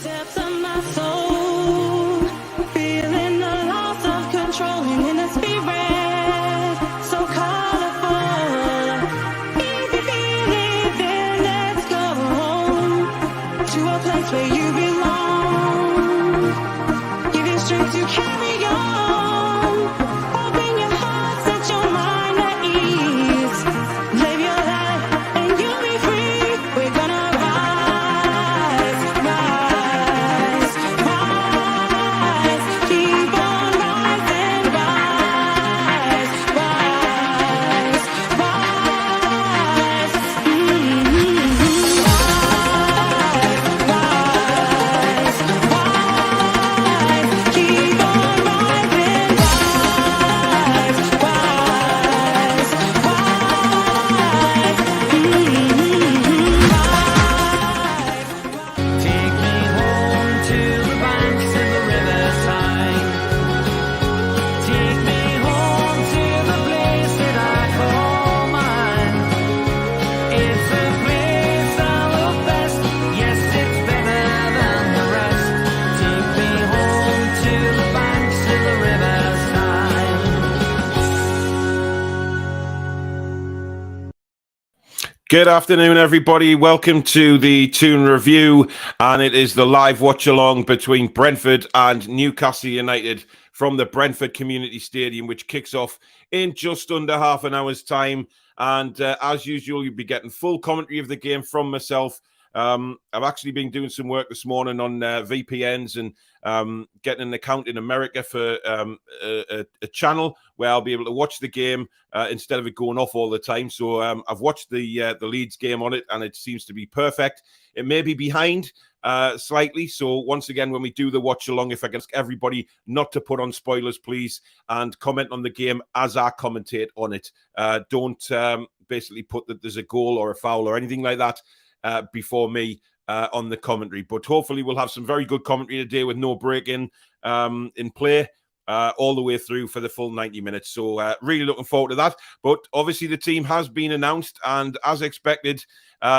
Depths of my soul, feeling the loss of control in the spirit, so colorful. Easy feeling, then let's go to a place where you belong. Give you strength to carry on. Open your heart, set your mind at ease. Live your life and you'll be free. We're gonna rise, rise, rise. Keep on rising, rise, rise, rise. Rise, rise. Keep on rising, rise, rise, Take me home to the banks of the riverside. Take me home to the place that I call mine. It's a place I love best. Yes, it's better than the rest. Take me home to the banks of the riverside. Good afternoon, everybody. Welcome to the Toon Review, and it is the live watch-along between Brentford and Newcastle United from the Brentford Community Stadium, which kicks off in just under half an hour's time. And as usual, you'll be getting full commentary of the game from myself. I've actually been doing some work this morning on VPNs and getting an account in America for a channel where I'll be able to watch the game instead of it going off all the time. So I've watched the Leeds game on it, and it seems to be perfect. It may be behind slightly. So once again, when we do the watch along, if I can ask everybody not to put on spoilers, please, and comment on the game as I commentate on it. Don't basically put that there's a goal or a foul or anything like that before me on the commentary. But hopefully we'll have some very good commentary today with no break in play all the way through for the full 90 minutes. So really looking forward to that. But obviously the team has been announced, and as expected,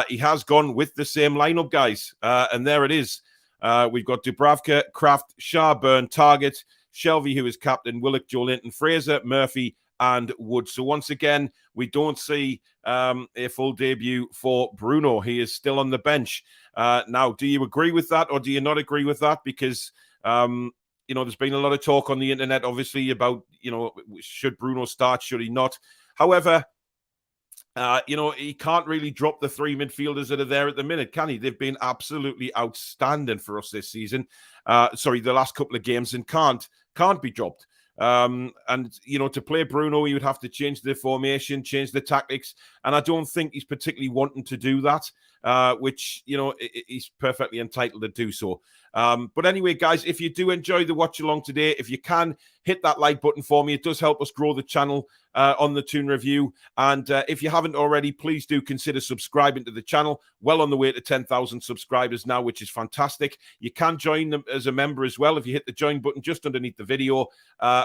he has gone with the same lineup, guys. And there it is. We've got Dubravka, Kraft, Sharburn, Target, Shelvey, who is captain, Willock, Joelinton, Fraser, Murphy, and Wood. So once again, we don't see a full debut for Bruno. He is still on the bench. Now, do you agree with that, or do you not agree with that? Because there's been a lot of talk on the internet, obviously, about should Bruno start, should he not? However, he can't really drop the three midfielders that are there at the minute, can he? They've been absolutely outstanding for us this season. The last couple of games, and can't be dropped. To play Bruno, he would have to change the formation, change the tactics, and I don't think he's particularly wanting to do that, which, he's perfectly entitled to do so. But anyway, guys, if you do enjoy the watch along today, if you can, hit that like button for me. It does help us grow the channel on the Toon Review. And if you haven't already, please do consider subscribing to the channel. Well on the way to 10,000 subscribers now, which is fantastic. You can join them as a member as well if you hit the join button just underneath the video,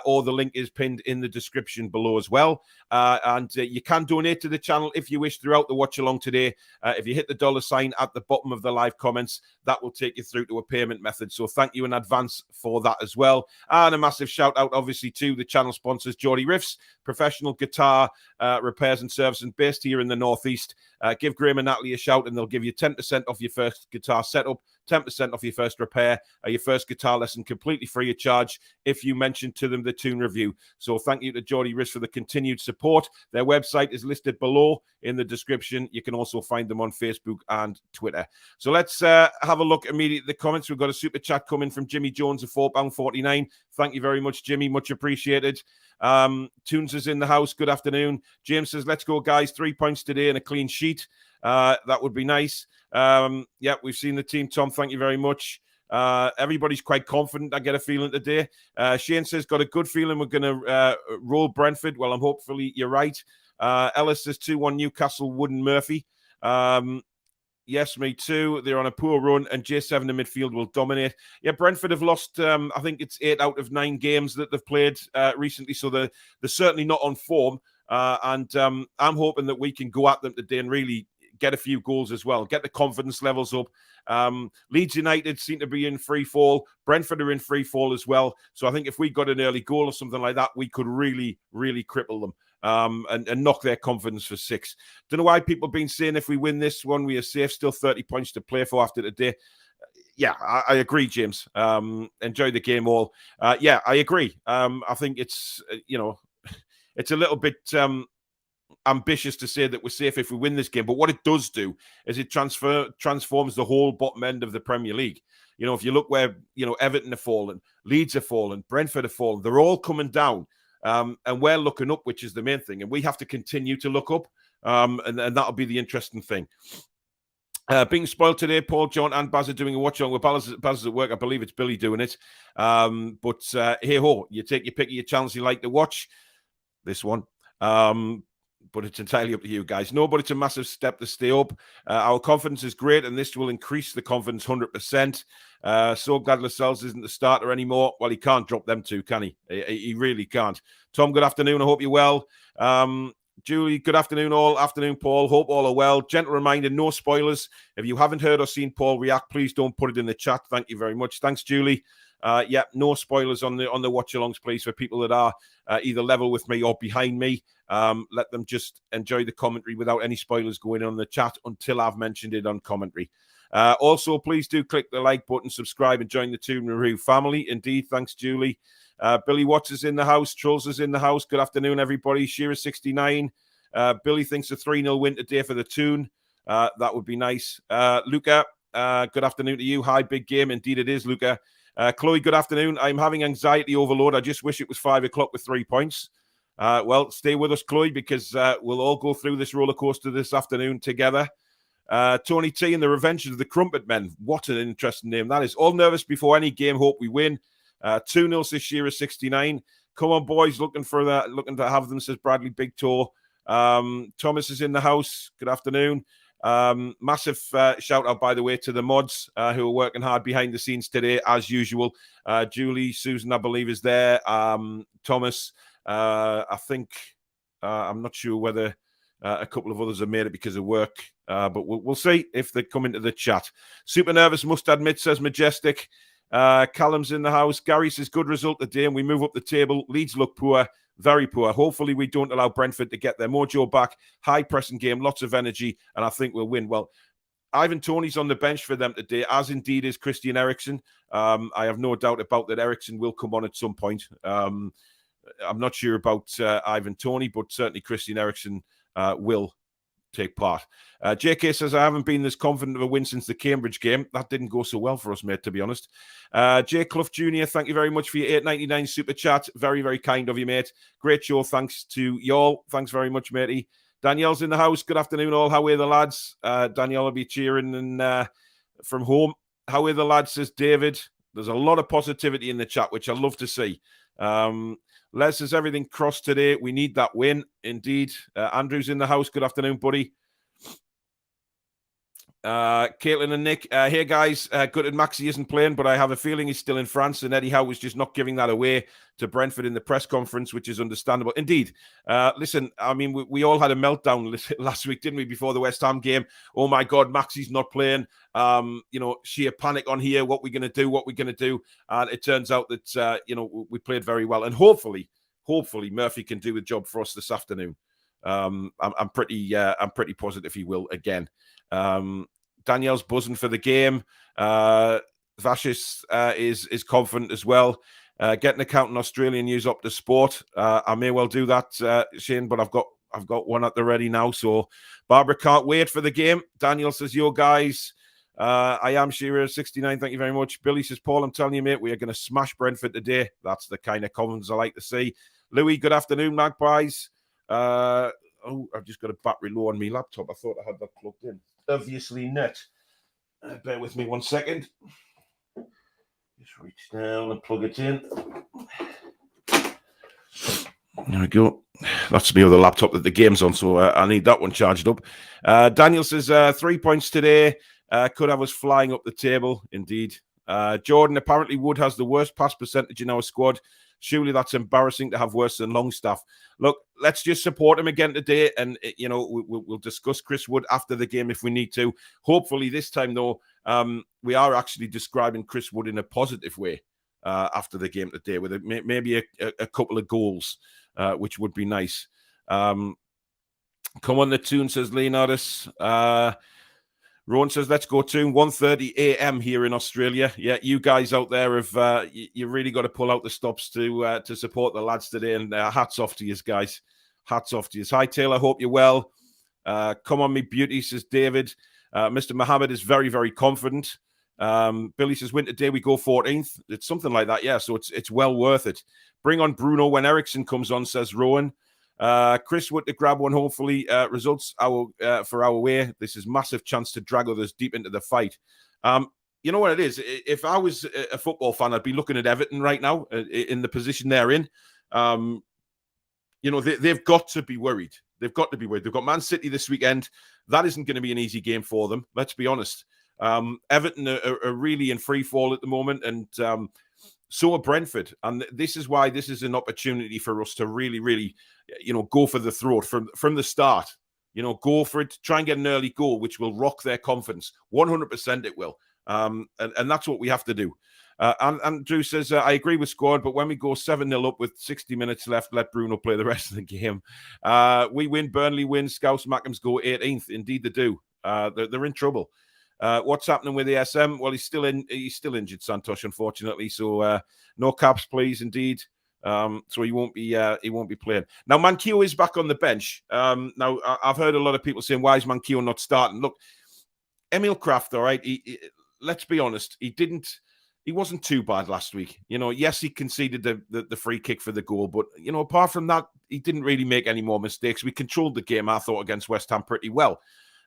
or the link is pinned in the description below as well. You can donate to the channel if you wish throughout the watch along today. If you hit the $sign at the bottom of the live comments, that will take you through to a payment method. So thank you in advance for that as well. And a massive shout out, obviously, to the channel sponsors, Geordie Riffs, professional guitar repairs and servicing based here in the Northeast. Give Graham and Natalie a shout and they'll give you 10% off your first guitar setup, 10% off your first repair, your first guitar lesson completely free of charge if you mention to them the Toon Review. So thank you to Geordie Riffs for the continued support. Their website is listed below in the description. You can also find them on Facebook and Twitter. So let's have a look immediately at the comments. We've got a super chat coming from Jimmy Jones of £4.49. Thank you very much, Jimmy. Much appreciated. Toons is in the house. Good afternoon. James says, let's go, guys. 3 points today and a clean sheet. That would be nice. We've seen the team, Tom. Thank you very much. Everybody's quite confident, I get a feeling today. Shane says, got a good feeling we're going to roll Brentford. Well, hopefully you're right. Ellis says 2-1 Newcastle, Wooden Murphy. Yes, me too. They're on a poor run, and J7 in midfield will dominate. Yeah, Brentford have lost, I think it's 8 out of 9 games that they've played recently, so they're certainly not on form. I'm hoping that we can go at them today and really get a few goals as well, get the confidence levels up. Leeds United seem to be in free fall. Brentford are in free fall as well. So I think if we got an early goal or something like that, we could really, really cripple them and knock their confidence for 6. Don't know why people have been saying if we win this one, we are safe. Still 30 points to play for after today. Yeah, I agree, James. Enjoy the game all. Yeah, I agree. I think it's, it's a little bit ambitious to say that we're safe if we win this game. But what it does do is it transforms the whole bottom end of the Premier League. If you look where, Everton have fallen, Leeds have fallen, Brentford have fallen, they're all coming down. And we're looking up, which is the main thing. And we have to continue to look up. And that'll be the interesting thing. Being spoiled today, Paul, John, and Baz are doing a watch along with Baz at work. I believe it's Billy doing it. But hey ho, you take your pick of your channels you like to watch. This one. But it's entirely up to you guys. No, but it's a massive step to stay up. Our confidence is great, and this will increase the confidence 100%. So glad Lascelles isn't the starter anymore. Well, he can't drop them two, can he? He really can't. Tom, good afternoon. I hope you're well. Julie, good afternoon all. Afternoon, Paul. Hope all are well. Gentle reminder, no spoilers. If you haven't heard or seen Paul react, please don't put it in the chat. Thank you very much. Thanks, Julie. Yeah, no spoilers on the watch-alongs, please, for people that are either level with me or behind me. Let them just enjoy the commentary without any spoilers going on in the chat until I've mentioned it on commentary. Also, please do click the like button, subscribe, and join the Toon Review family. Indeed, thanks, Julie. Billy Watts is in the house. Trolls is in the house. Good afternoon, everybody. Shearer69. Billy thinks a 3-0 win today for the Toon. That would be nice. Luca, good afternoon to you. Hi, big game. Indeed, it is, Luca. Chloe, good afternoon. I'm having anxiety overload. I just wish it was 5 o'clock with 3 points. Well, stay with us, Chloe, because we'll all go through this roller coaster this afternoon together. Tony T and the Revenge of the Crumpet Men. What an interesting name that is. All nervous before any game. Hope we win. 2-0 this year is 69. Come on, boys. Looking to have them, says Bradley Big Toe. Thomas is in the house. Good afternoon. Massive shout out, by the way, to the mods who are working hard behind the scenes today, as usual. Julie, Susan, I believe, is there. Thomas, I think, I'm not sure whether a couple of others have made it because of work, but we'll see if they come into the chat. Super nervous, must admit, says Majestic. Callum's in the house. Gary says, good result today, and we move up the table. Leeds look poor. Very poor. Hopefully, we don't allow Brentford to get their mojo back. High pressing game, lots of energy, and I think we'll win. Well, Ivan Toney's on the bench for them today, as indeed is Christian Eriksen. I have no doubt about that. Eriksen will come on at some point. I'm not sure about Ivan Toney, but certainly Christian Eriksen will take part. JK says, I haven't been this confident of a win since the Cambridge game. That didn't go so well for us, mate, to be honest. Jay Clough Jr., thank you very much for your $8.99 super chat. Very, very kind of you, mate. Great show. Thanks to y'all. Thanks very much, matey. Danielle's in the house. Good afternoon, all. How are the lads? Danielle will be cheering and from home. How are the lads, says David. There's a lot of positivity in the chat, which I love to see. Les says, everything crossed today. We need that win. Indeed. Andrew's in the house. Good afternoon, buddy. Caitlin and Nick, hey guys, good that Maxi isn't playing, but I have a feeling he's still in France, and Eddie Howe was just not giving that away to Brentford in the press conference, which is understandable. Indeed, listen, I mean, we all had a meltdown last week, didn't we, before the West Ham game? Oh my God, Maxi's not playing. Sheer panic on here. What we're going to do. And it turns out that, we played very well, and hopefully Murphy can do the job for us this afternoon. I'm pretty positive he will again. Danielle's buzzing for the game. Vashis is confident as well. Getting accounting Australian news up to sport. I may well do that, Shane, but I've got one at the ready now. So Barbara can't wait for the game. Daniel says, yo guys, I am Shearer 69. Thank you very much. Billy says, Paul, I'm telling you, mate, we are going to smash Brentford today. That's the kind of confidence I like to see. Louis, good afternoon, Magpies. I've just got a battery low on my laptop. I thought I had that plugged in. Obviously not. Bear with me 1 second. Just reach down and plug it in. There we go. That's my other laptop that the game's on, so I need that one charged up. Daniel says 3 points today. Could have us flying up the table. Indeed. Jordan, apparently Wood has the worst pass percentage in our squad. Surely that's embarrassing to have worse than Longstaff. Look, let's just support him again today. And, we'll discuss Chris Wood after the game if we need to. Hopefully this time, though, we are actually describing Chris Wood in a positive way after the game today, with maybe a couple of goals, which would be nice. Come on, the Toon, says Leonardus. Rowan says, let's go Toon. 1:30 a.m. here in Australia. Yeah, you guys out there have you really got to pull out the stops to support the lads today. And hats off to you guys. Hats off to you. Hi, Taylor. Hope you're well. Come on, me beauty, says David. Mr. Mohammed is very, very confident. Billy says, win today, we go 14th. It's something like that, yeah. So it's well worth it. Bring on Bruno when Ericsson comes on, says Rowan. Chris Wood to grab one, hopefully. Results for our way. This is massive chance to drag others deep into the fight. You know what it is? If I was a football fan, I'd be looking at Everton right now in the position they're in. They've got to be worried. They've got to be worried. They've got Man City this weekend. That isn't going to be an easy game for them. Let's be honest. Everton are really in free fall at the moment, and so are Brentford. And this is why this is an opportunity for us to really, really, go for the throat from the start. Go for it. Try and get an early goal, which will rock their confidence. 100% it will. And that's what we have to do. And Drew says, I agree with squad, but when we go 7-0 up with 60 minutes left, let Bruno play the rest of the game. We win, Burnley win, Scouse Mackems go 18th. Indeed they do. They're in trouble. What's happening with the SM? Well, he's still injured, Santosh, unfortunately. So no caps, please, indeed. So he won't be playing. Now, Manquillo is back on the bench. Now, I've heard a lot of people saying, why is Manquillo not starting? Look, Emil Kraft, all right, let's be honest, he wasn't too bad last week. Yes, he conceded the free kick for the goal, but, apart from that, he didn't really make any more mistakes. We controlled the game, I thought, against West Ham pretty well.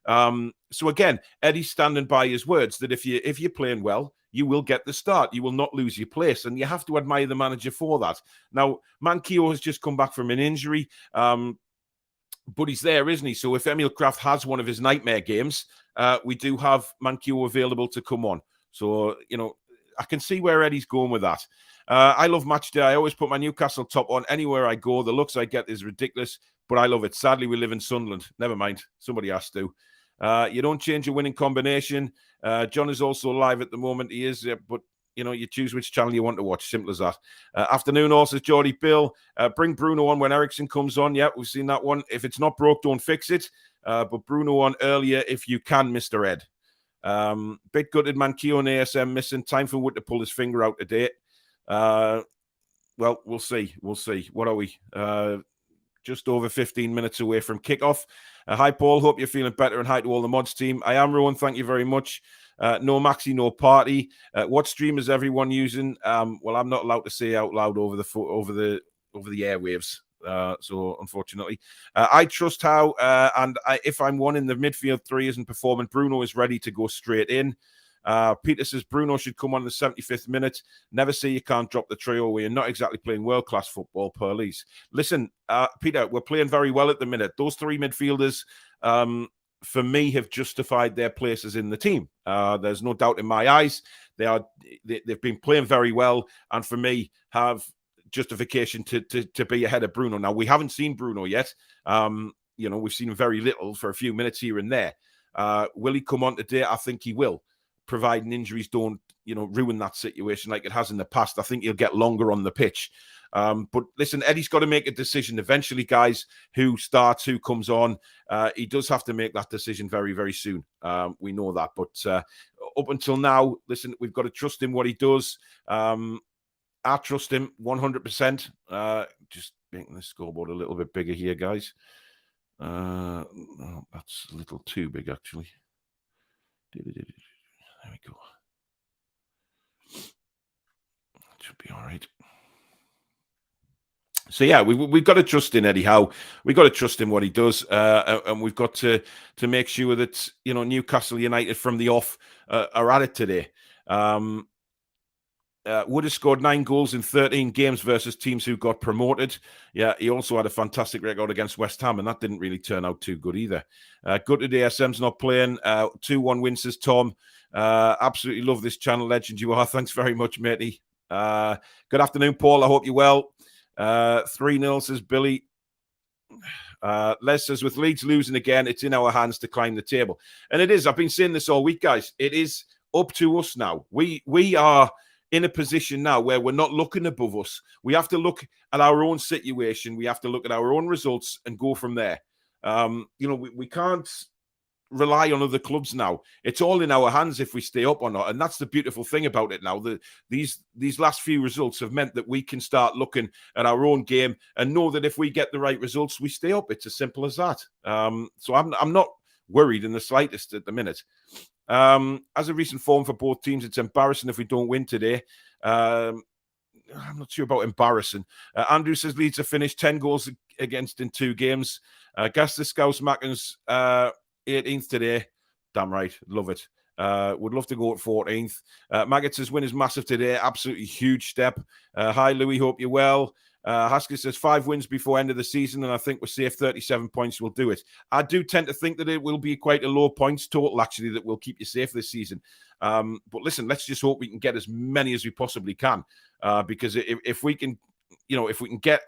So again, Eddie's standing by his words that if you're playing well, you will get the start. You will not lose your place, and you have to admire the manager for that. Now, Manquillo has just come back from an injury, but he's there, isn't he? So if Emil Kraft has one of his nightmare games, we do have Manquillo available to come on. So, I can see where Eddie's going with that. I love match day. I always put my Newcastle top on anywhere I go. The looks I get is ridiculous, but I love it. Sadly, we live in Sunderland. Never mind. Somebody has to. You don't change your winning combination. John is also live at the moment. He is, but you choose which channel you want to watch. Simple as that. Afternoon, also Geordie Bill. Bring Bruno on when Ericsson comes on. Yeah, we've seen that one. If it's not broke, don't fix it. But Bruno on earlier if you can, Mr. Ed. Bit gutted, Manquillo and ASM missing. Time for Wood to pull his finger out today. Well, we'll see. We'll see. What are we? Just over 15 minutes away from kickoff. Hi, Paul. Hope you're feeling better, and hi to all the mods team. I am, Rowan. Thank you very much. No Maxi, no party. What stream is everyone using? Well, I'm not allowed to say out loud over the airwaves. So unfortunately, I trust how if I'm one in the midfield three isn't performing, Bruno is ready to go straight in. Peter says Bruno should come on the 75th minute. Never say you can't drop the trio away. You're not exactly playing world-class football, Pearlies. Listen, Peter, we're playing very well at the minute. Those three midfielders, for me, have justified their places in the team. There's no doubt in my eyes. They've been playing very well, and for me, have justification to be ahead of Bruno. Now, we haven't seen Bruno yet. We've seen him very little for a few minutes here and there. Will he come on today? I think he will, providing injuries don't, ruin that situation like it has in the past. I think he'll get longer on the pitch. But listen, Eddie's got to make a decision eventually, guys, who starts, who comes on. He does have to make that decision very, very soon. We know that. But up until now, listen, we've got to trust in what he does. I trust him 100%. Just making the scoreboard a little bit bigger here, guys. Oh, that's a little too big, actually. There we go. That should be all right. So yeah, we've got to trust in Eddie Howe. We've got to trust in what he does, and we've got to make sure that Newcastle United from the off are at it today. Wood has scored 9 goals in 13 games versus teams who got promoted. Yeah, he also had a fantastic record against West Ham, and that didn't really turn out too good either. Gutted ASM's not playing. 2-1 win, says Tom. Absolutely love this channel, legend you are. Thanks very much, matey. Good afternoon, Paul. I hope you're well. 3-0, says Billy. Les says, with Leeds losing again, it's in our hands to climb the table. And it is. I've been saying this all week, guys. It is up to us now. We are in a position now where we're not looking above us. We have to look at our own situation. We have to look at our own results and go from there. We can't rely on other clubs now. It's all in our hands if we stay up or not. And that's the beautiful thing about it now. These last few results have meant that we can start looking at our own game and know that if we get the right results, we stay up. It's as simple as that. So I'm not worried in the slightest at the minute. As a recent form for both teams, it's embarrassing if we don't win today. I'm not sure about embarrassing. Andrew says Leeds have finished 10 goals against in 2 games. Gas the Scouse Mackens 18th today. Damn right. Love it. Would love to go at 14th. Maggot says win is massive today. Absolutely huge step. Hi, Louis. Hope you're well. Haskell says 5 wins before end of the season, and I think we're safe. 37 points will do it. I do tend to think that it will be quite a low points total, actually, that will keep you safe this season. But listen, let's just hope we can get as many as we possibly can, because if we can, if we can get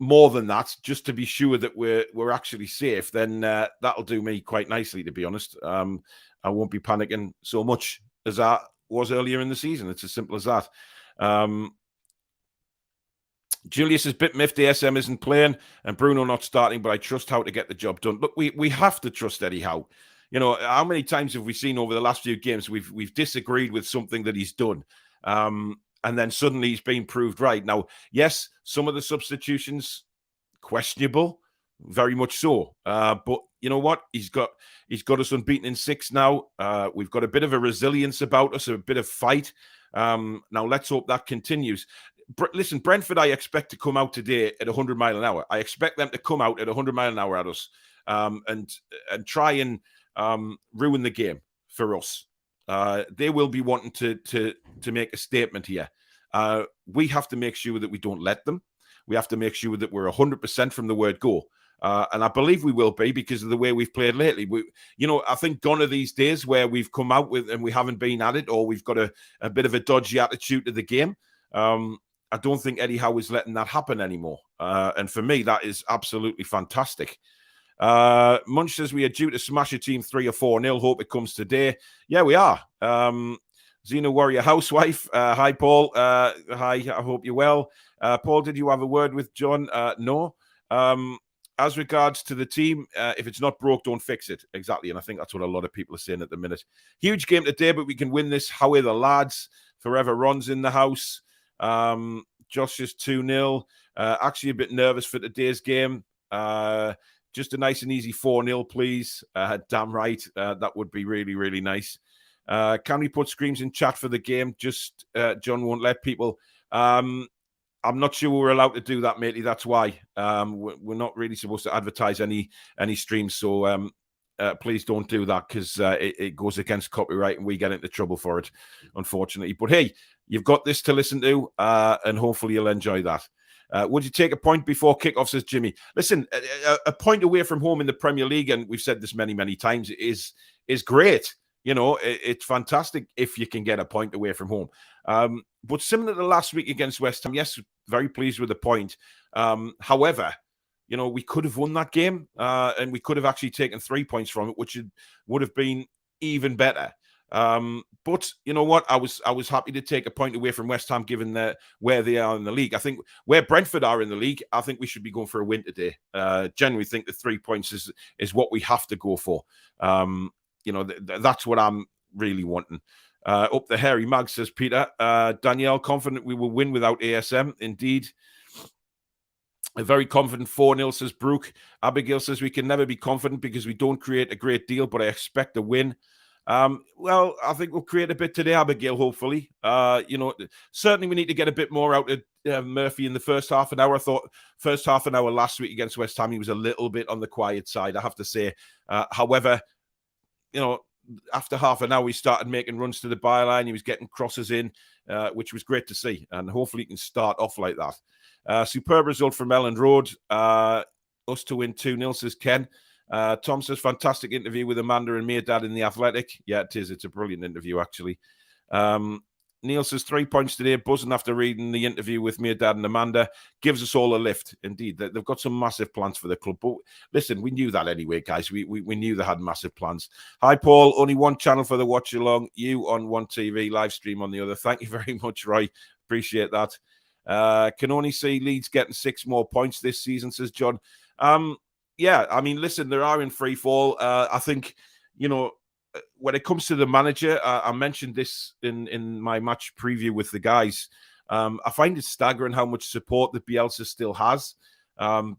more than that, just to be sure that we're actually safe, then that'll do me quite nicely, to be honest. I won't be panicking so much as I was earlier in the season. It's as simple as that. Julius is bit miffed ASM isn't playing and Bruno not starting, but I trust Howe to get the job done. Look, we have to trust Eddie Howe. How many times have we seen over the last few games we've disagreed with something that he's done, and then suddenly he's been proved right. Now, yes, some of the substitutions questionable, very much so. But you know what? He's got us unbeaten in 6 now. We've got a bit of a resilience about us, a bit of fight. Now let's hope that continues. Listen, Brentford, I expect to come out today at 100 mile an hour. I expect them to come out at 100 mile an hour at us, and try and ruin the game for us. They will be wanting to make a statement here. We have to make sure that we don't let them. We have to make sure that we're 100% from the word go. And I believe we will be because of the way we've played lately. I think gone are these days where we've come out with and we haven't been at it, or we've got a bit of a dodgy attitude to the game. I don't think Eddie Howe is letting that happen anymore. And for me, that is absolutely fantastic. Munch says we are due to smash a team 3 or 4-0. Hope it comes today. Yeah, we are. Xena Warrior Housewife. Hi, Paul. Hi, I hope you're well. Paul, did you have a word with John? No. As regards to the team, if it's not broke, don't fix it. Exactly. And I think that's what a lot of people are saying at the minute. Huge game today, but we can win this. How are the lads? Forever Ron's in the house. Josh is 2-0. Actually a bit nervous for today's game. Just a nice and easy 4-0, please. Damn right. That would be really, really nice. Can we put screams in chat for the game? Just John won't let people. I'm not sure we're allowed to do that, matey. That's why. We're not really supposed to advertise any streams. So please don't do that, because it goes against copyright and we get into trouble for it, unfortunately. But hey, you've got this to listen to, and hopefully you'll enjoy that. Would you take a point before kickoff, says Jimmy? Listen, a point away from home in the Premier League, and we've said this many, many times, is great. It's fantastic if you can get a point away from home. But similar to last week against West Ham, yes, very pleased with the point. However, we could have won that game, and we could have actually taken 3 points from it, which would have been even better. But you know what? I was happy to take a point away from West Ham, given where they are in the league. I think where Brentford are in the league, I think we should be going for a win today. Generally think the 3 points is what we have to go for. That's what I'm really wanting. Up the hairy mag, says Peter. Danielle, confident we will win without ASM. Indeed. A very confident 4-0, says Brooke. Abigail says we can never be confident because we don't create a great deal, but I expect a win. Well, I think we'll create a bit today, Abigail, hopefully. Certainly we need to get a bit more out of Murphy in the first half an hour. I thought first half an hour last week against West Ham, he was a little bit on the quiet side, I have to say. However, after half an hour, he started making runs to the byline. He was getting crosses in, which was great to see. And hopefully he can start off like that. Superb result from Elland Road. Us to win 2-0, says Ken. Tom says, fantastic interview with Amanda and Meerdad in The Athletic. Yeah, it is. It's a brilliant interview, actually. Neil says 3 points today, buzzing after reading the interview with me, Dad and Amanda. Gives us all a lift. Indeed, they've got some massive plans for the club. But listen, we knew that anyway, guys. We knew they had massive plans. Hi, Paul. Only one channel for the watch along. You on one TV, live stream on the other. Thank you very much, Roy. Appreciate that. Can only see Leeds getting 6 more points this season, says John. Yeah, I mean, listen, they are in free fall. I think, when it comes to the manager, I mentioned this in my match preview with the guys. I find it staggering how much support that Bielsa still has,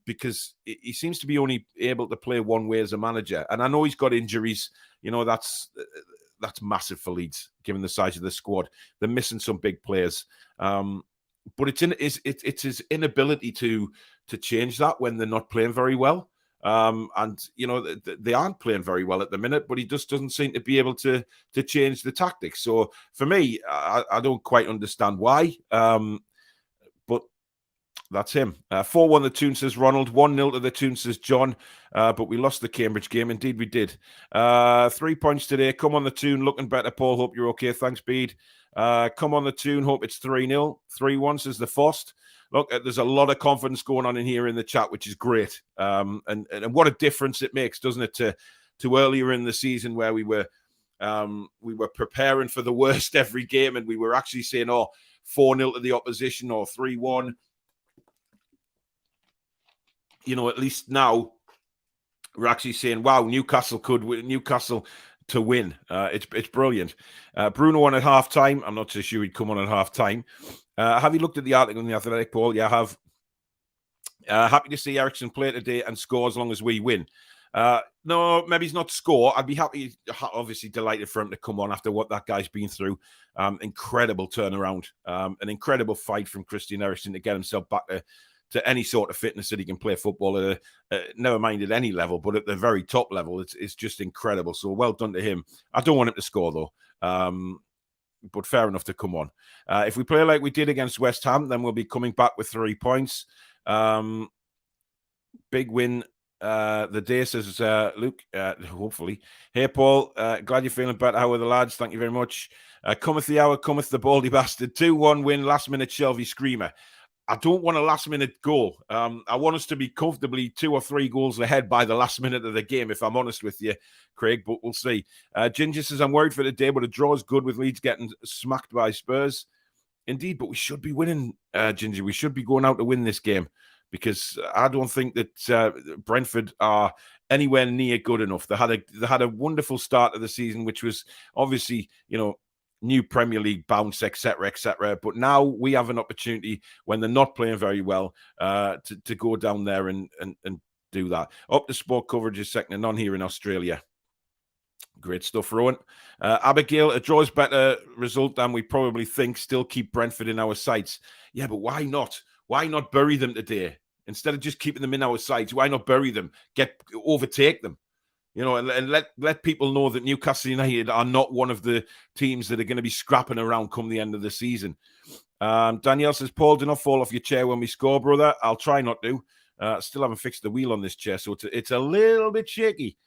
because he seems to be only able to play one way as a manager. And I know he's got injuries. That's massive for Leeds, given the size of the squad. They're missing some big players. But it's his inability to change that when they're not playing very well. They aren't playing very well at the minute, but he just doesn't seem to be able to change the tactics. So for me, I don't quite understand why. But that's him. 4-1 the Toon, says Ronald. 1-0 to the Toon, says John. But we lost the Cambridge game. Indeed, we did. 3 points today. Come on the Toon. Looking better, Paul. Hope you're okay. Thanks, Bede. Come on the Toon. Hope it's 3-0. 3-1, says the Fost. Look, there's a lot of confidence going on in here in the chat, which is great. And what a difference it makes, doesn't it, to earlier in the season where we were preparing for the worst every game, and we were actually saying, 4-0 to the opposition or 3-1. At least now we're actually saying, wow, Newcastle to win. It's brilliant. Bruno on at half time. I'm not so sure he'd come on at half time. Have you looked at the article in the Athletic, Paul? Yeah, I have. Happy to see Ericsson play today and score as long as we win. No, maybe he's not score. I'd be happy, obviously delighted for him to come on after what that guy's been through. Incredible turnaround. An incredible fight from Christian Eriksen to get himself back to any sort of fitness that he can play football at never mind at any level, but at the very top level, it's just incredible. So well done to him. I don't want him to score though. But fair enough to come on. If we play like we did against West Ham, then we'll be coming back with 3 points. Big win the day, says Luke, hopefully. Hey, Paul, glad you're feeling better. How are the lads? Thank you very much. Cometh the hour, cometh the baldy bastard. 2-1 win, last minute Shelby screamer. I don't want a last-minute goal. I want us to be comfortably 2 or 3 goals ahead by the last minute of the game, if I'm honest with you, Craig, but we'll see. Ginger says, I'm worried for the day, but a draw is good with Leeds getting smacked by Spurs. Indeed, but we should be winning, Ginger. We should be going out to win this game, because I don't think that Brentford are anywhere near good enough. They had a wonderful start of the season, which was obviously, new Premier League bounce, etc., etc. But now we have an opportunity when they're not playing very well to go down there and do that. Up to sport coverage is second to none here in Australia. Great stuff, Rowan. Abigail, a draw is better result than we probably think. Still keep Brentford in our sights. Yeah, but why not? Why not bury them today? Instead of just keeping them in our sights, why not bury them? Overtake them? And let people know that Newcastle United are not one of the teams that are going to be scrapping around come the end of the season. Danielle says, Paul, do not fall off your chair when we score, brother. I'll try not to. Still haven't fixed the wheel on this chair, so it's a little bit shaky.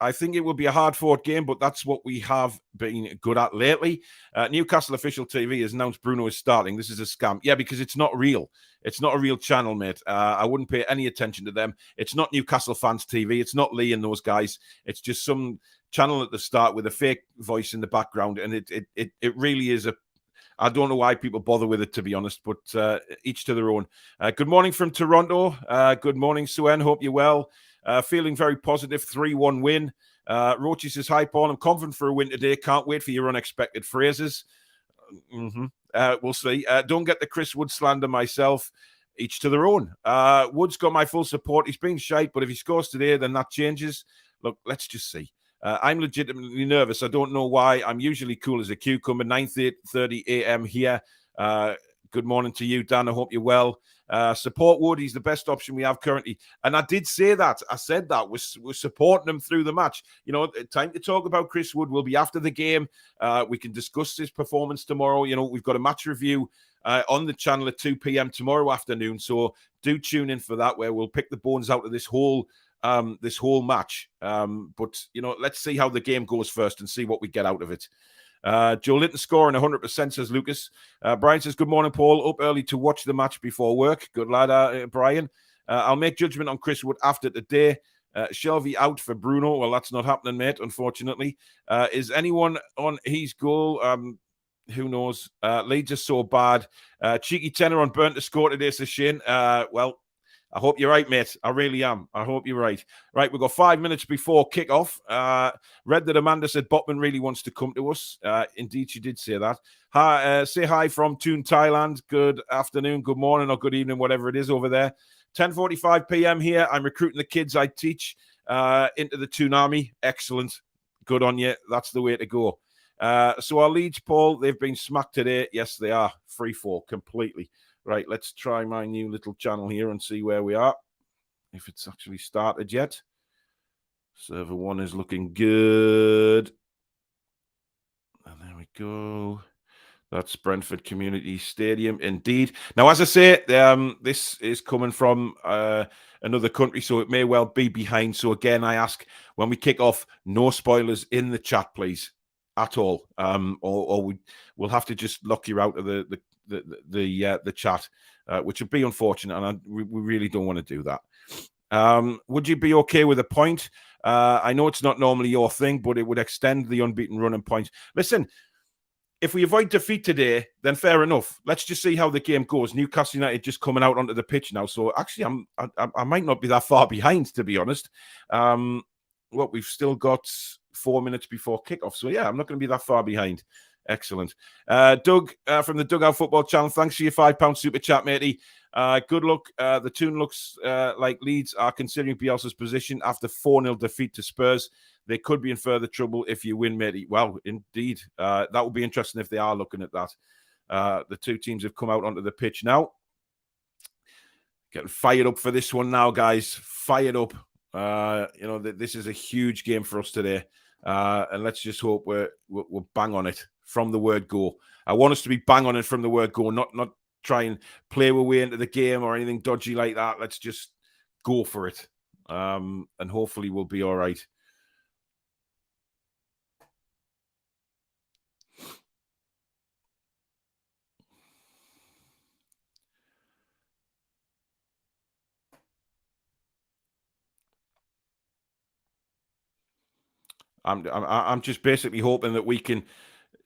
I think it will be a hard-fought game, but that's what we have been good at lately. Newcastle official TV has announced Bruno is starting. This is a scam. Yeah, because it's not real. It's not a real channel, mate. I wouldn't pay any attention to them. It's not Newcastle fans TV. It's not Lee and those guys. It's just some channel at the start with a fake voice in the background, and it really is I don't know why people bother with it, to be honest, but each to their own. Good morning from Toronto. Good morning, Suen. Hope you're well. Feeling very positive, 3-1 win. Rochi says, hi, Paul. I'm confident for a win today. Can't wait for your unexpected phrases. We'll see. Don't get the Chris Wood slander myself. Each to their own. Wood's got my full support. He's been shite, but if he scores today, then that changes. Look, let's just see. I'm legitimately nervous. I don't know why. I'm usually cool as a cucumber. 9:30 a.m. here. Good morning to you, Dan. I hope you're well. Support Wood. He's the best option we have currently. And I did say that. I said that. We're supporting him through the match. Time to talk about Chris Wood will be after the game. We can discuss his performance tomorrow. We've got a match review on the channel at 2 p.m. tomorrow afternoon. So do tune in for that, where we'll pick the bones out of this whole match. But let's see how the game goes first and see what we get out of it. Joe Linton scoring 100%, says Lucas. Brian says, good morning, Paul. Up early to watch the match before work. Good lad, Brian. I'll make judgment on Chris Wood after today. Shelby out for Bruno. Well, that's not happening, mate, unfortunately. Is anyone on his goal? Who knows? Leeds are so bad. Cheeky tenor on Burnt to score today, says Shane. Well, I hope you're right, mate. I really am. I hope you're right. Right, we've got 5 minutes before kickoff. Read that Amanda said Botman really wants to come to us. Indeed, she did say that. Hi, say hi from Toon, Thailand. Good afternoon, good morning, or good evening, whatever it is over there. 10:45 p.m. here. I'm recruiting the kids I teach into the Toon Army. Excellent. Good on you. That's the way to go. So our Leeds, Paul, they've been smacked today. Yes, they are. 3-4 completely. Right, let's try my new little channel here and see where we are. If it's actually started yet. Server 1 is looking good. And there we go. That's Brentford Community Stadium, indeed. Now, as I say, this is coming from another country, so it may well be behind. So again, I ask, when we kick off, no spoilers in the chat, please, at all. Or we'll have to just lock you out of the chat, which would be unfortunate, and we really don't want to do that. Would you be okay with a point? I know it's not normally your thing, but it would extend the unbeaten running point. Listen, if we avoid defeat today, then fair enough. Let's just see how the game goes. Newcastle United just coming out onto the pitch now, so actually, I might not be that far behind, to be honest. We've still got 4 minutes before kickoff, so yeah, I'm not going to be that far behind. Excellent. Doug from the Dugout Football Channel, thanks for your £5 super chat, matey. Good luck. The Toon looks like Leeds are considering Bielsa's position after 4-0 defeat to Spurs. They could be in further trouble if you win, matey. Well, indeed. That would be interesting if they are looking at that. The two teams have come out onto the pitch now. Getting fired up for this one now, guys. Fired up. This is a huge game for us today. And let's just hope we're bang on it from the word go. I want us to be bang on it from the word go, not try and play our way into the game or anything dodgy like that. Let's just go for it. And hopefully we'll be all right. I'm just basically hoping that we can,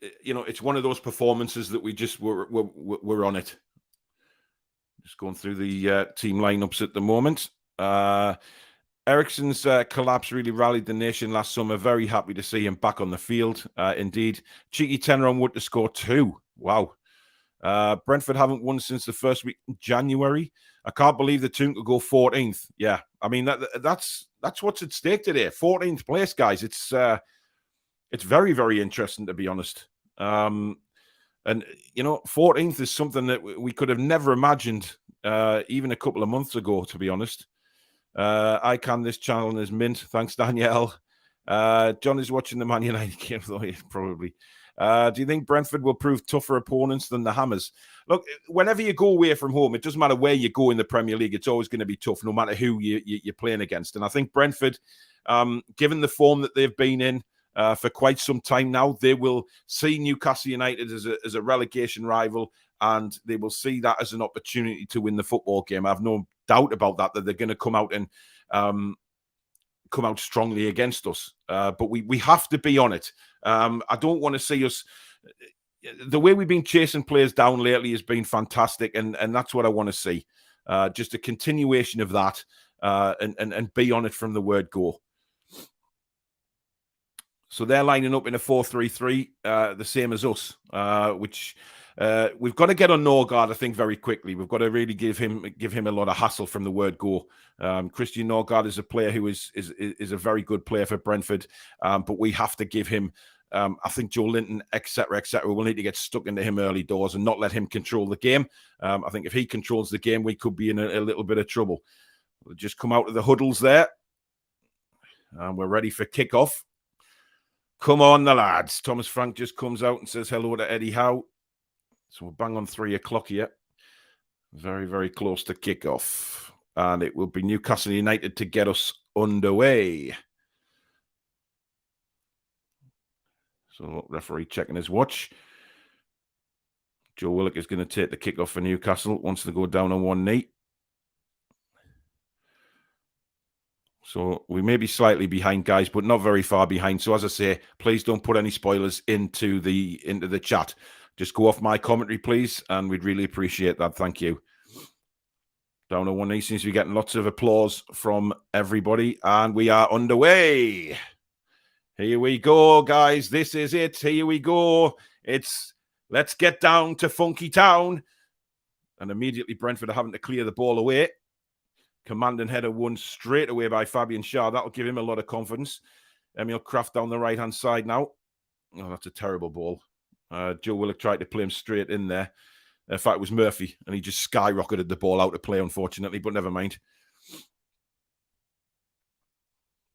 it's one of those performances that we're on it. Just going through the team lineups at the moment. Ericsson's collapse really rallied the nation last summer. Very happy to see him back on the field. Indeed. Cheeky tenor on Wood to score 2. Wow. Brentford haven't won since the first week in January. I can't believe the Toon could go 14th. Yeah, I mean that's what's at stake today. 14th place, guys. It's very, very interesting, to be honest. And 14th is something that we could have never imagined even a couple of months ago, to be honest. I can this channel and is mint. Thanks, Danielle. John is watching the Man United game, though, probably. Do you think Brentford will prove tougher opponents than the Hammers? Look, whenever you go away from home, it doesn't matter where you go in the Premier League, it's always going to be tough, no matter who you're playing against. And I think Brentford, given the form that they've been in for quite some time now, they will see Newcastle United as a relegation rival, and they will see that as an opportunity to win the football game. I have no doubt about that they're going to come out and come out strongly against us. But we have to be on it. I don't want to see us. The way we've been chasing players down lately has been fantastic, and that's what I want to see. Just a continuation of that, and be on it from the word go. So they're lining up in a 4-3-3, the same as us, which we've got to get on Norgard, I think, very quickly. We've got to really give him a lot of hassle from the word go. Christian Norgard is a player who is a very good player for Brentford, but we have to give him, I think, Joe Linton, etc. We'll need to get stuck into him early doors and not let him control the game. I think if he controls the game, we could be in a little bit of trouble. We'll just come out of the huddles there, and we're ready for kickoff. Come on, the lads. Thomas Frank just comes out and says hello to Eddie Howe. So we're bang on 3 o'clock here. Very, very close to kickoff. And it will be Newcastle United to get us underway. So referee checking his watch. Joe Willock is going to take the kickoff for Newcastle. Wants to go down on one knee. So we may be slightly behind, guys, but not very far behind. So as I say, please don't put any spoilers into the chat. Just go off my commentary, please, and we'd really appreciate that. Thank you. Down on one knee seems to be getting lots of applause from everybody, and we are underway. Here we go, guys. This is it. Here we go. Let's get down to Funky Town. And immediately Brentford are having to clear the ball away. Commanding header won straight away by Fabian Schär. That'll give him a lot of confidence. Emil Kraft down the right-hand side now. Oh, that's a terrible ball. Joe Willock tried to play him straight in there. In fact, it was Murphy, and he just skyrocketed the ball out of play, unfortunately, but never mind.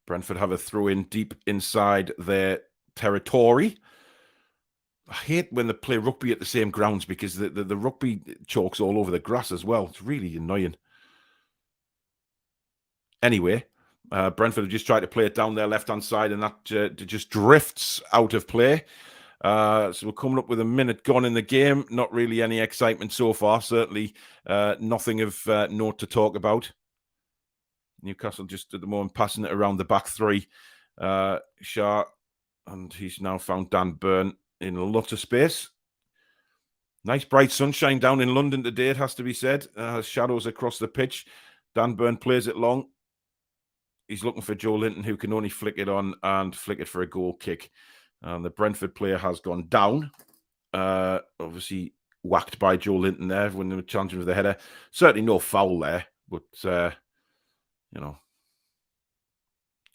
Brentford have a throw-in deep inside their territory. I hate when they play rugby at the same grounds because the rugby chalks all over the grass as well. It's really annoying. Anyway, Brentford have just tried to play it down their left-hand side, and that just drifts out of play. So we're coming up with a minute gone in the game. Not really any excitement so far. Certainly nothing of note to talk about. Newcastle just at the moment passing it around the back three. Schär, and he's now found Dan Burn in a lot of space. Nice bright sunshine down in London today, it has to be said. Shadows across the pitch. Dan Burn plays it long. He's looking for Joe Linton, who can only flick it on and flick it for a goal kick. And the Brentford player has gone down. Obviously whacked by Joe Linton there when they were challenging with the header. Certainly no foul there, but you know,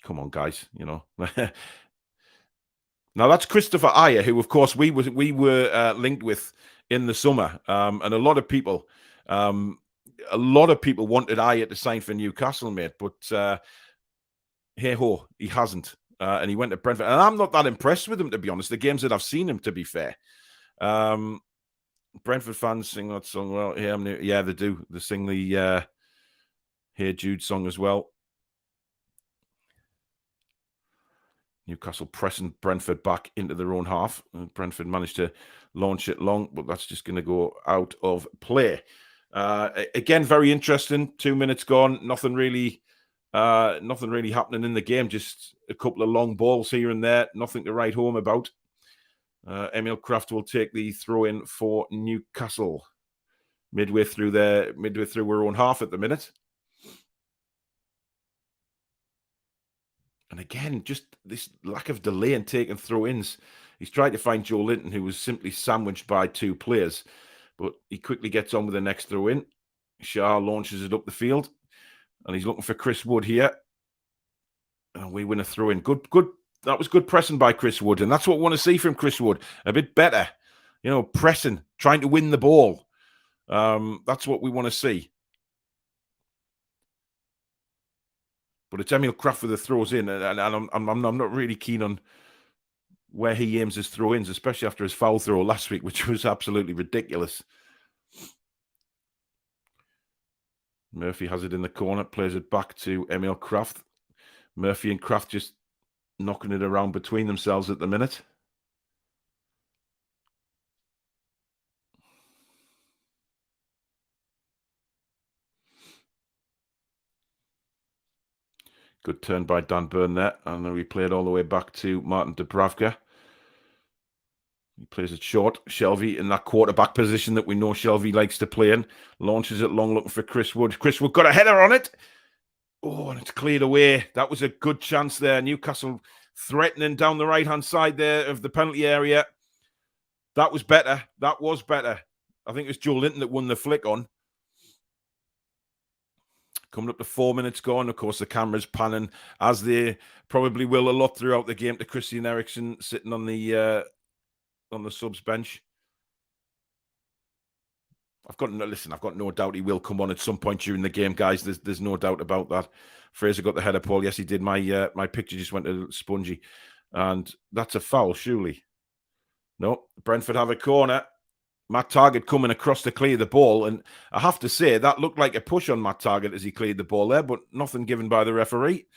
come on, guys, you know. Now that's Christopher Ayer, who, of course, we were linked with in the summer, and a lot of people wanted Ayer to sign for Newcastle, mate, but hey ho, he hasn't, and he went to Brentford, and I'm not that impressed with him, to be honest. The games that I've seen him, to be fair. Brentford fans sing that song. Well, yeah, they do. They sing the Hey Jude song as well. Newcastle pressing Brentford back into their own half. Brentford managed to launch it long, but that's just going to go out of play. Again, very interesting. 2 minutes gone. Nothing really happening in the game. Just a couple of long balls here and there. Nothing to write home about. Emil Kraft will take the throw in for Newcastle. Midway through our own half at the minute. And again, just this lack of delay in taking throw-ins. He's tried to find Joe Linton, who was simply sandwiched by two players. But he quickly gets on with the next throw-in. Schär launches it up the field. And he's looking for Chris Wood here. And we win a throw-in. Good. That was good pressing by Chris Wood. And that's what we want to see from Chris Wood. A bit better. You know, pressing, trying to win the ball. That's what we want to see. But it's Emil Kraft with the throws in, and I'm not really keen on where he aims his throw-ins, especially after his foul throw last week, which was absolutely ridiculous. Murphy has it in the corner, plays it back to Emil Kraft. Murphy and Kraft just knocking it around between themselves at the minute. Good turn by Dan Burn there. And then we play it all the way back to Martin Dubravka. He plays it short. Shelvey in that quarterback position that we know Shelvey likes to play in. Launches it long, looking for Chris Wood. Chris Wood got a header on it. Oh, and it's cleared away. That was a good chance there. Newcastle threatening down the right-hand side there of the penalty area. That was better. That was better. I think it was Joe Linton that won the flick on. Coming up to 4 minutes gone. Of course, the camera's panning, as they probably will a lot throughout the game, to Christian Eriksen sitting on the subs bench. I've got no doubt he will come on at some point during the game, guys. There's no doubt about that. Fraser got the header, Paul. Yes, he did. My picture just went a little spongy. And that's a foul, surely. No, Brentford have a corner. Matt Targett coming across to clear the ball. And I have to say, that looked like a push on Matt Targett as he cleared the ball there, but nothing given by the referee.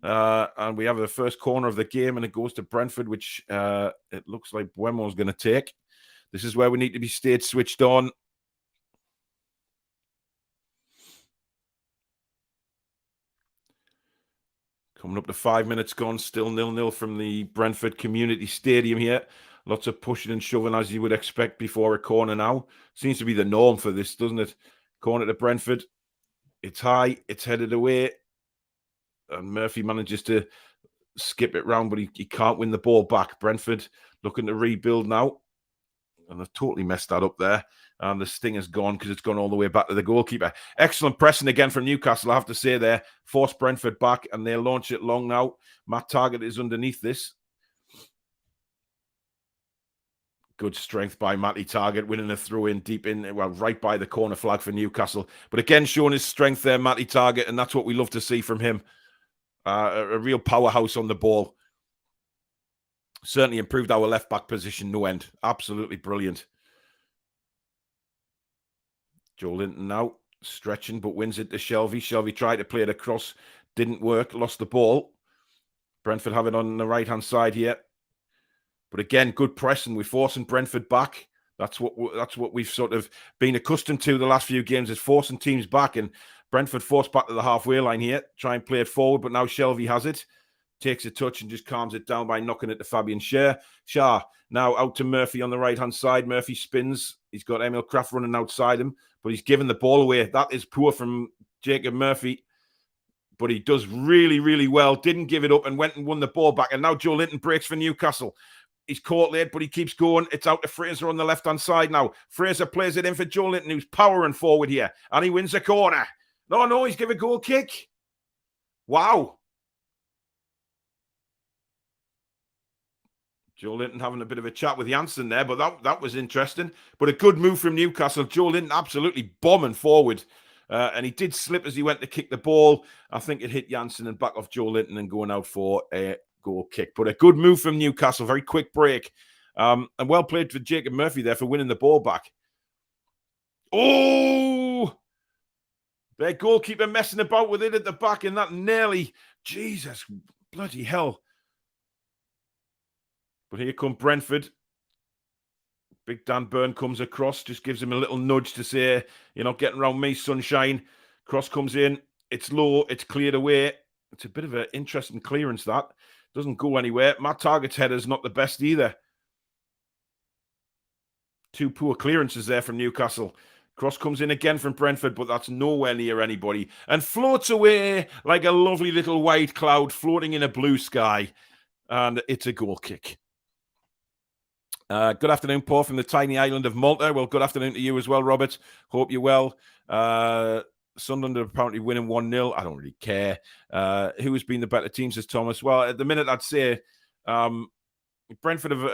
And we have the first corner of the game, and it goes to Brentford, which it looks like Buemo's going to take. This is where we need to be stayed switched on. Coming up to 5 minutes gone, still 0-0 from the Brentford Community Stadium here. Lots of pushing and shoving, as you would expect before a corner now. Seems to be the norm for this, doesn't it? Corner to Brentford. It's high, it's headed away. And Murphy manages to skip it round, but he can't win the ball back. Brentford looking to rebuild now. And they've totally messed that up there. And the sting has gone because it's gone all the way back to the goalkeeper. Excellent pressing again from Newcastle, I have to say there. Force Brentford back, and they launch it long now. Matt Targett is underneath this. Good strength by Matty Targett, winning a throw-in deep in, well, right by the corner flag for Newcastle. But again, showing his strength there, Matty Targett, and that's what we love to see from him. A real powerhouse on the ball. Certainly improved our left-back position, no end. Absolutely brilliant. Joe Linton now stretching, but wins it to Shelvey. Shelvey tried to play it across, didn't work, lost the ball. Brentford have it on the right-hand side here. But again, good pressing. We're forcing Brentford back. That's what we've sort of been accustomed to the last few games, is forcing teams back. And Brentford forced back to the halfway line here. Try and play it forward, but now Shelvey has it. Takes a touch and just calms it down by knocking it to Fabian Schär. Now out to Murphy on the right-hand side. Murphy spins. He's got Emil Kraft running outside him, but he's given the ball away. That is poor from Jacob Murphy. But he does really, really well. Didn't give it up and went and won the ball back. And now Joe Linton breaks for Newcastle. He's caught late, but he keeps going. It's out to Fraser on the left-hand side now. Fraser plays it in for Joe Linton, who's powering forward here. And he wins the corner. No, he's given a goal kick. Wow. Joe Linton having a bit of a chat with Janssen there, but that was interesting. But a good move from Newcastle. Joe Linton absolutely bombing forward. And he did slip as he went to kick the ball. I think it hit Janssen and back off Joe Linton and going out for a goal kick. But a good move from Newcastle. Very quick break. And well played for Jacob Murphy there for winning the ball back. Oh! Their goalkeeper messing about with it at the back, and that nearly... Jesus, bloody hell. But here come Brentford. Big Dan Burn comes across, just gives him a little nudge to say, you're not getting around me, sunshine. Cross comes in. It's low. It's cleared away. It's a bit of an interesting clearance, that. Doesn't go anywhere. Matt Targett's header's not the best either. Two poor clearances there from Newcastle. Cross comes in again from Brentford, but that's nowhere near anybody. And floats away like a lovely little white cloud floating in a blue sky. And it's a goal kick. Good afternoon, Paul, from the tiny island of Malta. Well, good afternoon to you as well, Robert. Hope you're well. Sunderland are apparently winning 1-0. I don't really care. Who has been the better team, says Thomas? Well, at the minute, I'd say Brentford have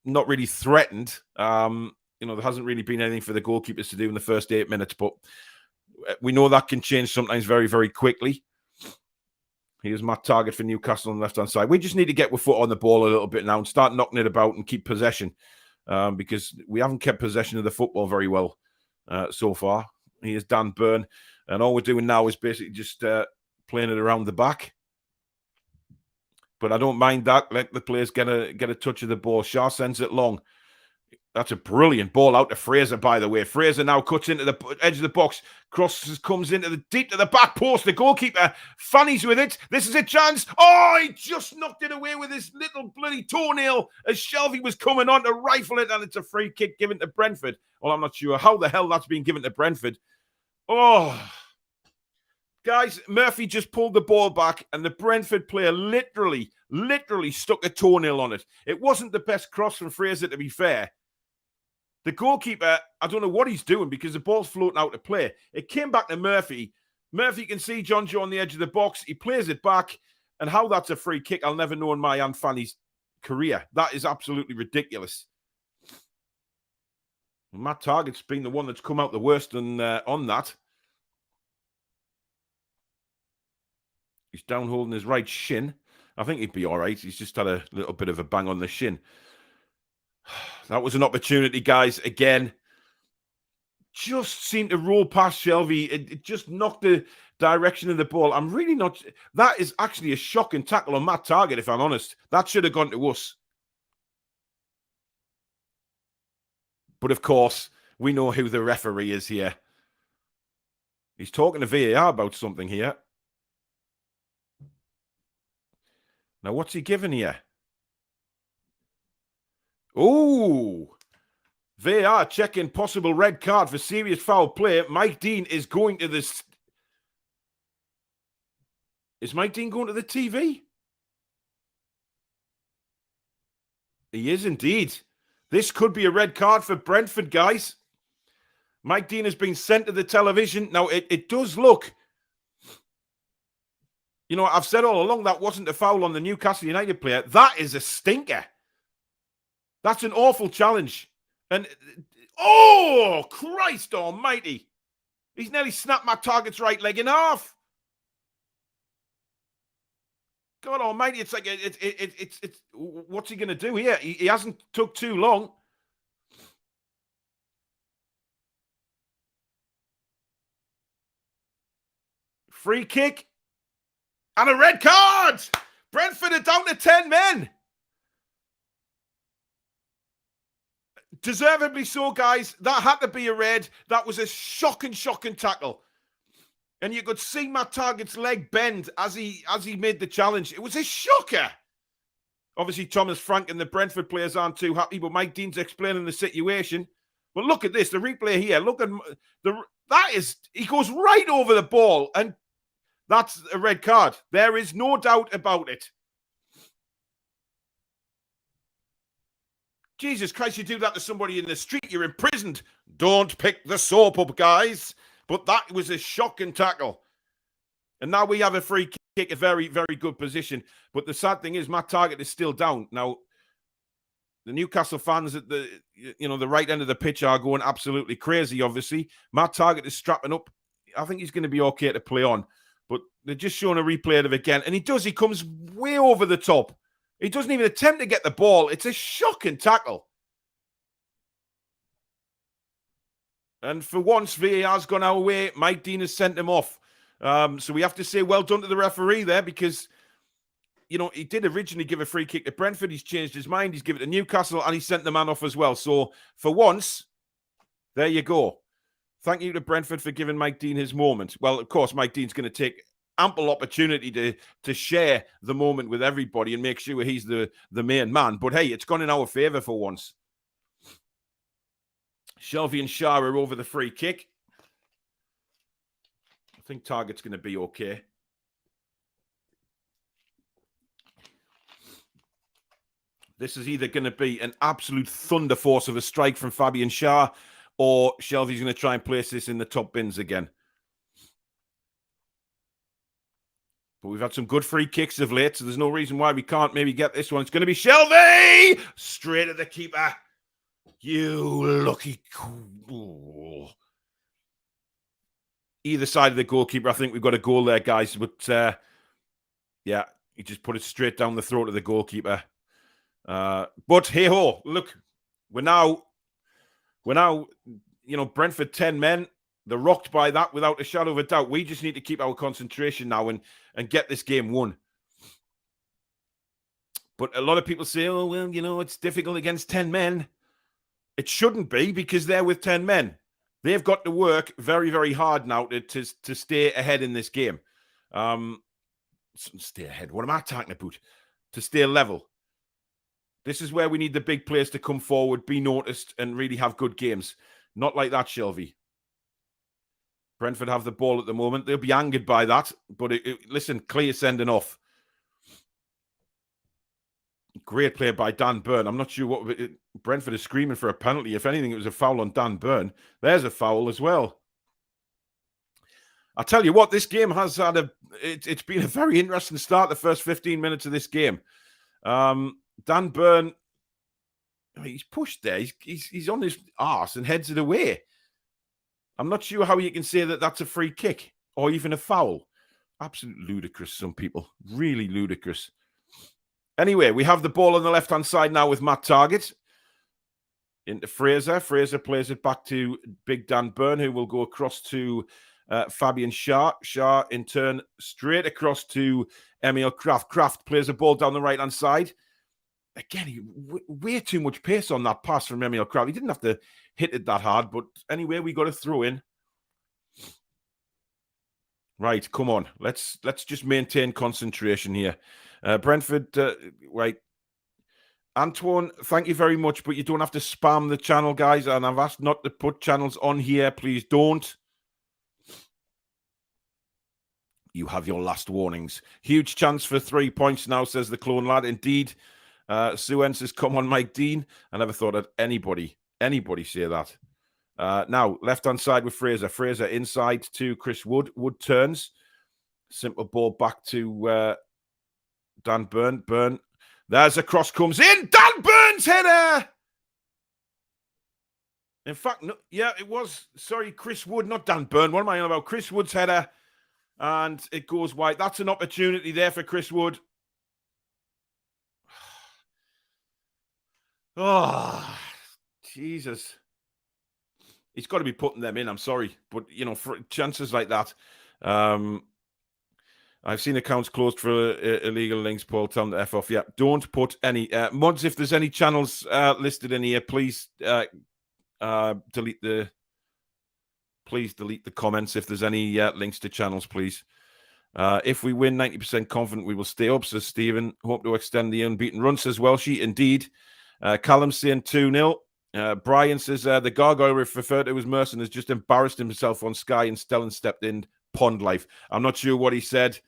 not really threatened. There hasn't really been anything for the goalkeepers to do in the first 8 minutes, but we know that can change sometimes very, very quickly. Here's Matt Targett for Newcastle on the left-hand side. We just need to get our foot on the ball a little bit now and start knocking it about and keep possession because we haven't kept possession of the football very well so far. Here's Dan Burn. And all we're doing now is basically just playing it around the back. But I don't mind that. Let the players get a touch of the ball. Schär sends it long. That's a brilliant ball out to Fraser, by the way. Fraser now cuts into the edge of the box. Crosses, comes into deep to the back post. The goalkeeper fannies with it. This is a chance. Oh, he just knocked it away with his little bloody toenail as Shelvey was coming on to rifle it, and it's a free kick given to Brentford. Well, I'm not sure how the hell that's been given to Brentford. Oh, guys, Murphy just pulled the ball back, and the Brentford player literally stuck a toenail on it. It wasn't the best cross from Fraser, to be fair. The goalkeeper, I don't know what he's doing because the ball's floating out to play. It came back to Murphy. Murphy can see John Joe on the edge of the box. He plays it back. And how that's a free kick, I'll never know in my Aunt Fanny's career. That is absolutely ridiculous. Matt Targett's been the one that's come out the worst on that. He's down holding his right shin. I think he'd be all right. He's just had a little bit of a bang on the shin. That was an opportunity, guys. Again, just seemed to roll past Shelby. It just knocked the direction of the ball. I'm really not... That is actually a shocking tackle on Matt Target, if I'm honest. That should have gone to us. But of course, we know who the referee is here. He's talking to VAR about something here. Now, what's he giving here? Oh, VAR checking possible red card for serious foul play. Mike Dean is going to this. Is Mike Dean going to the TV? He is indeed. This could be a red card for Brentford, guys. Mike Dean has been sent to the television. Now, it does look... You know, I've said all along that wasn't a foul on the Newcastle United player. That is a stinker. That's an awful challenge. And, oh, Christ almighty. He's nearly snapped my target's right leg in half. God almighty, it's like, it's what's he going to do here? He hasn't took too long. Free kick. And a red card. Brentford are down to 10 men. Deservedly so, guys. That had to be a red. That was a shocking tackle. And you could see Matt Target's leg bend as he made the challenge. It was a shocker. Obviously, Thomas Frank and the Brentford players aren't too happy, but Mike Dean's explaining the situation. But look at this, the replay here. Look at he goes right over the ball, and that's a red card. There is no doubt about it. Jesus Christ, you do that to somebody in the street, you're imprisoned. Don't pick the soap up, guys. But that was a shocking tackle. And now we have a free kick, a very, very good position. But the sad thing is, Matt Target is still down. Now, the Newcastle fans at the right end of the pitch are going absolutely crazy, obviously. Matt Target is strapping up. I think he's going to be okay to play on. But they're just showing a replay of it again. And he comes way over the top. He doesn't even attempt to get the ball. It's a shocking tackle. And for once, VAR's gone our way. Mike Dean has sent him off. So we have to say well done to the referee there because, you know, he did originally give a free kick to Brentford. He's changed his mind. He's given it to Newcastle and he sent the man off as well. So for once, there you go. Thank you to Brentford for giving Mike Dean his moment. Well, of course, Mike Dean's going to take ample opportunity to share the moment with everybody and make sure he's the main man. But hey, it's gone in our favour for once. Shelby and Shah are over the free kick. I think Target's going to be okay. This is either going to be an absolute thunder force of a strike from Fabian Shah, or Shelby's going to try and place this in the top bins again. But we've had some good free kicks of late, so there's no reason why we can't maybe get this one. It's going to be Shelby! Straight at the keeper. You lucky... Oh. Either side of the goalkeeper, I think we've got a goal there, guys. But, yeah, he just put it straight down the throat of the goalkeeper. But hey-ho, look, we're now, you know, Brentford 10 men. They're rocked by that without a shadow of a doubt. We just need to keep our concentration now and get this game won. But a lot of people say, oh, well, you know, it's difficult against 10 men. It shouldn't be because they're with 10 men. They've got to work very, very hard now to stay ahead in this game. Stay ahead. What am I talking about? To stay level. This is where we need the big players to come forward, be noticed, and really have good games. Not like that, Shelby. Brentford have the ball at the moment. They'll be angered by that. But listen, clear sending off. Great play by Dan Burn. I'm not sure what... Brentford is screaming for a penalty. If anything, it was a foul on Dan Burn. There's a foul as well. I'll tell you what, this game has had it's been a very interesting start, the first 15 minutes of this game. Dan Burn, he's pushed there. He's on his arse and heads it away. I'm not sure how you can say that that's a free kick or even a foul. Absolutely ludicrous, some people. Really ludicrous. Anyway, we have the ball on the left-hand side now with Matt Target. into Fraser. Fraser plays it back to Big Dan Byrne, who will go across to Fabian Shah. Shah, in turn, straight across to Emil Kraft. Kraft plays a ball down the right-hand side. Again, way too much pace on that pass from Emil Kraft. He didn't have to hit it that hard, but anyway, we got a throw in. Right, come on. Let's just maintain concentration here. Brentford, right. Antoine, thank you very much, but you don't have to spam the channel, guys, and I've asked not to put channels on here. Please don't. You have your last warnings. Huge chance for 3 points now, says the clone lad. Indeed. Suen says, come on, Mike Dean. I never thought I'd anybody say that. Now, left-hand side with Fraser. Fraser inside to Chris Wood. Wood turns. Simple ball back to Dan Byrne. Byrne. There's a cross comes in. Dan Byrne's header! In fact, no, yeah, it was. Sorry, Chris Wood, not Dan Byrne. What am I on about? Chris Wood's header. And it goes wide. That's an opportunity there for Chris Wood. Oh, Jesus. He's got to be putting them in. I'm sorry. But, you know, for chances like that, I've seen accounts closed for illegal links. Paul, tell them to F off. Yeah, don't put any. Mods, if there's any channels listed in here, please delete the comments. If there's any links to channels, please. If we win, 90% confident we will stay up, says Stephen. Hope to extend the unbeaten run, says Welshie. Indeed. Callum saying 2-0. Brian says the gargoyle referred to as Merson has just embarrassed himself on Sky and Stellan stepped in. Pond life. I'm not sure what he said.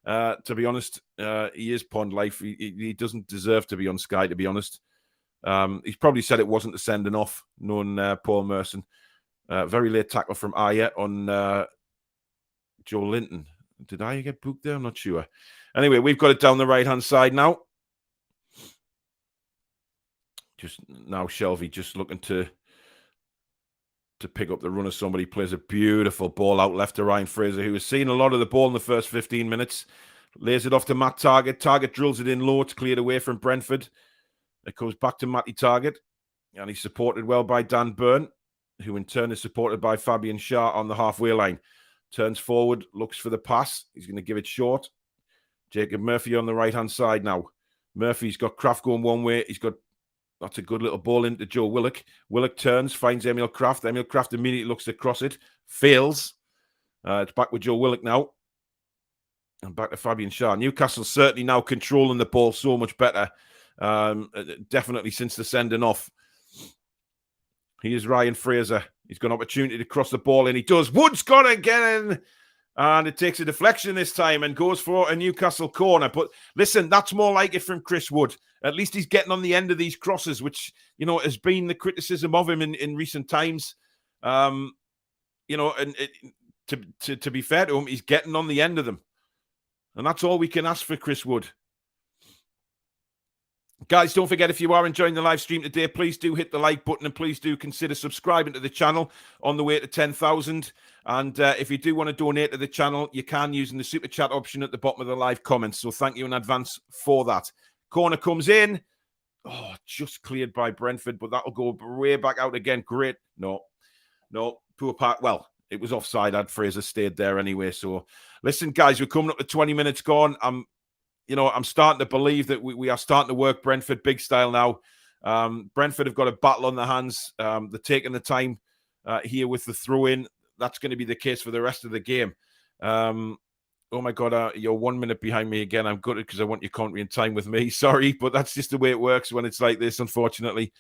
To be honest, he is pond life. He doesn't deserve to be on Sky, to be honest. He's probably said it wasn't a sending off, knowing Paul Merson. Very late tackle from Aya on Joe Linton. Did Aya get booked there? I'm not sure. Anyway, we've got it down the right-hand side now. Just now, Shelby just looking to pick up the run of somebody. Plays a beautiful ball out left to Ryan Fraser, who has seen a lot of the ball in the first 15 minutes. Lays it off to Matt Target. Target drills it in low. It's cleared away from Brentford. It goes back to Matty Target. And he's supported well by Dan Byrne, who in turn is supported by Fabian Shah on the halfway line. Turns forward, looks for the pass. He's going to give it short. Jacob Murphy on the right-hand side now. Murphy's got Kraft going one way. That's a good little ball into Joe Willock. Willock turns, finds Emil Kraft. Emil Kraft immediately looks to cross it. Fails. It's back with Joe Willock now. And back to Fabian Shah. Newcastle certainly now controlling the ball so much better. Definitely since the sending off. Here's Ryan Fraser. He's got an opportunity to cross the ball in. He does. Wood's got to get in. And it takes a deflection this time and goes for a Newcastle corner. But listen, that's more like it from Chris Wood. At least he's getting on the end of these crosses, which, you know, has been the criticism of him in recent times. You know, and to be fair to him, he's getting on the end of them. And that's all we can ask for Chris Wood. Guys, don't forget, if you are enjoying the live stream today, please do hit the like button and please do consider subscribing to the channel on the way to 10,000. And if you do want to donate to the channel, you can using the super chat option at the bottom of the live comments. So thank you in advance for that. Corner comes in. Oh, just cleared by Brentford, but that'll go way back out again. Great. No, poor part. Well, it was offside. Had Fraser stayed there anyway. So listen, guys, we're coming up to 20 minutes gone. I'm starting to believe that we are starting to work Brentford big style now. Brentford have got a battle on their hands. They're taking the time here with the throw-in. That's going to be the case for the rest of the game. Oh, my God, you're 1 minute behind me again. I'm gutted because I want your country in time with me. Sorry, but that's just the way it works when it's like this, unfortunately.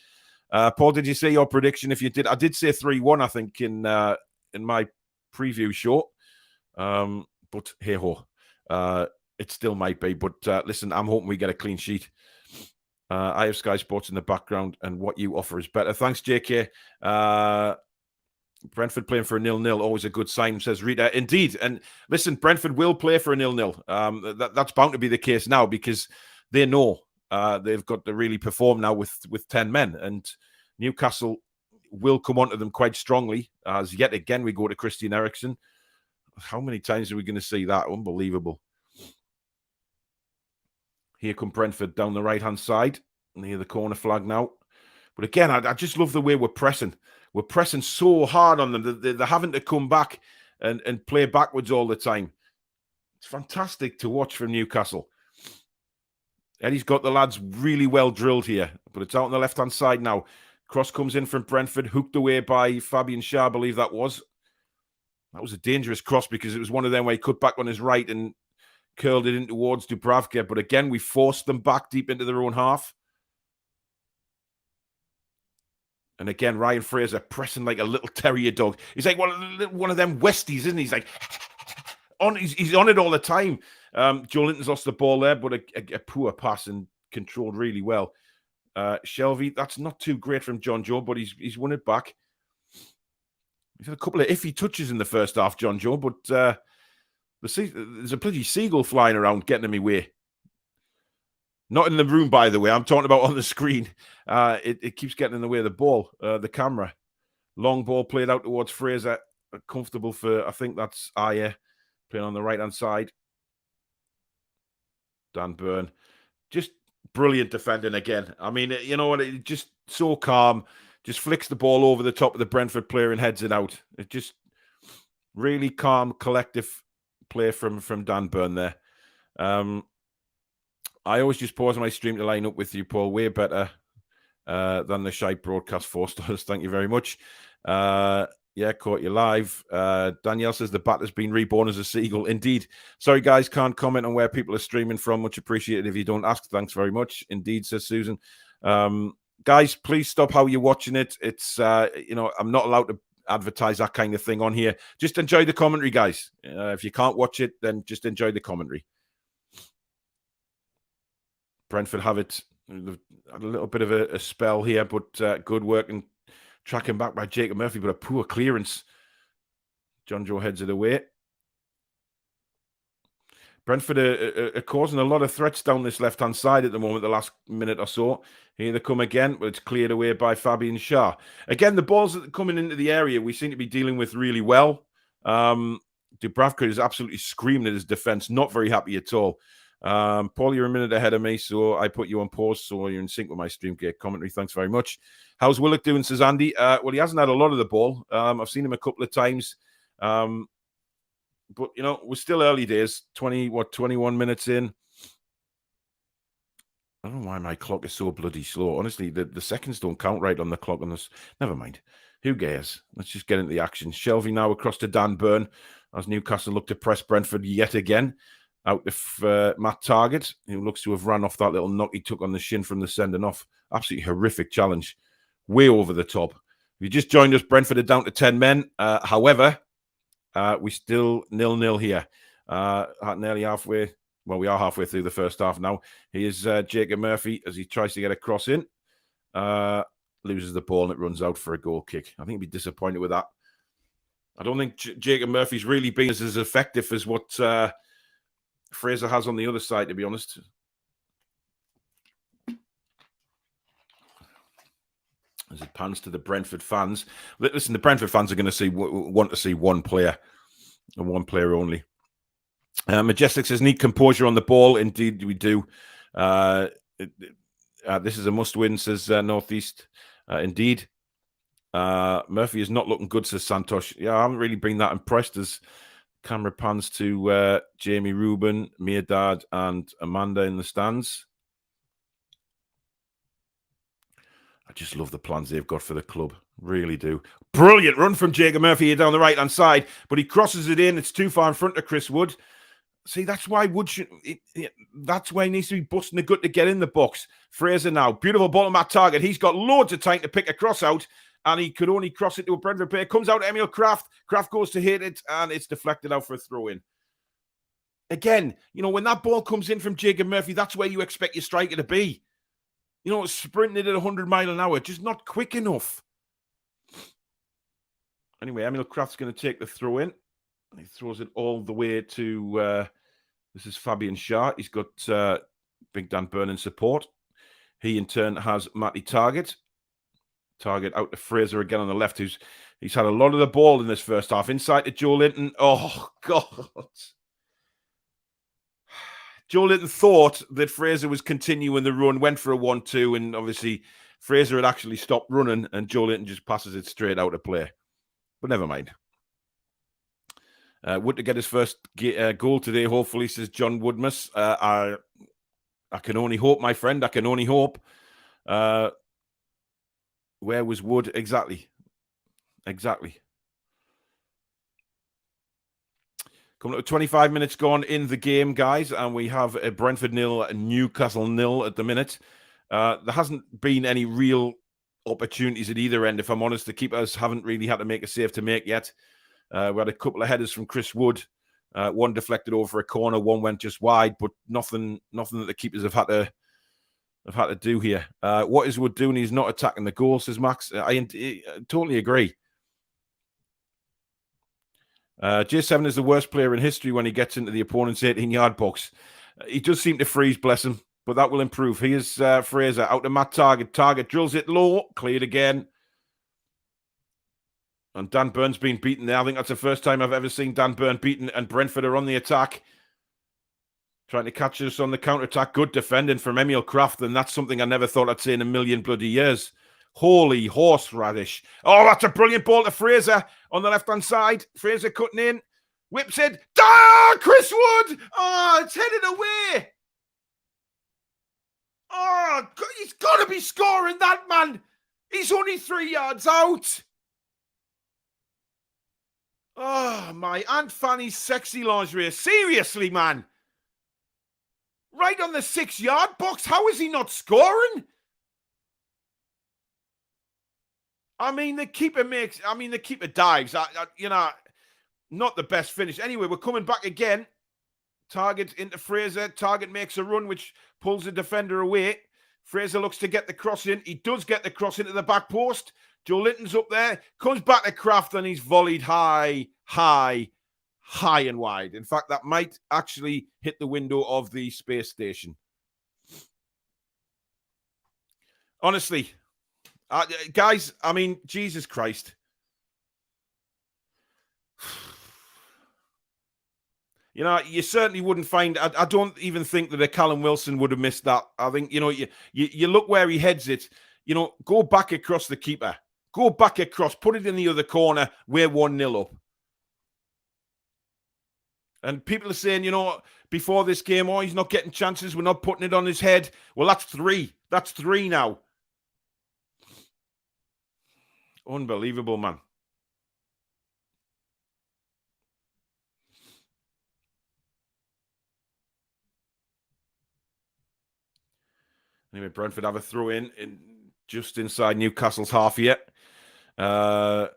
Paul, did you say your prediction? If you did, I did say 3-1, I think, in my preview show. But hey-ho. It still might be, but listen, I'm hoping we get a clean sheet. I have Sky Sports in the background, and what you offer is better. Thanks, JK. Brentford playing for a 0-0, always a good sign, says Rita. Indeed, and listen, Brentford will play for a 0-0. That's bound to be the case now because they know they've got to really perform now with 10 men, and Newcastle will come onto them quite strongly. As yet again, we go to Christian Eriksen. How many times are we going to see that? Unbelievable. Here come Brentford down the right-hand side, near the corner flag now. But again, I just love the way we're pressing. We're pressing so hard on them. They're having to come back and play backwards all the time. It's fantastic to watch from Newcastle. Eddie's got the lads really well drilled here, but it's out on the left-hand side now. Cross comes in from Brentford, hooked away by Fabian Schär, I believe that was. That was a dangerous cross because it was one of them where he cut back on his right and curled it in towards Dubravka. But again, we forced them back deep into their own half. And again, Ryan Fraser pressing like a little terrier dog. He's like one of them Westies, isn't he? He's like, he's on it all the time. Joe Linton's lost the ball there, but a poor pass and controlled really well. Shelvey, that's not too great from John Joe, but he's won it back. He's had a couple of iffy touches in the first half, John Joe, but there's a bloody seagull flying around getting in my way. Not in the room, by the way. I'm talking about on the screen. It keeps getting in the way of the ball, the camera. Long ball played out towards Fraser. Comfortable for, I think that's Ayer playing on the right-hand side. Dan Burn. Just brilliant defending again. I mean, you know what? It just so calm. Just flicks the ball over the top of the Brentford player and heads it out. It just really calm, collective play from Dan Burn there. I always just pause my stream to line up with you, Paul. Way better than the shite broadcast 4 stars. Thank you very much. Yeah, caught you live. Danielle says the bat has been reborn as a seagull. Indeed. Sorry, guys, can't comment on where people are streaming from. Much appreciated if you don't ask. Thanks very much. Indeed, says Susan. Guys, please stop how you're watching it. It's, I'm not allowed to advertise that kind of thing on here. Just enjoy the commentary, guys. If you can't watch it, then just enjoy the commentary. Brentford have it. Had a little bit of a spell here, but good work and tracking back by Jacob Murphy, but a poor clearance. John Joe heads it away. Brentford are causing a lot of threats down this left-hand side at the moment, the last minute or so. Here they come again, but it's cleared away by Fabian Schär. Again, the balls that are coming into the area, we seem to be dealing with really well. Dubravka is absolutely screaming at his defence, not very happy at all. Paul, you're a minute ahead of me, so I put you on pause so you're in sync with my Streamgate commentary. Thanks very much. How's Willock doing, says Andy? Well, he hasn't had a lot of the ball. I've seen him a couple of times. But, you know, we're still early days. 21 minutes in. I don't know why my clock is so bloody slow. Honestly, the seconds don't count right on the clock on this. Never mind. Who cares? Let's just get into the action. Shelvey now across to Dan Burn as Newcastle look to press Brentford yet again. Out of Matt Targett, who looks to have run off that little knock he took on the shin from the sending off. Absolutely horrific challenge. Way over the top. If you just joined us, Brentford are down to 10 men. However, we still 0-0 here. Nearly halfway. Well, we are halfway through the first half now. Here's Jacob Murphy as he tries to get a cross in. Loses the ball and it runs out for a goal kick. I think he'd be disappointed with that. I don't think Jacob Murphy's really been as effective as what Fraser has on the other side, to be honest. As it pans to the Brentford fans. Listen, the Brentford fans are going to want to see one player and one player only. Majestic says, need composure on the ball. Indeed, we do. This is a must-win, says Northeast. Indeed. Murphy is not looking good, says Santosh. Yeah, I haven't really been that impressed as camera pans to Jamie Rubin, Mirdad, and Amanda in the stands. I just love the plans they've got for the club. Really do. Brilliant run from Jacob Murphy here down the right-hand side, but he crosses it in. It's too far in front of Chris Wood. See, that's why Wood that's why he needs to be busting the gut to get in the box. Fraser now. Beautiful ball on that target. He's got loads of time to pick a cross out, and he could only cross it to a Brentford player. Comes out to Emil Kraft. Kraft goes to hit it, and it's deflected out for a throw-in. Again, you know, when that ball comes in from Jacob Murphy, that's where you expect your striker to be. You know, sprinting at 100 miles an hour, just not quick enough. Anyway, Emil Kraft's going to take the throw in. He throws it all the way to, this is Fabian Schär. He's got Big Dan Burn in support. He, in turn, has Matty Targett. Targett out to Fraser again on the left, he's had a lot of the ball in this first half. Inside to Joe Linton. Oh, God. Joe Linton thought that Fraser was continuing the run, went for a 1-2, and obviously Fraser had actually stopped running and Joe Linton just passes it straight out of play. But never mind. Wood to get his first goal today, hopefully, says John Woodmus. I can only hope, my friend. I can only hope. Where was Wood? Exactly. Coming up to 25 minutes gone in the game, guys, and we have a Brentford 0, Newcastle 0 at the minute. There hasn't been any real opportunities at either end, if I'm honest. The keepers haven't really had to make a save to make yet. We had a couple of headers from Chris Wood. One deflected over a corner, one went just wide, but nothing that the keepers have had to do here. What is Wood doing? He's not attacking the goal, says Max. I totally agree. J7 is the worst player in history when he gets into the opponent's 18-yard box. He does seem to freeze, bless him, but that will improve. Here's Fraser out to Matt Target. Target drills it low, cleared again. And Dan Byrne's been beaten there. I think that's the first time I've ever seen Dan Byrne beaten, and Brentford are on the attack. Trying to catch us on the counter-attack. Good defending from Emil Kraft, and that's something I never thought I'd see in a million bloody years. Holy horseradish. Oh, that's a brilliant ball to Fraser on the left-hand side. Fraser cutting in. Whips it. Ah, Chris Wood! Oh, it's headed away. Oh, he's got to be scoring that, man. He's only 3 yards out. Oh, my Aunt Fanny's sexy lingerie. Seriously, man. Right on the 6-yard box. How is he not scoring? I mean, the keeper dives. Not the best finish. Anyway, we're coming back again. Target into Fraser. Target makes a run, which pulls the defender away. Fraser looks to get the cross in. He does get the cross into the back post. Joe Linton's up there. Comes back to Kraft, and he's volleyed high and wide. In fact, that might actually hit the window of the space station. Honestly, guys, I mean, Jesus Christ. You know, you certainly wouldn't find... I don't even think that a Callum Wilson would have missed that. I think, you know, you look where he heads it. You know, go back across the keeper. Go back across. Put it in the other corner. We're 1-0 up. And people are saying, you know, before this game, oh, he's not getting chances. We're not putting it on his head. Well, that's 3. That's 3 now. Unbelievable, man. Anyway, Brentford have a throw in just inside Newcastle's half yet. Yeah,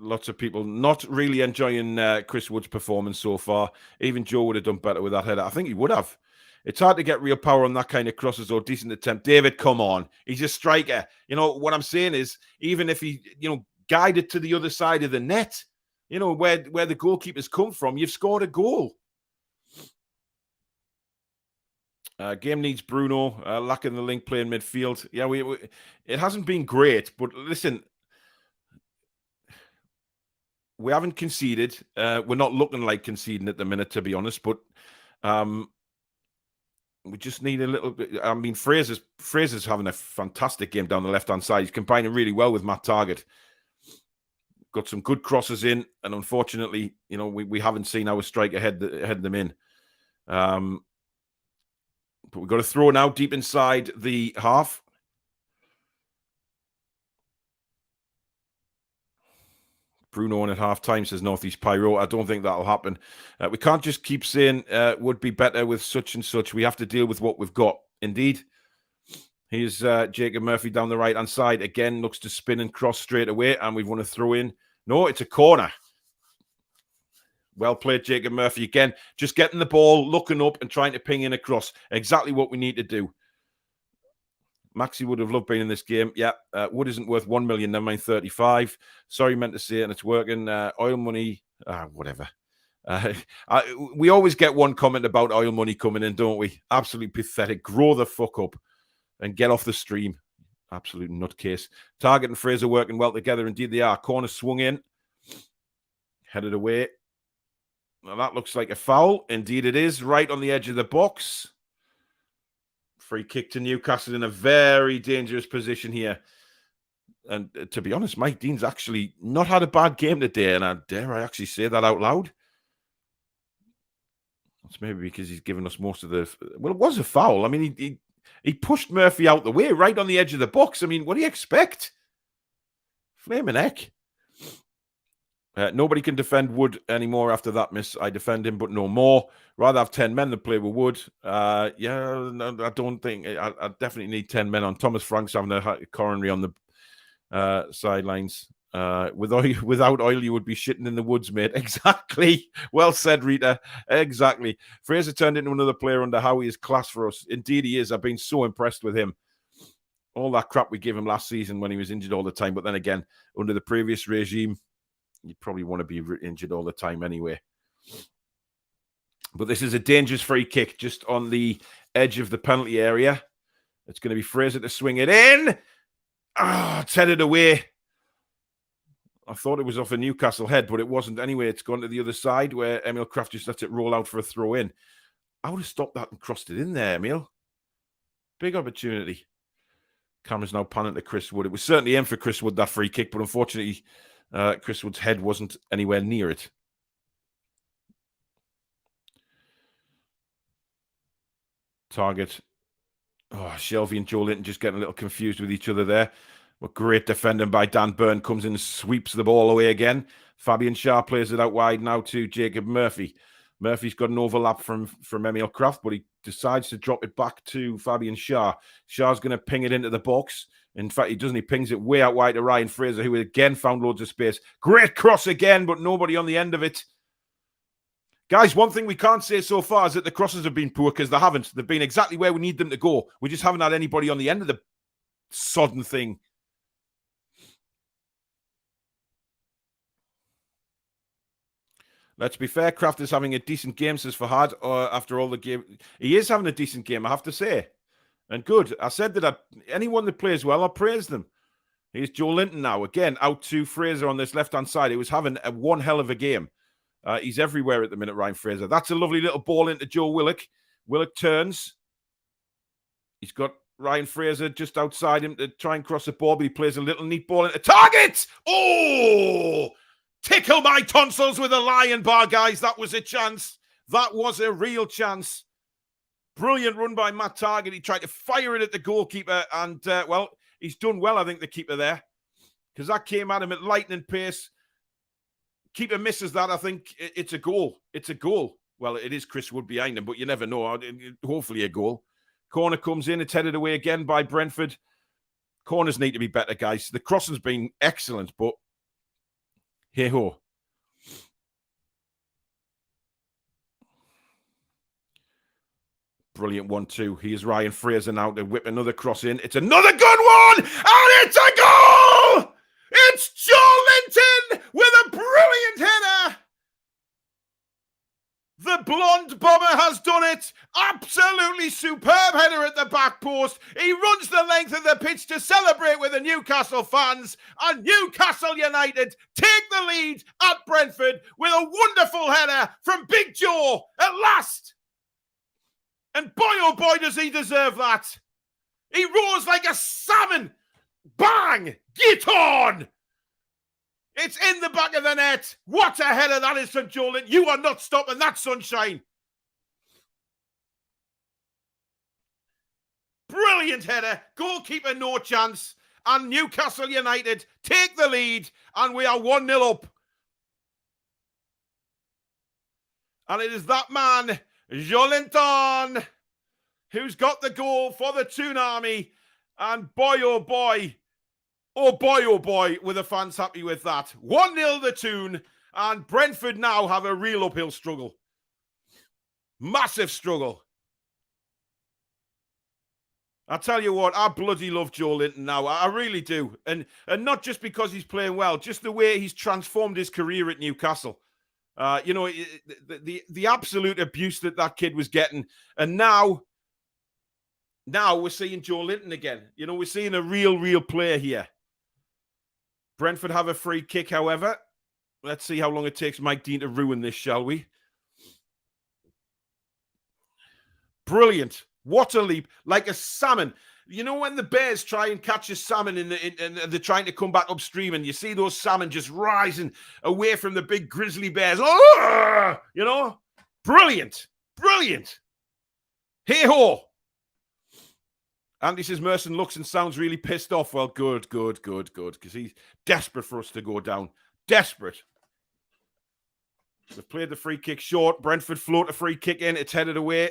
lots of people not really enjoying Chris Wood's performance so far. Even Joe would have done better with that header. I think he would have. It's hard to get real power on that kind of crosses or decent attempt. David, come on. He's a striker. You know, what I'm saying is, even if he, you know, guided to the other side of the net, you know, where the goalkeepers come from, you've scored a goal. Game needs Bruno, lacking the link play in midfield. Yeah, it hasn't been great, but listen, we haven't conceded. We're not looking like conceding at the minute, to be honest, but we just need a little bit. I mean, Fraser's having a fantastic game down the left-hand side. He's combining really well with Matt Target. Got some good crosses in, and unfortunately, you know, we haven't seen our striker head them in. But we've got to throw now deep inside the half. Bruno on at half-time, says Northeast Pyro. I don't think that'll happen. We can't just keep saying would be better with such and such. We have to deal with what we've got. Indeed. Here's Jacob Murphy down the right-hand side. Again, looks to spin and cross straight away, and we've won a throw-in. No, it's a corner. Well played, Jacob Murphy. Again, just getting the ball, looking up and trying to ping in across. Exactly what we need to do. Maxi would have loved being in this game. Yeah, Wood isn't worth 1 million, never mind 35. Sorry, meant to say it, and it's working. Oil money, whatever. We always get one comment about oil money coming in, don't we? Absolutely pathetic. Grow the fuck up and get off the stream. Absolute nutcase. Target and Fraser working well together. Indeed, they are. Corner swung in. Headed away. Well, that looks like a foul. Indeed, it is. Right on the edge of the box. Free kick to Newcastle in a very dangerous position here. And to be honest, Mike Dean's actually not had a bad game today, and dare I actually say that out loud. It's maybe because he's given us most of the... Well, it was a foul. I mean, he pushed Murphy out the way, right on the edge of the box. I mean, what do you expect? Flaming heck. Nobody can defend Wood anymore after that miss. I defend him, but no more. Rather have 10 men than play with Wood. Yeah, no, I don't think... I definitely need 10 men on. Thomas Frank's having a coronary on the sidelines. Without oil, you would be shitting in the woods, mate. Exactly. Well said, Rita. Exactly. Fraser turned into another player under Howie. Is class for us. Indeed, he is. I've been so impressed with him. All that crap we gave him last season when he was injured all the time. But then again, under the previous regime, you probably want to be injured all the time anyway. But this is a dangerous free kick just on the edge of the penalty area. It's going to be Fraser to swing it in. It's headed away. I thought it was off a Newcastle head, but it wasn't anyway. It's gone to the other side where Emil Kraft just lets it roll out for a throw in. I would have stopped that and crossed it in there, Emil. Big opportunity. Camera's now panning to Chris Wood. It was certainly in for Chris Wood, that free kick, but unfortunately, Chris Wood's head wasn't anywhere near it. Target. Shelvey and Joe Linton just getting a little confused with each other there. But great defending by Dan Byrne. Comes in and sweeps the ball away again. Fabian Schär plays it out wide now to Jacob Murphy. Murphy's got an overlap from Emil Kraft, but he decides to drop it back to Fabian Schär. Schär's going to ping it into the box. In fact, he doesn't. He pings it way out wide to Ryan Fraser, who again found loads of space. Great cross again, but nobody on the end of it. Guys, one thing we can't say so far is that the crosses have been poor, because they haven't. They've been exactly where we need them to go. We just haven't had anybody on the end of the sodden thing. Let's be fair, Kraft is having a decent game, says Fahad, after all the game. He is having a decent game, I have to say. And good. I said that anyone that plays well, I praise them. Here's Joe Linton now. Again, out to Fraser on this left-hand side. He was having one hell of a game. He's everywhere at the minute, Ryan Fraser. That's a lovely little ball into Joe Willock. Willock turns. He's got Ryan Fraser just outside him to try and cross the ball, but he plays a little neat ball into target. Oh! Tickle my tonsils with a lion bar, guys. That was a chance. That was a real chance. Brilliant run by Matt Target. He tried to fire it at the goalkeeper, and, well, he's done well, I think, the keeper there, because that came at him at lightning pace. Keeper misses that. I think it's a goal. It's a goal. Well, it is Chris Wood behind him, but you never know. Hopefully a goal. Corner comes in. It's headed away again by Brentford. Corners need to be better, guys. The crossing's been excellent, but hey-ho. Brilliant 1-2. Here's Ryan Fraser now to whip another cross in. It's another good one! And it's a goal! It's Joe Linton with a brilliant header! The blonde bomber has done it. Absolutely superb header at the back post. He runs the length of the pitch to celebrate with the Newcastle fans. And Newcastle United take the lead at Brentford with a wonderful header from Big Joe at last. And boy, oh boy, does he deserve that. He roars like a salmon. Bang! Get on! It's in the back of the net. What a header that is from Joe Linton. You are not stopping that, sunshine. Brilliant header. Goalkeeper, no chance. And Newcastle United take the lead. And we are 1-0 up. And it is that man, Joe Linton, who's got the goal for the Toon Army. And boy, oh boy, were the fans happy with that. 1-0 the Toon, and Brentford now have a real uphill struggle. Massive struggle. I tell you what, I bloody love Joe Linton now. I really do. And not just because he's playing well, just the way he's transformed his career at Newcastle. You know, the absolute abuse that kid was getting. And now we're seeing Joe Linton again. You know, we're seeing a real player here. Brentford have a free kick, however. Let's see how long it takes Mike Dean to ruin this, shall we? Brilliant. What a leap, like a salmon. You know when the bears try and catch a salmon and they're trying to come back upstream and you see those salmon just rising away from the big grizzly bears. Oh, you know, brilliant, brilliant. Hey-ho. Andy says Merson looks and sounds really pissed off. Well, good, because he's desperate for us to go down. Desperate. They've played the free kick short. Brentford float a free kick in. It's headed away.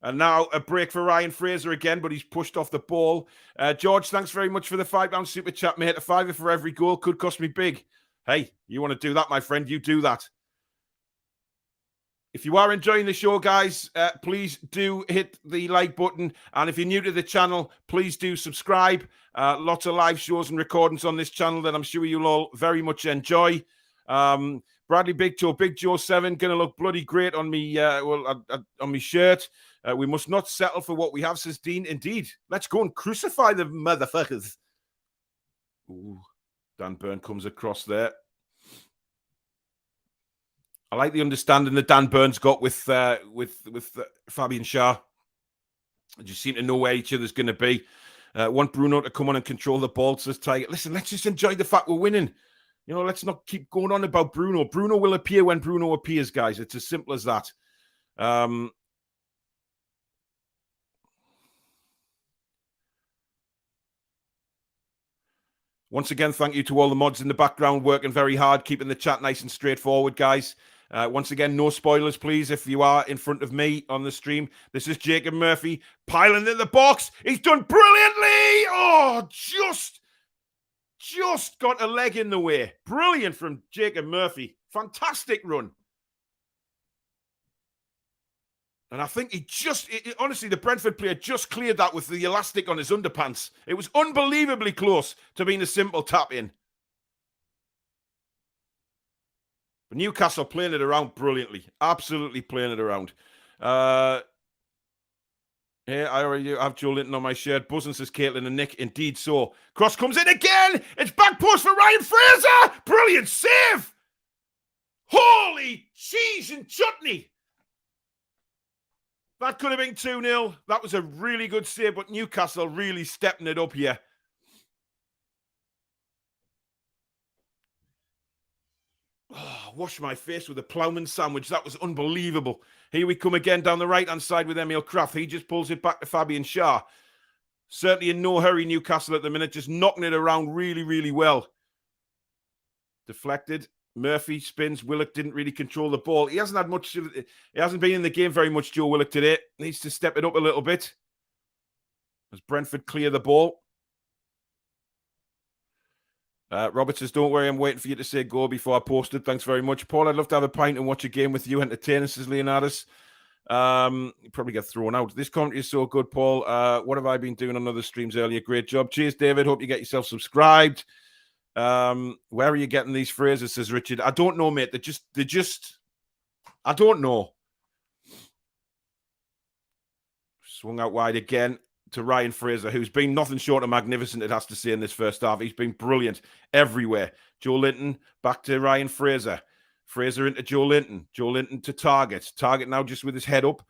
And now a break for Ryan Fraser again, but he's pushed off the ball. George, thanks very much for the £5 super chat, mate. A fiver for every goal could cost me big. Hey, you want to do that, my friend? You do that. If you are enjoying the show, guys, please do hit the like button. And if you're new to the channel, please do subscribe. Lots of live shows and recordings on this channel that I'm sure you'll all very much enjoy. Bradley Big Joe 7, going to look bloody great on me, on me shirt. We must not settle for what we have, says Dean. Indeed. Let's go and crucify the motherfuckers. Ooh, Dan Burn comes across there. I like the understanding that Dan Burn's got with Fabian Schär. They just seem to know where each other's going to be. Want Bruno to come on and control the ball, says Tiger. Listen, let's just enjoy the fact we're winning. You know, let's not keep going on about Bruno. Bruno will appear when Bruno appears, guys. It's as simple as that. Once again, thank you to all the mods in the background working very hard, keeping the chat nice and straightforward, guys. Once again, no spoilers, please, if you are in front of me on the stream. This is Jacob Murphy piling in the box. He's done brilliantly. Oh, just got a leg in the way. Brilliant from Jacob Murphy. Fantastic run. And I think honestly, the Brentford player just cleared that with the elastic on his underpants. It was unbelievably close to being a simple tap in. But Newcastle playing it around brilliantly. Absolutely playing it around. Yeah, I already have Joe Linton on my shirt. Buzzing, says Caitlin and Nick. Indeed so. Cross comes in again. It's back post for Ryan Fraser. Brilliant save. Holy cheese and chutney. That could have been 2-0. That was a really good save, but Newcastle really stepping it up here. Oh, wash my face with a ploughman sandwich. That was unbelievable. Here we come again down the right-hand side with Emil Kraft. He just pulls it back to Fabian Schär. Certainly in no hurry, Newcastle at the minute, just knocking it around really, really well. Deflected. Murphy spins. Willock didn't really control the ball. He hasn't had much. He hasn't been in the game very much, Joe Willock, today. Needs to step it up a little bit. As Brentford clear the ball. Robert says, don't worry, I'm waiting for you to say go before I post it. Thanks very much. Paul, I'd love to have a pint and watch a game with you. Entertaining, says Leonardus. You probably get thrown out. This commentary is so good, Paul. What have I been doing on other streams earlier? Great job. Cheers, David. Hope you get yourself subscribed. Where are you getting these phrases, says Richard? I don't know, mate. They just I don't know. Swung out wide again to Ryan Fraser, who's been nothing short of magnificent, it has to say, in this first half. He's been brilliant everywhere. Joe Linton back to Ryan Fraser. Fraser into Joe Linton. Joe Linton to Target. Target now just with his head up,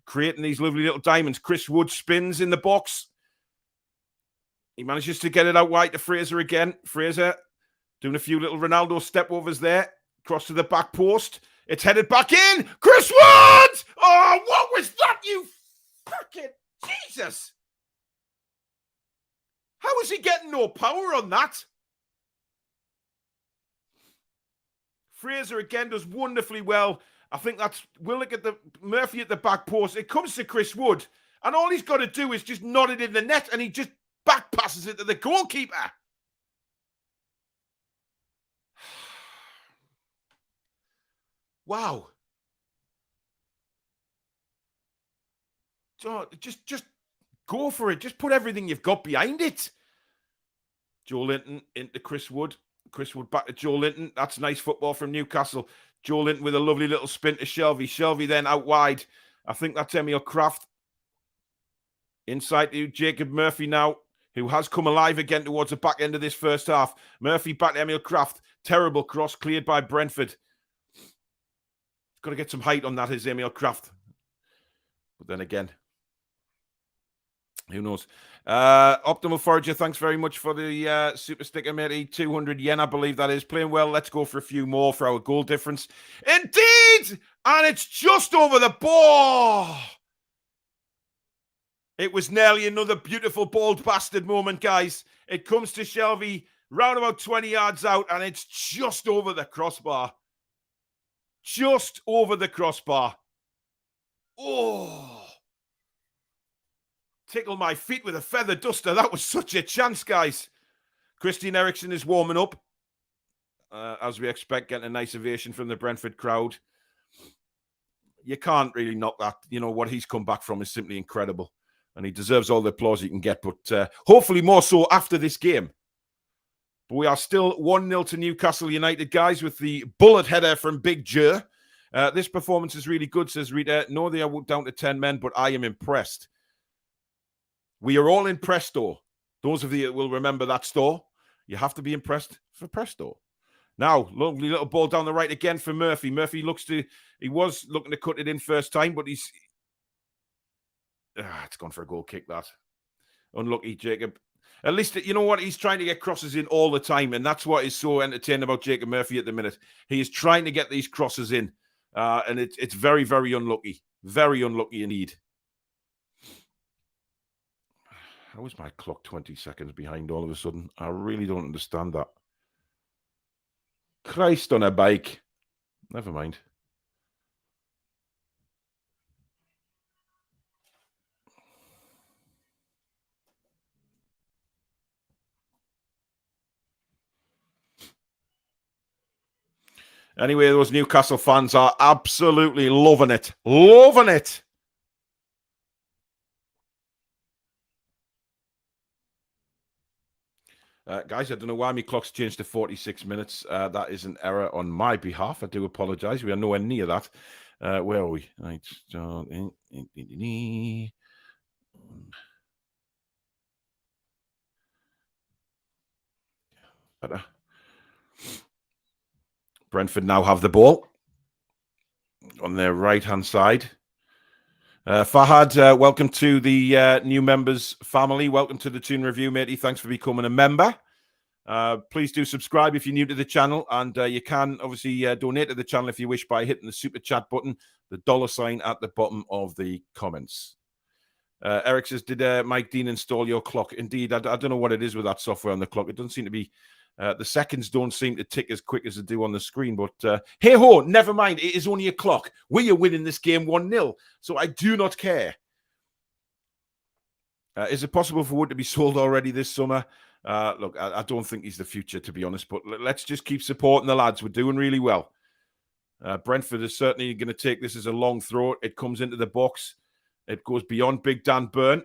creating these lovely little diamonds. Chris Wood spins in the box. He manages to get it out wide to Fraser again. Fraser doing a few little Ronaldo step overs there. Cross to the back post. It's headed back in. Chris Wood! Oh, what was that, you fucking Jesus! How is he getting no power on that? Fraser again does wonderfully well. I think that's Willock at the Murphy at the back post. It comes to Chris Wood, and all he's got to do is just nod it in the net, and he just back passes it to the goalkeeper. Wow. So just go for it. Just put everything you've got behind it. Joe Linton into Chris Wood. Chris Wood back to Joe Linton. That's nice football from Newcastle. Joe Linton with a lovely little spin to Shelvey. Shelvey then out wide. I think that's Emil Kraft. Inside to Jacob Murphy now, who has come alive again towards the back end of this first half. Murphy back to Emil Kraft. Terrible cross cleared by Brentford. Got to get some height on that, is Emil Kraft. But then again, who knows? Optimal Forager, thanks very much for the super sticker, matey. 200 yen, I believe that is. Playing well. Let's go for a few more for our goal difference. Indeed! And it's just over the ball. It was nearly another beautiful bald bastard moment, guys. It comes to Shelby round about 20 yards out, and it's just over the crossbar. Just over the crossbar. Oh. Tickle my feet with a feather duster. That was such a chance, guys. Christian Eriksen is warming up. As we expect, getting a nice ovation from the Brentford crowd. You can't really knock that. You know, what he's come back from is simply incredible. And he deserves all the applause he can get. But hopefully more so after this game. But we are still 1-0 to Newcastle United, guys, with the bullet header from Big Jer. This performance is really good, says Rita. No, they are down to 10 men, but I am impressed. We are all impressed, though. Those of you that will remember that store, you have to be impressed for Presto. Now, lovely little ball down the right again for Murphy. Murphy he was looking to cut it in first time, but it's gone for a goal kick, that. Unlucky, Jacob. At least, you know what? He's trying to get crosses in all the time, and that's what is so entertaining about Jacob Murphy at the minute. He is trying to get these crosses in, and it's very, very unlucky. Very unlucky indeed. How is my clock 20 seconds behind all of a sudden? I really don't understand that. Christ on a bike. Never mind. Anyway, those Newcastle fans are absolutely loving it. Loving it. Guys, I don't know why my clock's changed to 46 minutes. That is an error on my behalf. I do apologise. We are nowhere near that. Where are we? Right. Brentford now have the ball on their right-hand side. Fahad, welcome to the new members family. Welcome to the Toon Review, matey. Thanks for becoming a member. Please do subscribe if you're new to the channel, and you can obviously donate to the channel if you wish by hitting the super chat button, the $sign at the bottom of the comments. Eric says, did Mike Dean install your clock? Indeed, I don't know what it is with that software on the clock. It doesn't seem to be, the seconds don't seem to tick as quick as they do on the screen, but hey ho, never mind. It is only a clock. We are winning this game 1-0, so I do not care. Is it possible for Wood to be sold already this summer? Look, I don't think he's the future, to be honest, but let's just keep supporting the lads. We're doing really well. Brentford is certainly going to take this as a long throw. It comes into the box. It goes beyond Big Dan Burn.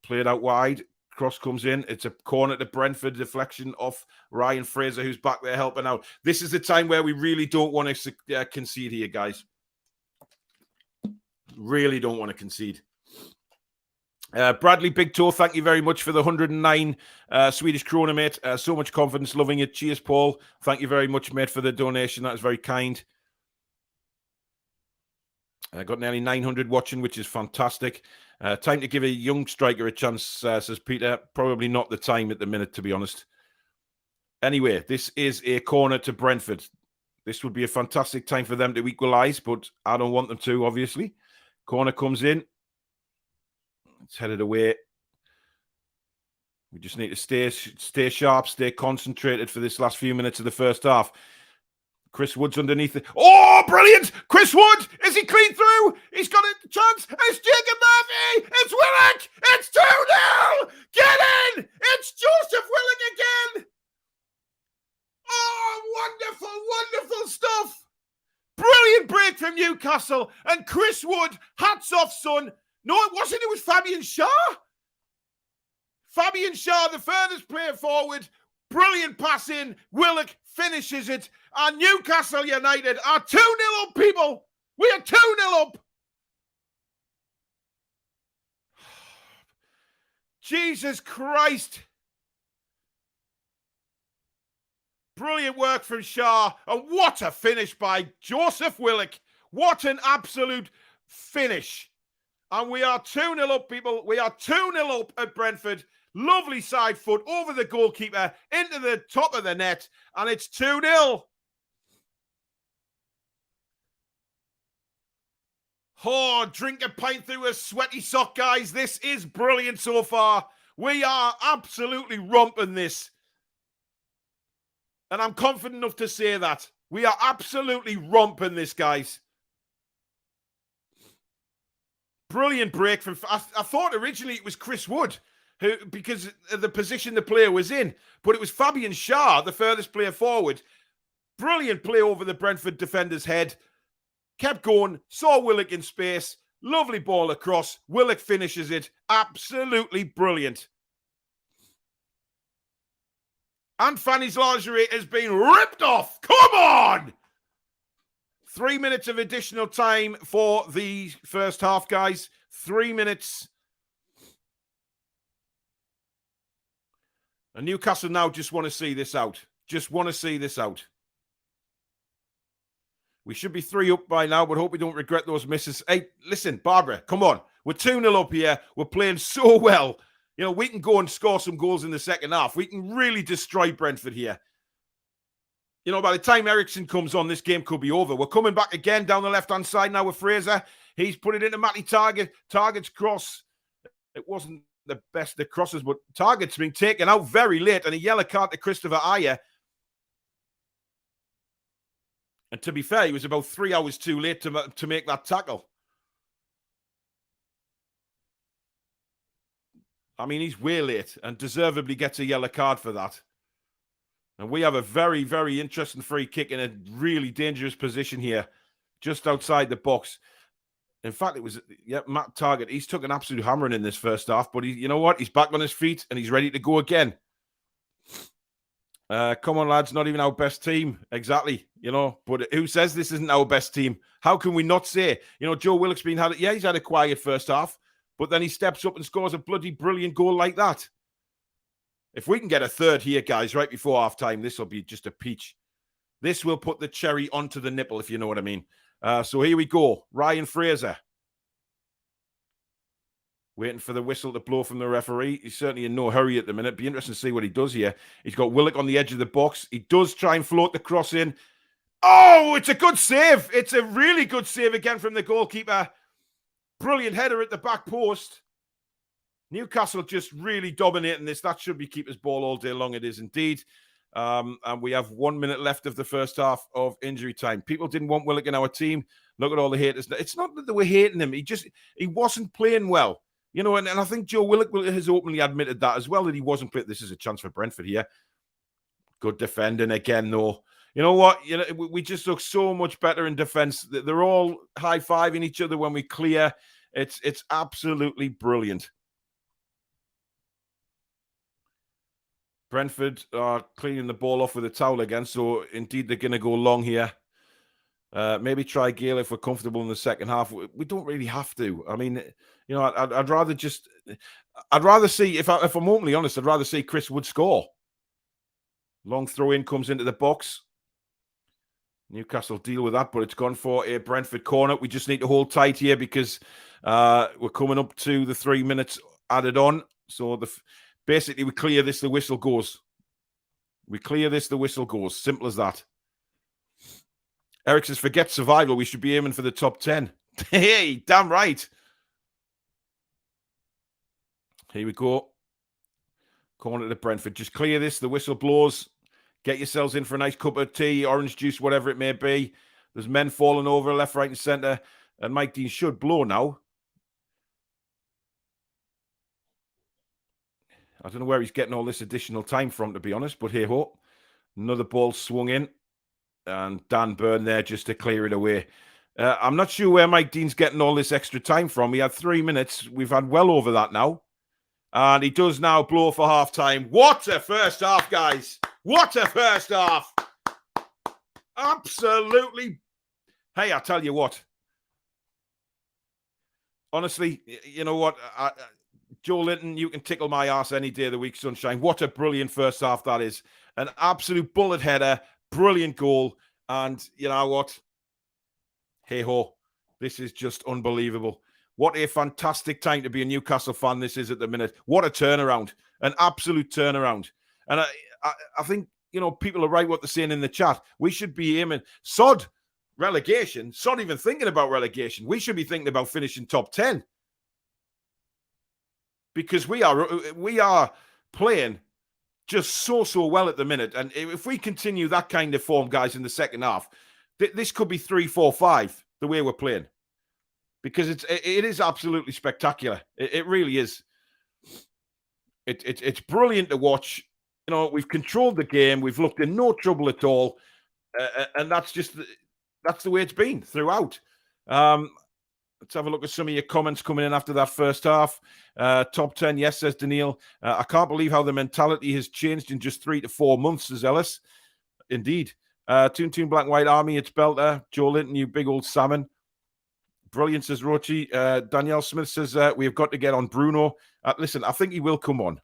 Played out wide. Cross comes in. It's a corner to Brentford. Deflection off Ryan Fraser, who's back there helping out. This is the time where we really don't want to concede here, guys. Really don't want to concede. Bradley Big Toe, thank you very much for the 109 Swedish krona, mate. So much confidence, loving it. Cheers, Paul. Thank you very much, mate, for the donation. That is very kind. I got nearly 900 watching, which is fantastic. Time to give a young striker a chance, says Peter. Probably not the time at the minute, to be honest. Anyway, this is a corner to Brentford. This would be a fantastic time for them to equalise, but I don't want them to, obviously. Corner comes in. It's headed away. We just need to stay sharp, stay concentrated for this last few minutes of the first half. Chris Wood's underneath it. Oh, brilliant! Chris Wood! Is he clean through? He's got a chance. It's Jacob Murphy! It's Willock! It's 2-0! Get in! It's Joseph Willock again! Oh, wonderful, wonderful stuff! Brilliant break from Newcastle. And Chris Wood, hats off, son. No, it wasn't. It was Fabian Schär. Fabian Schär, the furthest player forward. Brilliant pass in. Willock finishes it. And Newcastle United are 2-0 up, people. We are 2-0 up. Jesus Christ. Brilliant work from Schär. And what a finish by Joseph Willock. What an absolute finish. And we are 2-0 up, people. We are 2-0 up at Brentford. Lovely side foot over the goalkeeper into the top of the net. And it's 2-0. Oh, drink a pint through a sweaty sock, guys. This is brilliant so far. We are absolutely romping this. And I'm confident enough to say that. We are absolutely romping this, guys. Brilliant break from... I thought originally it was Chris Wood, who, because of the position the player was in. But it was Fabian Schär, the furthest player forward. Brilliant play over the Brentford defender's head. Kept going, saw Willock in space. Lovely ball across. Willock finishes it. Absolutely brilliant. And Fanny's lingerie has been ripped off. Come on! 3 minutes of additional time for the first half, guys. 3 minutes. And Newcastle now just want to see this out. Just want to see this out. We should be 3 up by now, but hope we don't regret those misses. Hey, listen, Barbara, come on. We're 2-0 up here. We're playing so well. You know, we can go and score some goals in the second half. We can really destroy Brentford here. You know, by the time Ericsson comes on, this game could be over. We're coming back again down the left-hand side now with Fraser. He's put it into Matty Target. Target's cross. It wasn't the best of crosses, but Target's been taken out very late, and a yellow card to Christopher Ayer. And to be fair, he was about 3 hours too late to make that tackle. I mean, he's way late and deservedly gets a yellow card for that. And we have a very, very interesting free kick in a really dangerous position here, just outside the box. In fact, it was, Matt Target. He's took an absolute hammering in this first half, but you know what? He's back on his feet and he's ready to go again. Come on, lads, not even our best team. Exactly, you know, but who says this isn't our best team? How can we not say? You know, Joe Willock's he's had a quiet first half, but then he steps up and scores a bloody brilliant goal like that. If we can get a third here, guys, right before half-time, this will be just a peach. This will put the cherry onto the nipple, if you know what I mean. So here we go. Ryan Fraser. Waiting for the whistle to blow from the referee. He's certainly in no hurry at the minute. Be interesting to see what he does here. He's got Willock on the edge of the box. He does try and float the cross in. Oh, it's a good save. It's a really good save again from the goalkeeper. Brilliant header at the back post. Newcastle just really dominating this. That should be keeper's ball all day long. It is indeed. And we have 1 minute left of the first half of injury time. People didn't want Willock in our team. Look at all the haters. It's not that they were hating him. He wasn't playing well. You know, and I think Joe Willock has openly admitted that as well, that he wasn't playing. This is a chance for Brentford here. Good defending again, though. You know what? You know, we just look so much better in defence. They're all high-fiving each other when we clear. It's absolutely brilliant. Brentford are cleaning the ball off with a towel again, so indeed they're going to go long here. Maybe try Gale if we're comfortable in the second half. We don't really have to. I mean, you know, I'd rather see, if I'm openly honest, I'd rather see Chris Wood score. Long throw in comes into the box. Newcastle deal with that, but it's gone for a Brentford corner. We just need to hold tight here because we're coming up to the 3 minutes added on. So basically we clear this, the whistle goes. We clear this, the whistle goes. Simple as that. Eric says, forget survival. We should be aiming for the top 10. Hey, damn right. Here we go. Corner to Brentford. Just clear this. The whistle blows. Get yourselves in for a nice cup of tea, orange juice, whatever it may be. There's men falling over left, right, and centre. And Mike Dean should blow now. I don't know where he's getting all this additional time from, to be honest. But hey ho. Another ball swung in. And Dan Byrne there just to clear it away. I'm not sure where Mike Dean's getting all this extra time from. He had 3 minutes. We've had well over that now. And he does now blow for half-time. What a first half, guys. What a first half. Absolutely. Hey, I tell you what. Honestly, you know what? Joe Linton, you can tickle my ass any day of the week, sunshine. What a brilliant first half that is. An absolute bullet header. Brilliant goal. And you know what? Hey ho, this is just unbelievable. What a fantastic time to be a Newcastle fan this is at the minute. What a turnaround. An absolute turnaround. And I think, people are right what they're saying in the chat. We should be aiming sod relegation. Sod even thinking about relegation. We should be thinking about finishing top 10. Because we are playing just so well at the minute. And if we continue that kind of form, guys, in the second half, this could be 3-4-5 the way we're playing. Because it is absolutely spectacular. It really is. It's brilliant to watch. We've controlled the game. We've looked in no trouble at all. And that's the way it's been throughout. Let's have a look at some of your comments coming in after that first half. Top 10, yes, says Daniil. I can't believe how the mentality has changed in just 3 to 4 months, says Ellis. Indeed. Toon Black and White Army, it's Belter. Joe Linton, you big old salmon. Brilliant, says Rochi. Danielle Smith says, we've got to get on Bruno. Listen, I think he will come on.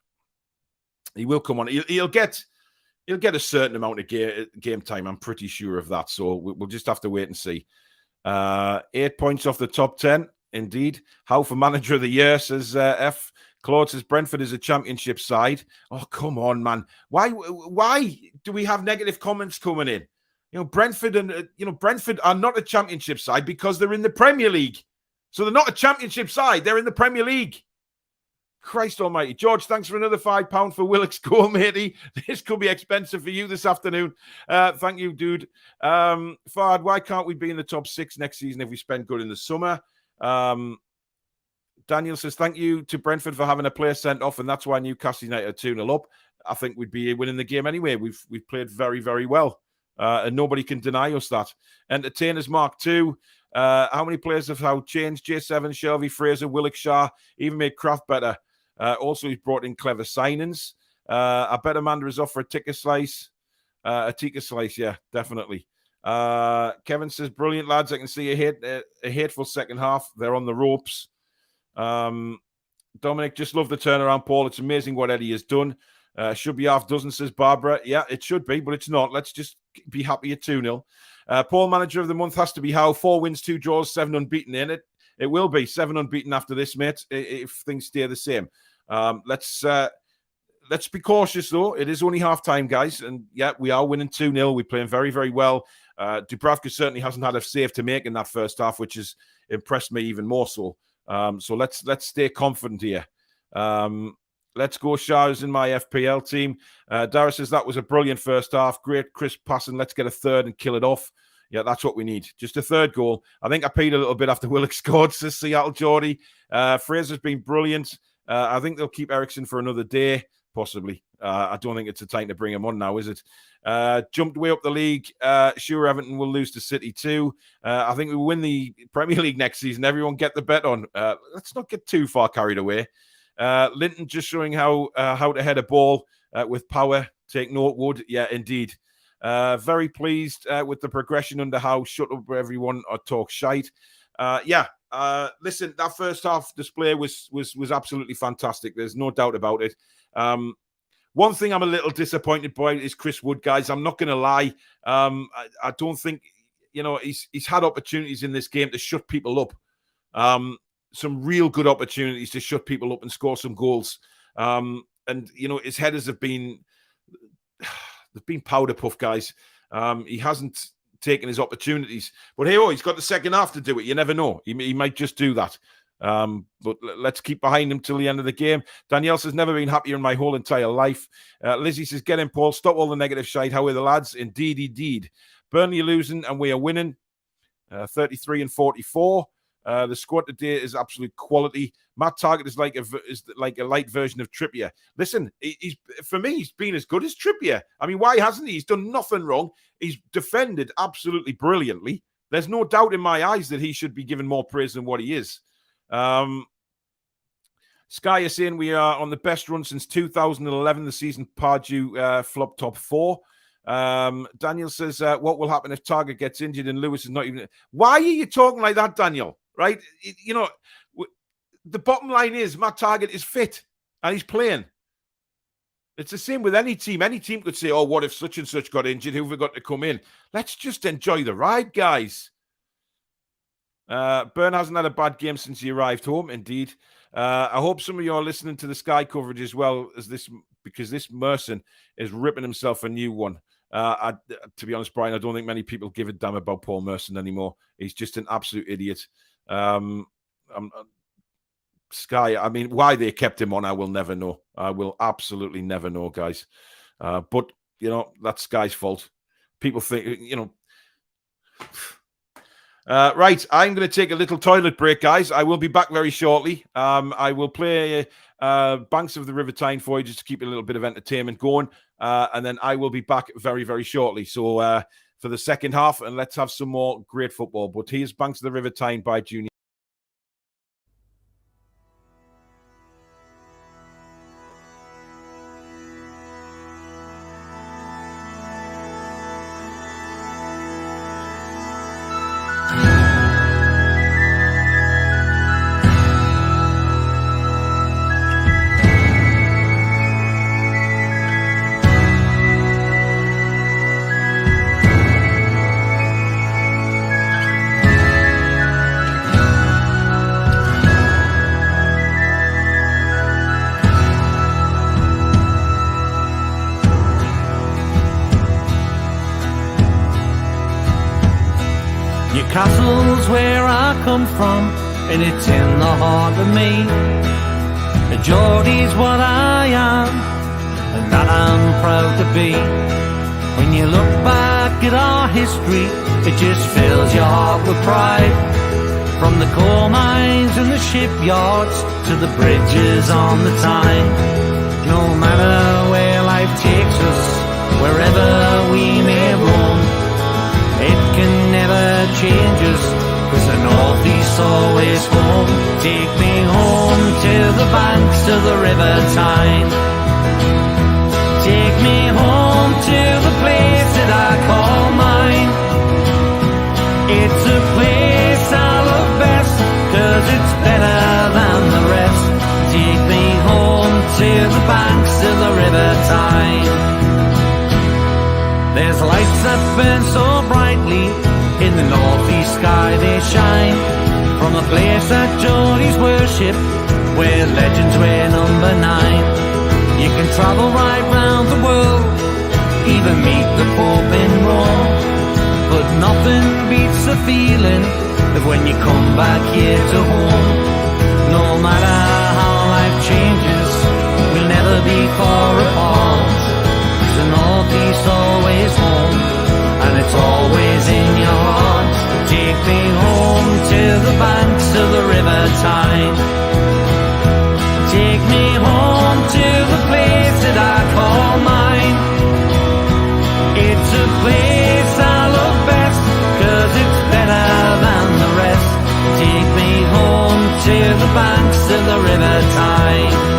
He will come on. He'll get a certain amount of game time. I'm pretty sure of that. So we'll just have to wait and see. 8 points off the top 10. Indeed. How for manager of the year, says F. Claude says Brentford is a championship side. Oh, come on, man. Why do we have negative comments coming in? Brentford Brentford are not a championship side because they're in the Premier League. So they're not a championship side. They're in the Premier League. Christ almighty. George, thanks for another £5 for Willock's goal, matey. This could be expensive for you this afternoon. Thank you, dude. Fard, why can't we be in the top 6 next season if we spend good in the summer? Daniel says, thank you to Brentford for having a player sent off, and that's why Newcastle United are 2-0 up. I think we'd be winning the game anyway. We've played very, very well. And nobody can deny us that. Entertainers Mark 2. How many players have how changed? J7, Shelby, Fraser, Willock, Shah, even made Kraft better. Also, he's brought in clever signings. I bet Amanda is off for a ticker slice. A ticker slice, yeah, definitely. Kevin says, brilliant, lads. I can see a hateful second half. They're on the ropes. Dominic, just love the turnaround, Paul. It's amazing what Eddie has done. Should be half dozen, says Barbara. Yeah, it should be, but it's not. Let's just be happy at 2-0. Paul, manager of the month has to be Howe. 4 wins, 2 draws, 7 unbeaten in it. It will be 7 unbeaten after this, mate, if things stay the same. Let's be cautious, though. It is only half-time, guys. And, yeah, we are winning 2-0. We're playing very, very well. Dubravka certainly hasn't had a save to make in that first half, which has impressed me even more so. So let's stay confident here. Let's go, Shah's in my FPL team. Dara says that was a brilliant first half. Great crisp passing. Let's get a third and kill it off. Yeah, that's what we need. Just a third goal. I think I paid a little bit after Willock scored, says Seattle Geordie. Fraser's been brilliant. I think they'll keep Ericsson for another day, possibly. I don't think it's a time to bring him on now, is it? Jumped way up the league. Sure, Everton will lose to City too. I think we will win the Premier League next season. Everyone get the bet on. Let's not get too far carried away. Linton just showing how to head a ball with power. Take note, Wood. Yeah, indeed. Very pleased with the progression under Howe. Shut up, everyone, or talk shite. Listen, that first half display was absolutely fantastic. There's no doubt about it. One thing I'm a little disappointed by is Chris Wood, guys. I'm not going to lie. I don't think, he's had opportunities in this game to shut people up. Some real good opportunities to shut people up and score some goals. His headers have been powder puff, guys. He hasn't taken his opportunities. But hey, he's got the second half to do it. You never know. He might just do that. But let's keep behind him till the end of the game. Danielle says, never been happier in my whole entire life. Lizzie says, get in, Paul. Stop all the negative shite. How are the lads? Indeed. Burnley are losing and we are winning. 33 and 44. The squad today is absolute quality. Matt Targett is like a light version of Trippier. Listen, he's been as good as Trippier. I mean, why hasn't he? He's done nothing wrong. He's defended absolutely brilliantly. There's no doubt in my eyes that he should be given more praise than what he is. Sky is saying we are on the best run since 2011. The season Pardew flop top 4. Daniel says, what will happen if Targett gets injured and Lewis is not even... Why are you talking like that, Daniel? Right? The bottom line is Matt Targett is fit and he's playing. It's the same with any team. Any team could say, oh, what if such and such got injured? Who have we got to come in? Let's just enjoy the ride, guys. Byrne hasn't had a bad game since he arrived home, indeed. I hope some of you are listening to the Sky coverage as well as this, because this Merson is ripping himself a new one. To be honest, Brian, I don't think many people give a damn about Paul Merson anymore. He's just an absolute idiot. Sky, I mean, why they kept him on, I will never know. I will absolutely never know, guys. But, you know, that's Sky's fault. People think, you know... right, I'm going to take a little toilet break, guys. I will be back very shortly. I will play Banks of the River Tyne for you just to keep a little bit of entertainment going. And then I will be back very, very shortly. So for the second half, and let's have some more great football. But here's Banks of the River Tyne by Junior. Newcastle's where I come from, and it's in the heart of me. The Geordie's what I am, and that I'm proud to be. When you look back at our history, it just fills your heart with pride. From the coal mines and the shipyards to the bridges on the Tyne. No matter where life takes us, wherever we may roam, it can never change us, 'cause the North East's always home. Take me home to the banks of the River Tyne. Take me home to the place that I call mine. It's a place I love best, 'cause it's better than the rest. Take me home to the banks of the River Tyne. There's lights that burn so brightly, in the northeast sky they shine. From a place that Geordies worship, where legends wear number 9. You can travel right round the world, even meet the Pope in Rome. But nothing beats the feeling of when you come back here to home. No matter how life changes, we'll never be far apart. The Northeast always home, and it's always in your heart. Take me home to the banks of the River Tyne. Take me home to the place that I call mine. It's a place I love best, 'cause it's better than the rest. Take me home to the banks of the River Tyne.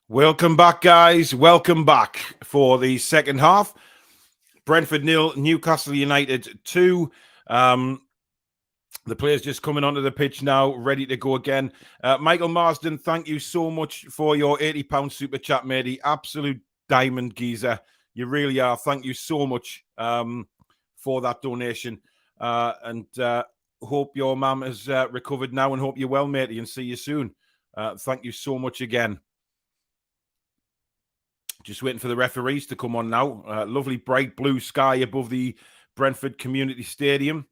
Welcome back, guys. Welcome back for the second half. Brentford 0, Newcastle United 2. The players just coming onto the pitch now, ready to go again. Michael Marsden, thank you so much for your £80 super chat, matey. Absolute diamond geezer. You really are. Thank you so much for that donation. And hope your mum has recovered now and hope you're well, matey, and see you soon. Thank you so much again. Just waiting for the referees to come on now. Lovely bright blue sky above the Brentford Community Stadium.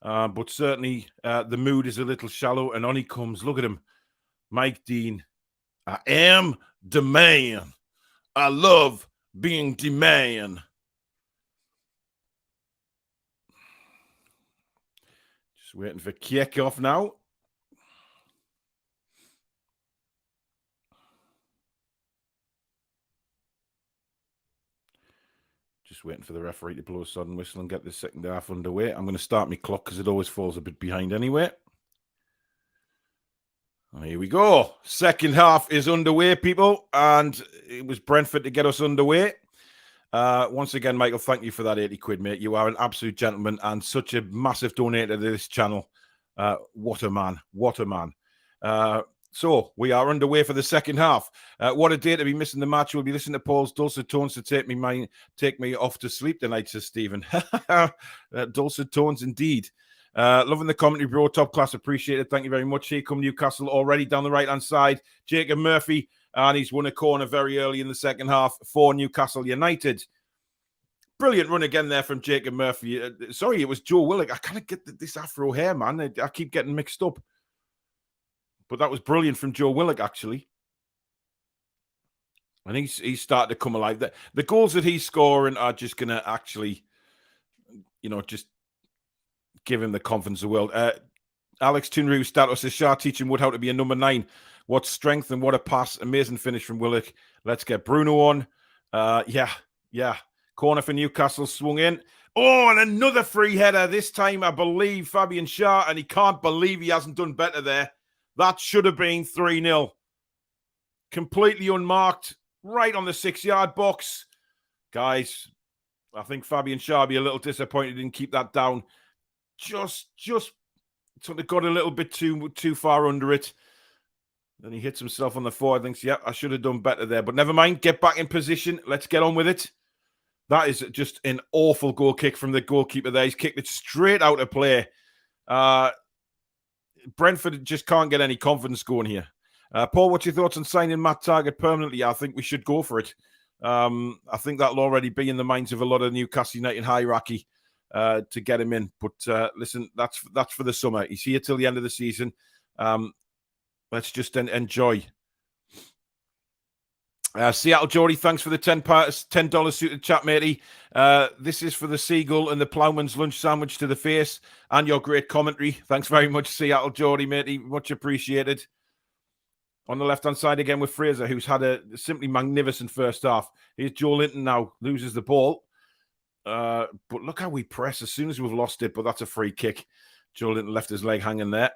But certainly the mood is a little shallow, and on he comes. Look at him. Mike Dean. I am the man. I love being the man. Just waiting for Kickoff now. Just waiting for the referee to blow a sudden whistle and get the second half underway. I'm going to start my clock because it always falls a bit behind anyway. Here we go. Second half is underway, people. And it was Brentford to get us underway. Once again, Michael, thank you for that 80 quid, mate. You are an absolute gentleman and such a massive donator to this channel. What a man. What a man. So we are underway for the second half. What a day to be missing the match. We'll be listening to Paul's dulcet tones to take me off to sleep tonight, says Stephen. Dulcet tones indeed. Loving the commentary, bro. Top class. Appreciate it. Thank you very much. Here come Newcastle already down the right-hand side. Jacob Murphy, and he's won a corner very early in the second half for Newcastle United. Brilliant run again there from Jacob Murphy. Sorry, it was Joe Willock. I kind of get this afro hair, man. I keep getting mixed up. But that was brilliant from Joe Willock, actually. And he's started to come alive. The goals that he's scoring are just going to actually, just give him the confidence of the world. Alex Toon status says, Shah teaching Wood how to be a number 9. What strength and what a pass. Amazing finish from Willock. Let's get Bruno on. Yeah. Corner for Newcastle swung in. Oh, and another free header. This time, I believe, Fabian Shah, and he can't believe he hasn't done better there. That should have been 3-0. Completely unmarked. Right on the 6-yard box. Guys, I think Fabian Shah will be a little disappointed he didn't keep that down. Just sort of got a little bit too far under it. Then he hits himself on the forehead. Thinks, I should have done better there. But never mind. Get back in position. Let's get on with it. That is just an awful goal kick from the goalkeeper there. He's kicked it straight out of play. Brentford just can't get any confidence going here. Paul, what's your thoughts on signing Matt Targett permanently? I think we should go for it. I think that'll already be in the minds of a lot of Newcastle United hierarchy to get him in. But listen, that's for the summer. He's here till the end of the season. Let's just enjoy. Seattle Geordie, thanks for the $10 suited chat, matey. This is for the seagull and the ploughman's lunch sandwich to the face and your great commentary. Thanks very much, Seattle Geordie, matey. Much appreciated. On the left-hand side again with Fraser, who's had a simply magnificent first half. Here's Joe Linton now, loses the ball. But look how we press as soon as we've lost it, but that's a free kick. Joe Linton left his leg hanging there.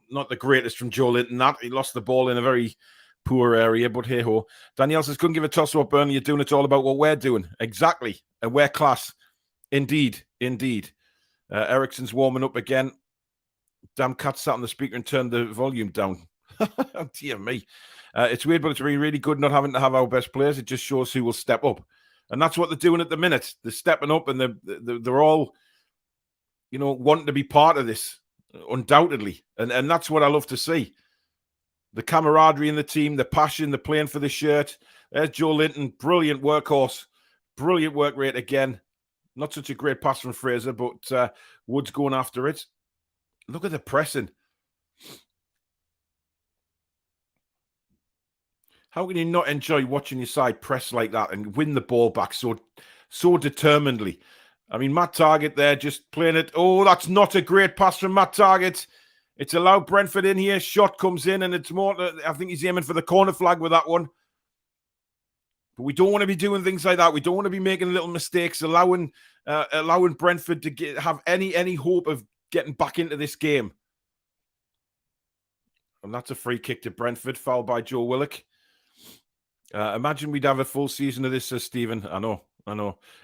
Not the greatest from Joe Linton, that. He lost the ball in a very poor area, but hey-ho. Danielle says, couldn't give a toss up, Burnley. You're doing it all about what we're doing. Exactly. And we're class. Indeed. Ericsson's warming up again. Damn cat sat on the speaker and turned the volume down. Dear me. It's weird, but it's really, really good not having to have our best players. It just shows who will step up. And that's what they're doing at the minute. They're stepping up and they're all, wanting to be part of this, undoubtedly. And that's what I love to see. The camaraderie in the team, the passion, the playing for the shirt. There's Joe Linton, brilliant workhorse. Brilliant work rate again. Not such a great pass from Fraser, but Wood's going after it. Look at the pressing. How can you not enjoy watching your side press like that and win the ball back so determinedly? I mean, Matt Targett there just playing it. Oh, that's not a great pass from Matt Targett. It's allowed Brentford in here. Shot comes in, and it's more. I think he's aiming for the corner flag with that one. But we don't want to be doing things like that. We don't want to be making little mistakes, allowing Brentford to have any hope of getting back into this game. And that's a free kick to Brentford, fouled by Joe Willock. Imagine we'd have a full season of this, says Stephen. I know.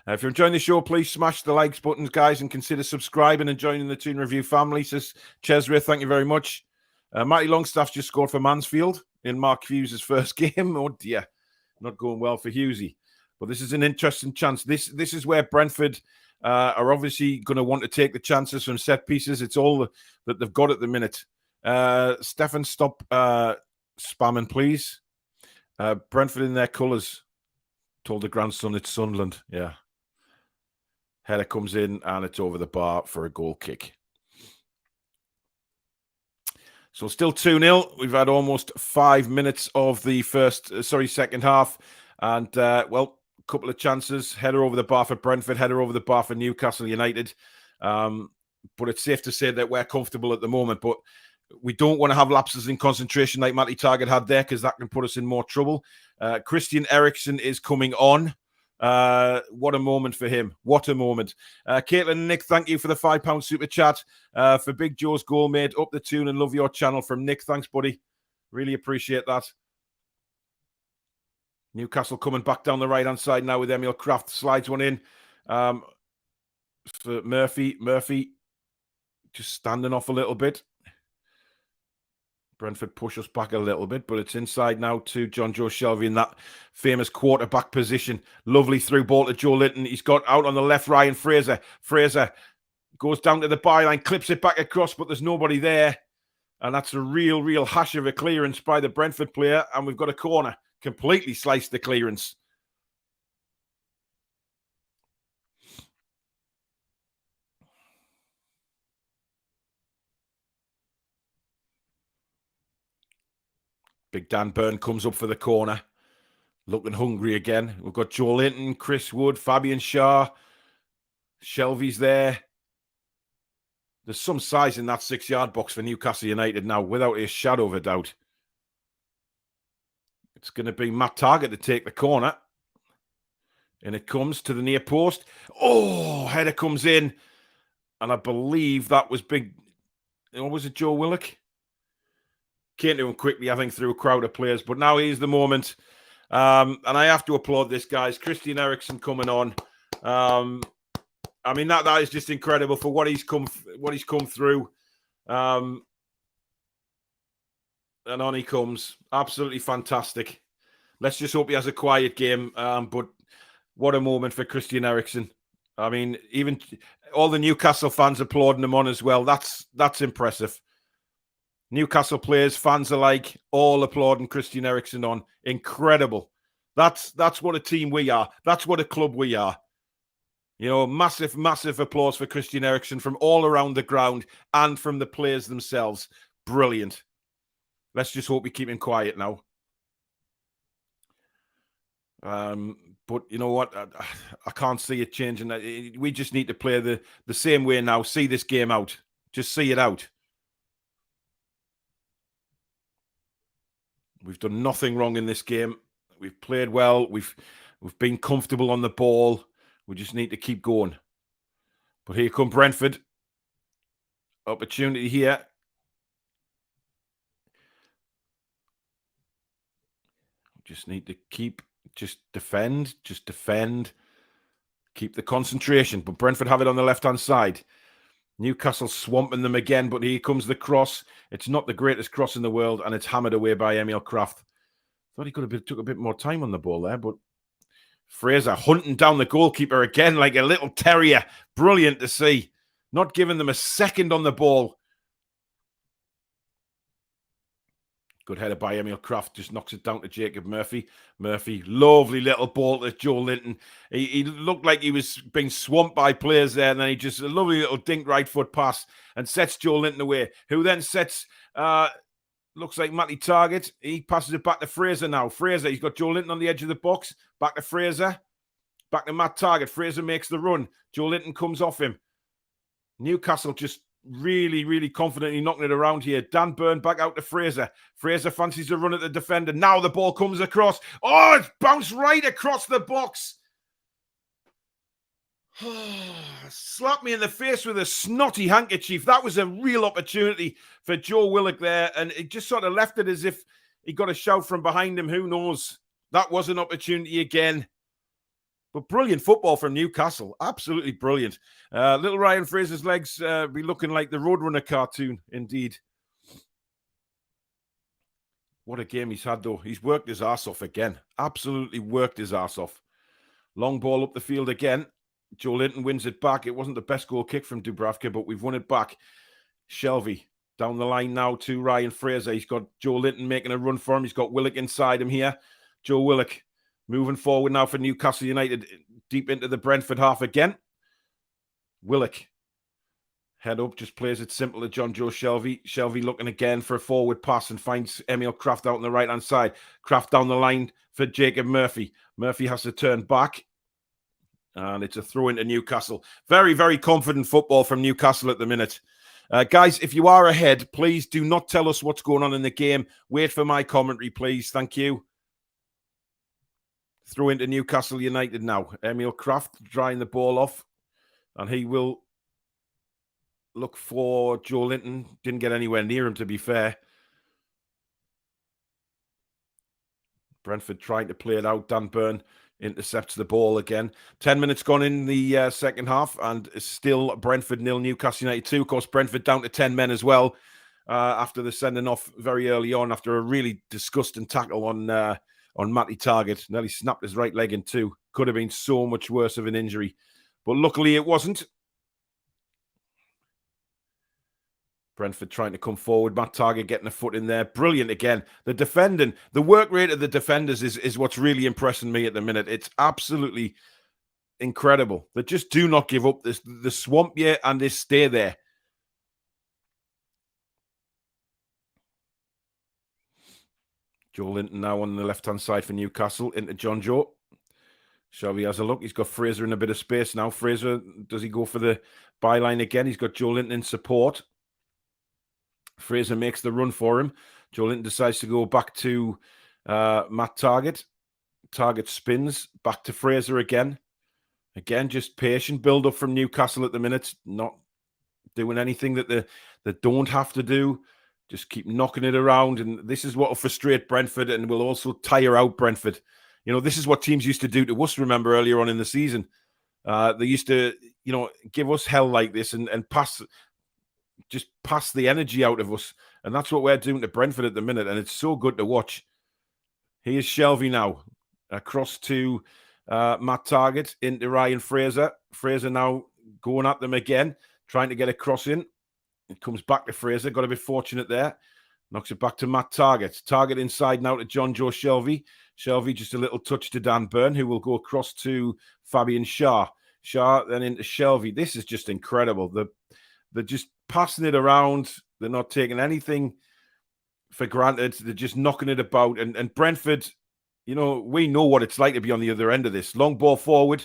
If you're enjoying the show, please smash the likes buttons, guys, and consider subscribing and joining the Toon Review family, says Chesra. Thank you very much. Matty Longstaff just scored for Mansfield in Mark Hughes' first game. Oh, dear. Not going well for Hughesy. But this is an interesting chance. This is where Brentford are obviously going to want to take the chances from set pieces. It's all that they've got at the minute. Stefan, stop spamming, please. Brentford in their colours. Told the grandson it's Sunderland. Yeah. Header comes in and it's over the bar for a goal kick. So still 2-0. We've had almost 5 minutes of the second half. And, well, a couple of chances. Header over the bar for Brentford, header over the bar for Newcastle United. But it's safe to say that we're comfortable at the moment. But we don't want to have lapses in concentration like Matty Target had there, because that can put us in more trouble. Christian Eriksen is coming on. What a moment for him. What a moment. Caitlin and Nick, thank you for the £5 super chat. For Big Joe's goal, mate. Up the tune and love your channel from Nick. Thanks, buddy. Really appreciate that. Newcastle coming back down the right-hand side now with Emil Kraft. Slides one in. For Murphy. Murphy just standing off a little bit. Brentford push us back a little bit, but it's inside now to John Joe Shelby in that famous quarterback position. Lovely through ball to Joe Linton. He's got out on the left, Ryan Fraser. Fraser goes down to the byline, clips it back across, but there's nobody there. And that's a real hash of a clearance by the Brentford player. And we've got a corner. Completely sliced the clearance. Big Dan Byrne comes up for the corner. Looking hungry again. We've got Joe Linton, Chris Wood, Fabian Shaw. Shelby's there. There's some size in that 6-yard box for Newcastle United now, without a shadow of a doubt. It's going to be Matt Target to take the corner. And it comes to the near post. Oh, header comes in. And I believe that was big. Or was it Joe Willock? Came to him quickly, I think, through a crowd of players. But now here's the moment. And I have to applaud this, guys. Christian Eriksen coming on. I mean, that is just incredible for what he's come through. And on he comes. Absolutely fantastic. Let's just hope he has a quiet game. But what a moment for Christian Eriksen. I mean, even all the Newcastle fans applauding him on as well. That's impressive. Newcastle players, fans alike, all applauding Christian Eriksen on. Incredible. That's what a team we are. That's what a club we are. You know, massive applause for Christian Eriksen from all around the ground and from the players themselves. Brilliant. Let's just hope we keep him quiet now. But you know what? I can't see it changing. We just need to play the same way now. See this game out. Just see it out. We've done nothing wrong in this game. We've played well. We've been comfortable on the ball. We just need to keep going. But here come Brentford. Opportunity here. Just need to just defend. Keep the concentration. But Brentford have it on the left-hand side. Newcastle swamping them again, but here comes the cross. It's not the greatest cross in the world, and it's hammered away by Emil Kraft. Thought he could have took a bit more time on the ball there, but Fraser hunting down the goalkeeper again like a little terrier. Brilliant to see. Not giving them a second on the ball. Good header by Emil Kraft. Just knocks it down to Jacob Murphy. Murphy, lovely little ball to Joe Linton. He looked like he was being swamped by players there. And then he just, a lovely little dink right foot pass and sets Joe Linton away. Who then sets, looks like Matty Target. He passes it back to Fraser now. Fraser, he's got Joe Linton on the edge of the box. Back to Fraser. Back to Matt Target. Fraser makes the run. Joe Linton comes off him. Newcastle just really confidently knocking it around here. Dan Byrne back out to Fraser. Fraser fancies a run at the defender. Now the ball comes across. Oh, it's bounced right across the box. Slapped me in the face with a snotty handkerchief. That was a real opportunity for Joe Willock there. And it just sort of left it as if he got a shout from behind him. Who knows? That was an opportunity again. But brilliant football from Newcastle. Absolutely brilliant. Little Ryan Fraser's legs be looking like the Roadrunner cartoon, indeed. What a game he's had, though. He's worked his arse off again. Absolutely worked his arse off. Long ball up the field again. Joe Linton wins it back. It wasn't the best goal kick from Dubravka, but we've won it back. Shelvey down the line now to Ryan Fraser. He's got Joe Linton making a run for him. He's got Willock inside him here. Joe Willock moving forward now for Newcastle United, deep into the Brentford half again. Willock, head up, just plays it simple to John Joe Shelvey. Shelvey looking again for a forward pass and finds Emil Kraft out on the right-hand side. Kraft down the line for Jacob Murphy. Murphy has to turn back. And it's a throw into Newcastle. Very, very confident football from Newcastle at the minute. Guys, if you are ahead, please do not tell us what's going on in the game. Wait for my commentary, please. Thank you. Throw into Newcastle United now. Emil Kraft drying the ball off. And he will look for Joe Linton. Didn't get anywhere near him, to be fair. Brentford trying to play it out. Dan Burn intercepts the ball again. 10 minutes gone in the second half, and still Brentford 0, Newcastle United 2. Of course, Brentford down to 10 men as well after the sending off very early on after a really disgusting tackle on Matty Targett. Nearly snapped his right leg in two. Could have been so much worse of an injury. But luckily it wasn't. Brentford trying to come forward. Matt Targett getting a foot in there. Brilliant again. The defending, the work rate of the defenders is what's really impressing me at the minute. It's absolutely incredible. They just do not give up. The swamp you and they stay there. Joe Linton now on the left-hand side for Newcastle into John Joe. Shelby has a look. He's got Fraser in a bit of space now. Fraser, does he go for the byline again? He's got Joe Linton in support. Fraser makes the run for him. Joe Linton decides to go back to Matt Targett. Targett spins back to Fraser again. Again, just patient build up from Newcastle at the minute. Not doing anything that they don't have to do. Just keep knocking it around. And this is what will frustrate Brentford and will also tire out Brentford. You know, this is what teams used to do to us, remember, earlier on in the season. They used to, you know, give us hell like this and pass the energy out of us. And that's what we're doing to Brentford at the minute. And it's so good to watch. Here's Shelvey now. Across to Matt Targett into Ryan Fraser. Fraser now going at them again, trying to get a cross in. It comes back to Fraser. Got a bit fortunate there. Knocks it back to Matt Targett. Targett inside now to John Joe Shelvey. Shelvey just a little touch to Dan Burn, who will go across to Fabian Schär. Schär then into Shelvey. This is just incredible. They're just passing it around. They're not taking anything for granted. They're just knocking it about. And Brentford, you know, we know what it's like to be on the other end of this. Long ball forward.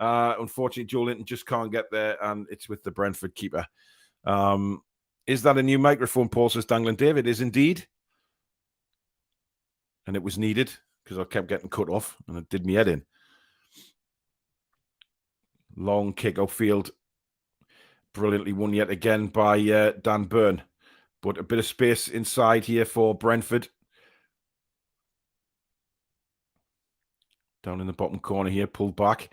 Unfortunately, Joe Linton just can't get there, and it's with the Brentford keeper. Is that a new microphone, Paul, says Dangling David? It is indeed. And it was needed because I kept getting cut off and it did me head in. Long kick outfield. Brilliantly won yet again by Dan Burn. But a bit of space inside here for Brentford. Down in the bottom corner here, pulled back.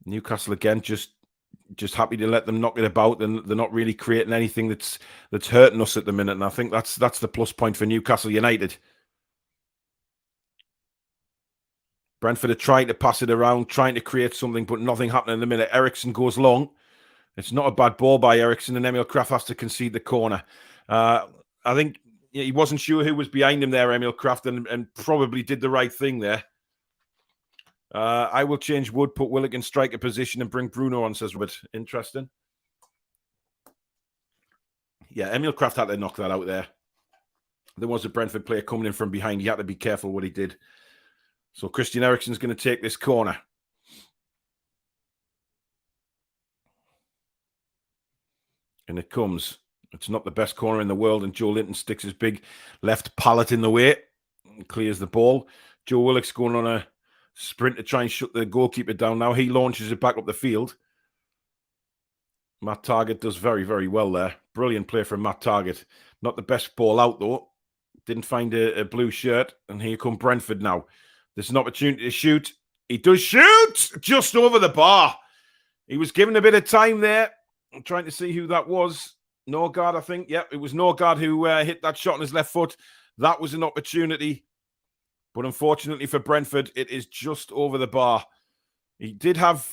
Newcastle again, just happy to let them knock it about, and they're not really creating anything that's hurting us at the minute. And I think that's the plus point for Newcastle United. Brentford are trying to pass it around, trying to create something, but nothing happening in the minute. Eriksson goes long. It's not a bad ball by Eriksson, and Emil Kraft has to concede the corner. I think he wasn't sure who was behind him there, Emil Kraft, and probably did the right thing there. I will change Wood, put Willock in striker position and bring Bruno on, says Robert. Interesting. Yeah, Emil Kraft had to knock that out there. There was a Brentford player coming in from behind. He had to be careful what he did. So Christian Eriksen's going to take this corner. And it comes. It's not the best corner in the world, and Joe Linton sticks his big left pallet in the way and clears the ball. Joe Willock's going on a sprint to try and shut the goalkeeper down now. He launches it back up the field. Matt Targett does very, very well there. Brilliant play from Matt Targett. Not the best ball out, though. Didn't find a blue shirt. And here come Brentford now. There's an opportunity to shoot. He does shoot just over the bar. He was given a bit of time there. I'm trying to see who that was. Norgard, I think. Yep, it was Norgard who hit that shot on his left foot. That was an opportunity. But unfortunately for Brentford, it is just over the bar. He did have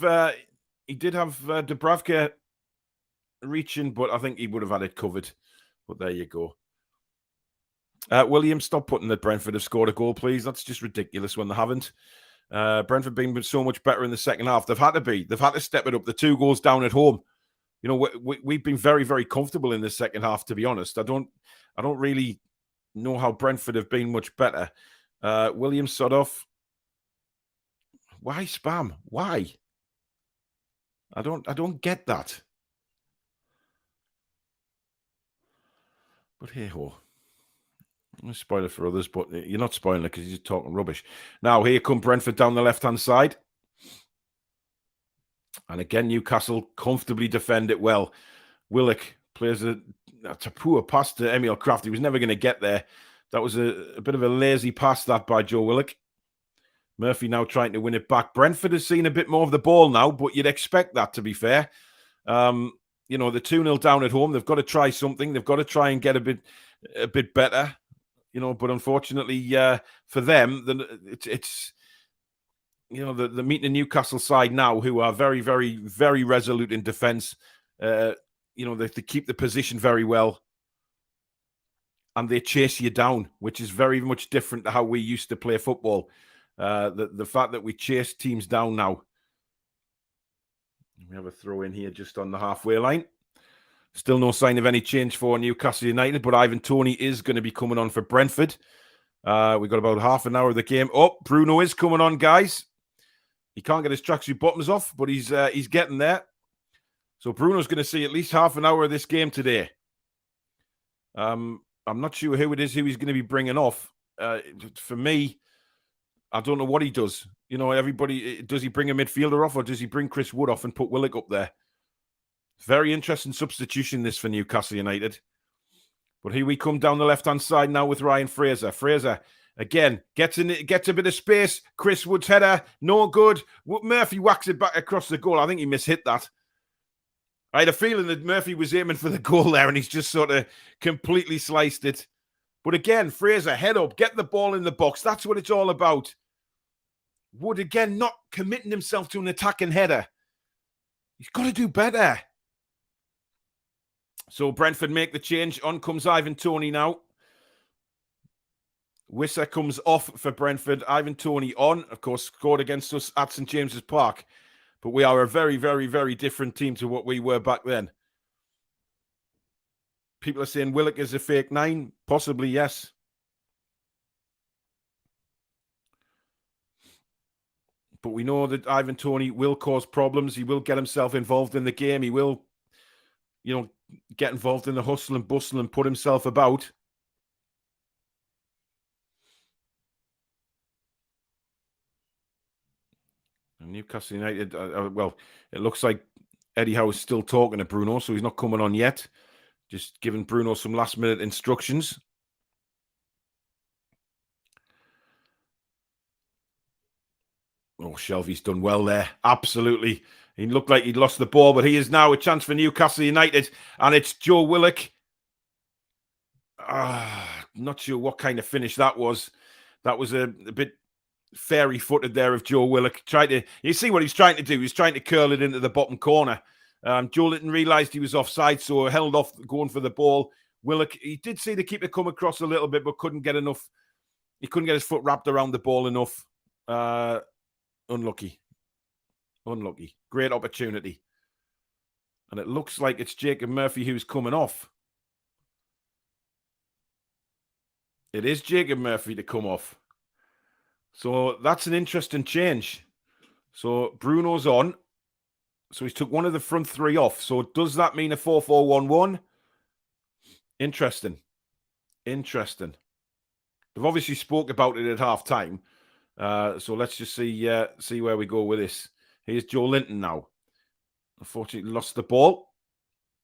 Dubravka reaching, but I think he would have had it covered. But there you go. William, stop putting that Brentford have scored a goal, please. That's just ridiculous when they haven't. Brentford being so much better in the second half. They've had to be. They've had to step it up. The 2 goals down at home. You know, we've been very, very comfortable in the second half, to be honest. I don't really know how Brentford have been much better. William Sodoff. Why spam? Why? I don't get that. But hey ho. I'm spoil it for others, but you're not spoiling it because you're just talking rubbish. Now, here come Brentford down the left-hand side. And again, Newcastle comfortably defend it well. Willock plays that's a poor pass to Emil Kraft. He was never going to get there. That was a bit of a lazy pass, that, by Joe Willock. Murphy now trying to win it back. Brentford has seen a bit more of the ball now, but you'd expect that, to be fair. You know, the 2-0 down at home. They've got to try something. They've got to try and get a bit better. You know, but unfortunately for them, it's you know, they're meeting a Newcastle side now who are very, very, very resolute in defence. You know, they keep the position very well. And they chase you down, which is very much different to how we used to play football. The fact that we chase teams down now. We have a throw in here just on the halfway line. Still no sign of any change for Newcastle United, but Ivan Toney is going to be coming on for Brentford. We've got about half an hour of the game. Oh, Bruno is coming on, guys. He can't get his tracksuit bottoms off, but he's getting there. So Bruno's going to see at least half an hour of this game today. I'm not sure who it is who he's going to be bringing off. For me, I don't know what he does. You know, everybody, does he bring a midfielder off or does he bring Chris Wood off and put Willock up there? Very interesting substitution, this, for Newcastle United. But here we come down the left-hand side now with Ryan Fraser. Fraser, again, gets a bit of space. Chris Wood's header, no good. Murphy whacks it back across the goal. I think he mishit that. I had a feeling that Murphy was aiming for the goal there and he's just sort of completely sliced it. But again, Fraser, head up, get the ball in the box. That's what it's all about. Wood, again, not committing himself to an attacking header. He's got to do better. So Brentford make the change. On comes Ivan Toney now. Wisser comes off for Brentford. Ivan Toney on. Of course, scored against us at St. James's Park. But we are a very, very, very different team to what we were back then. People are saying Willock is a fake 9. Possibly, yes. But we know that Ivan Toney will cause problems. He will get himself involved in the game. He will, you know, get involved in the hustle and bustle and put himself about. And Newcastle United, well, it looks like Eddie Howe is still talking to Bruno, so he's not coming on yet. Just giving Bruno some last-minute instructions. Oh, Shelby's done well there. Absolutely. He looked like he'd lost the ball, but he is now a chance for Newcastle United, and it's Joe Willock. Not sure what kind of finish that was. That was a bit fairy-footed there of Joe Willock. You see what he's trying to do? He's trying to curl it into the bottom corner. Joe Linton realised he was offside, so held off going for the ball. Willock, he did see the keeper come across a little bit, but couldn't get enough. He couldn't get his foot wrapped around the ball enough. Unlucky. Great opportunity. And it looks like it's Jacob Murphy who's coming off. It is Jacob Murphy to come off. So that's an interesting change. So Bruno's on. So he's took one of the front 3 off. So does that mean a 4-4-1-1? Interesting. They've obviously spoke about it at half time. So let's just see where we go with this. Here's Joe Linton now. Unfortunately, lost the ball.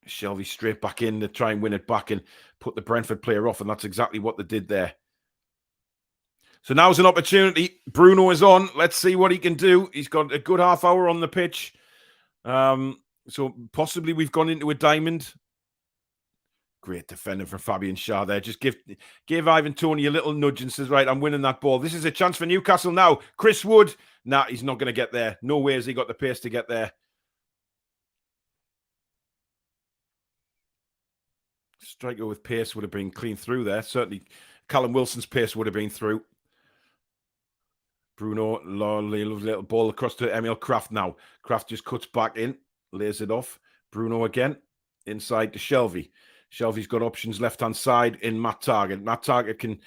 Shelvey straight back in to try and win it back and put the Brentford player off, and that's exactly what they did there. So now's an opportunity. Bruno is on. Let's see what he can do. He's got a good half hour on the pitch. So possibly we've gone into a diamond. Great defender from Fabian Schär there. Just give Ivan Toney a little nudge and says, right, I'm winning that ball. This is a chance for Newcastle now. Chris Wood. Nah, he's not going to get there. No way has he got the pace to get there. Striker with pace would have been clean through there. Certainly Callum Wilson's pace would have been through. Bruno, lovely little ball across to Emil Kraft now. Kraft just cuts back in, lays it off. Bruno again, inside to Shelvey. Shelvey's got options left-hand side in Matt Target. Matt Target can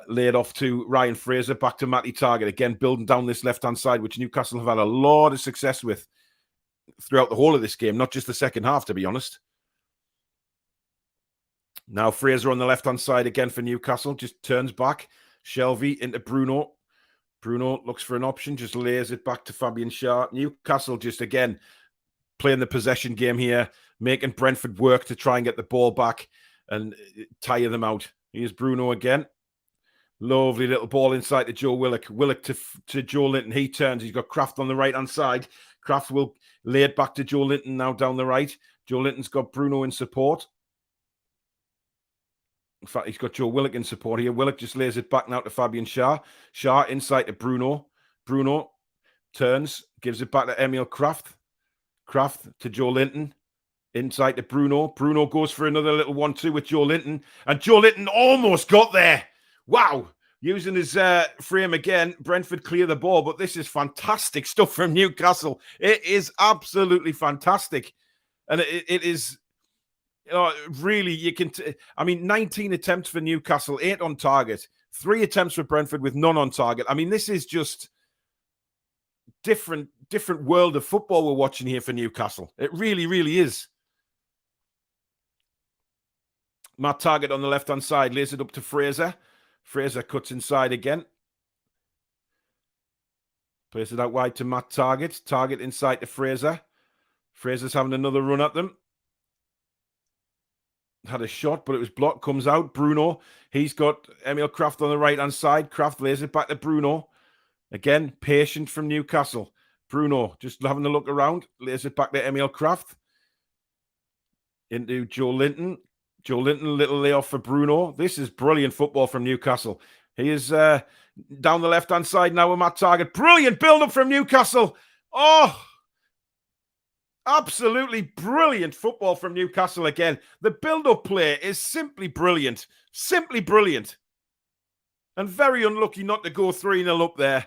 lay it off to Ryan Fraser, back to Matty Target. Again, building down this left-hand side, which Newcastle have had a lot of success with throughout the whole of this game, not just the second half, to be honest. Now Fraser on the left-hand side again for Newcastle, just turns back. Shelvey into Bruno. Bruno looks for an option, just lays it back to Fabian Schär. Newcastle just, again, playing the possession game here, making Brentford work to try and get the ball back and tire them out. Here's Bruno again. Lovely little ball inside to Joe Willock. Willock to Joe Linton. He turns. He's got Kraft on the right-hand side. Kraft will lay it back to Joe Linton now down the right. Joe Linton's got Bruno in support. In fact, he's got Joe Willock in support here. Willock just lays it back now to Fabian Schär. Schär inside to Bruno. Bruno turns, gives it back to Emil Kraft. Kraft to Joe Linton. Inside to Bruno. Bruno goes for another little 1-2 with Joe Linton. And Joe Linton almost got there. Wow. Using his frame again. Brentford clear the ball. But this is fantastic stuff from Newcastle. It is absolutely fantastic. And it is... really, you can... 19 attempts for Newcastle, 8 on target. 3 attempts for Brentford with none on target. I mean, this is just different world of football we're watching here for Newcastle. It really, really is. Matt Target on the left-hand side lays it up to Fraser. Fraser cuts inside again. Plays it out wide to Matt Target. Target inside to Fraser. Fraser's having another run at them. Had a shot, but it was blocked. Comes out. Bruno. He's got Emil Kraft on the right-hand side. Kraft lays it back to Bruno. Again, patient from Newcastle. Bruno just having a look around. Lays it back to Emil Kraft. Into Joe Linton. Joe Linton, little layoff for Bruno. This is brilliant football from Newcastle. He is down the left-hand side now with Matt Target. Brilliant build-up from Newcastle. Oh, absolutely brilliant football from Newcastle again. The build-up play is simply brilliant. Simply brilliant. And very unlucky not to go 3-0 up there.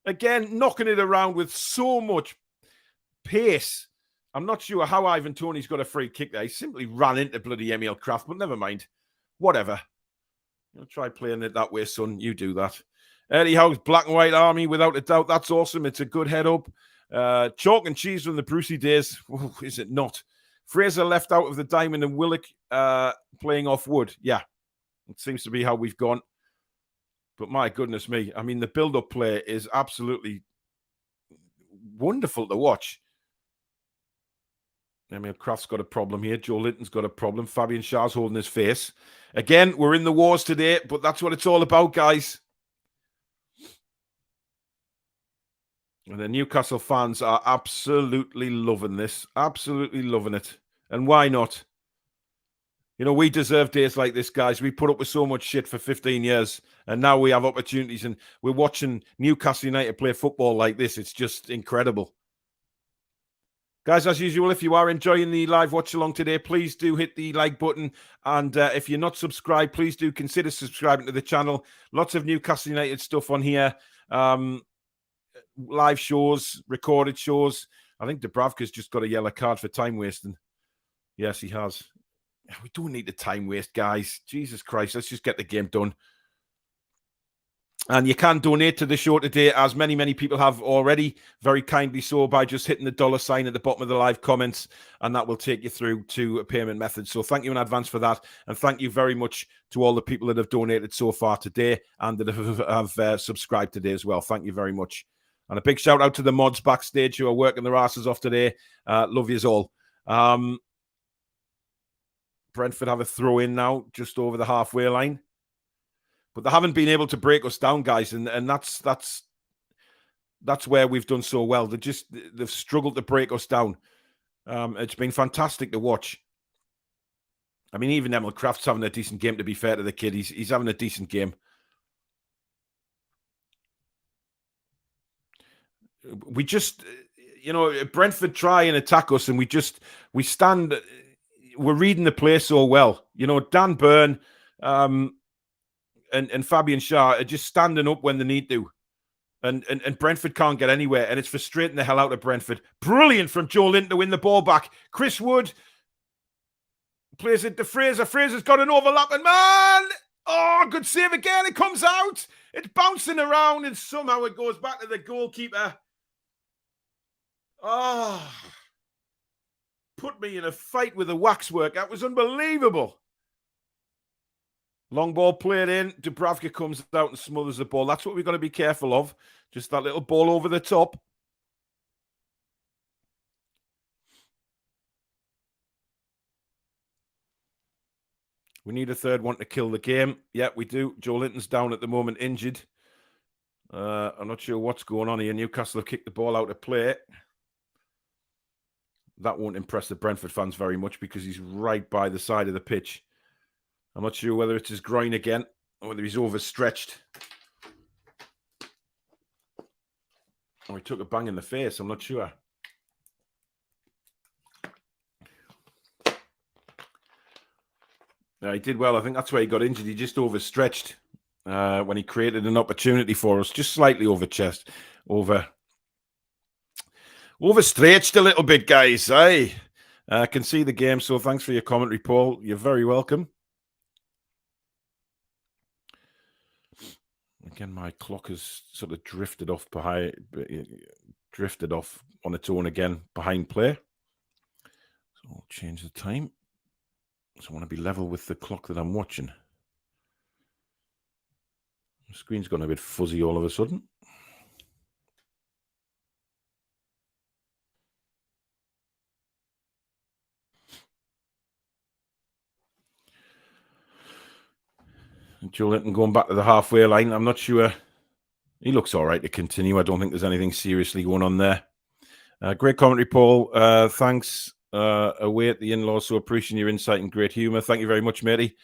Again, knocking it around with so much pace. I'm not sure how Ivan Toney's got a free kick there. He simply ran into bloody Emil Kraft, but never mind. Whatever. You'll try playing it that way, son. You do that. Eddie Howe's Black and White Army, without a doubt. That's awesome. It's a good head up. Chalk and cheese from the Brucey days. Ooh, is it not? Fraser left out of the diamond and Willock playing off Wood. Yeah, it seems to be how we've gone. But my goodness me. I mean, the build-up play is absolutely wonderful to watch. Emil Kraft's got a problem here. Joe Linton's got a problem. Fabian Schär's holding his face. Again, we're in the wars today, but that's what it's all about, guys. And the Newcastle fans are absolutely loving this. Absolutely loving it. And why not? You know, we deserve days like this, guys. We put up with so much shit for 15 years, and now we have opportunities, and we're watching Newcastle United play football like this. It's just incredible. Guys, as usual, if you are enjoying the live watch along today, please do hit the like button. And if you're not subscribed, please do consider subscribing to the channel. Lots of Newcastle United stuff on here. Live shows, recorded shows. I think Dubravka's just got a yellow card for time wasting. Yes, he has. We don't need the time waste, guys. Jesus Christ, let's just get the game done. And you can donate to the show today, as many people have already, very kindly so, by just hitting the $ at the bottom of the live comments, and that will take you through to a payment method. So thank you in advance for that, and thank you very much to all the people that have donated so far today and that have subscribed today as well. Thank you very much. And a big shout out to the mods backstage who are working their asses off today. Love yous all. Brentford have a throw in now, just over the halfway line. But they haven't been able to break us down, guys, and that's where we've done so well. They've struggled to break us down. It's been fantastic to watch. I mean, even Emil Kraft's having a decent game, to be fair to the kid. He's having a decent game. We just, Brentford try and attack us, and we stand, we're reading the play so well. Dan Burn and Fabian Schär are just standing up when they need to. And Brentford can't get anywhere, and it's frustrating the hell out of Brentford. Brilliant from Joe Linton to win the ball back. Chris Wood plays it to Fraser. Fraser's got an overlapping man. Oh, good save again. It comes out. It's bouncing around, and somehow it goes back to the goalkeeper. Oh, put me in a fight with the waxwork. That was unbelievable. Long ball played in. Dubravka comes out and smothers the ball. That's what we've got to be careful of. Just that little ball over the top. We need a third one to kill the game. Yeah, we do. Joe Linton's down at the moment, injured. I'm not sure what's going on here. Newcastle have kicked the ball out of play. That won't impress the Brentford fans very much because he's right by the side of the pitch. I'm not sure whether it's his groin again or whether he's overstretched. Or he took a bang in the face. I'm not sure. He did well. I think that's where he got injured. He just overstretched when he created an opportunity for us. Just slightly overstretched a little bit, guys. I can see the game, so thanks for your commentary, Paul. You're very welcome. Again, my clock has sort of drifted off on its own again behind play. So I'll change the time. So I want to be level with the clock that I'm watching. The screen's gone a bit fuzzy all of a sudden. Joe Linton going back to the halfway line. I'm not sure. He looks all right to continue. I don't think there's anything seriously going on there. Great commentary, Paul. Thanks. Away at the in-laws, so appreciating your insight and great humour. Thank you very much, matey.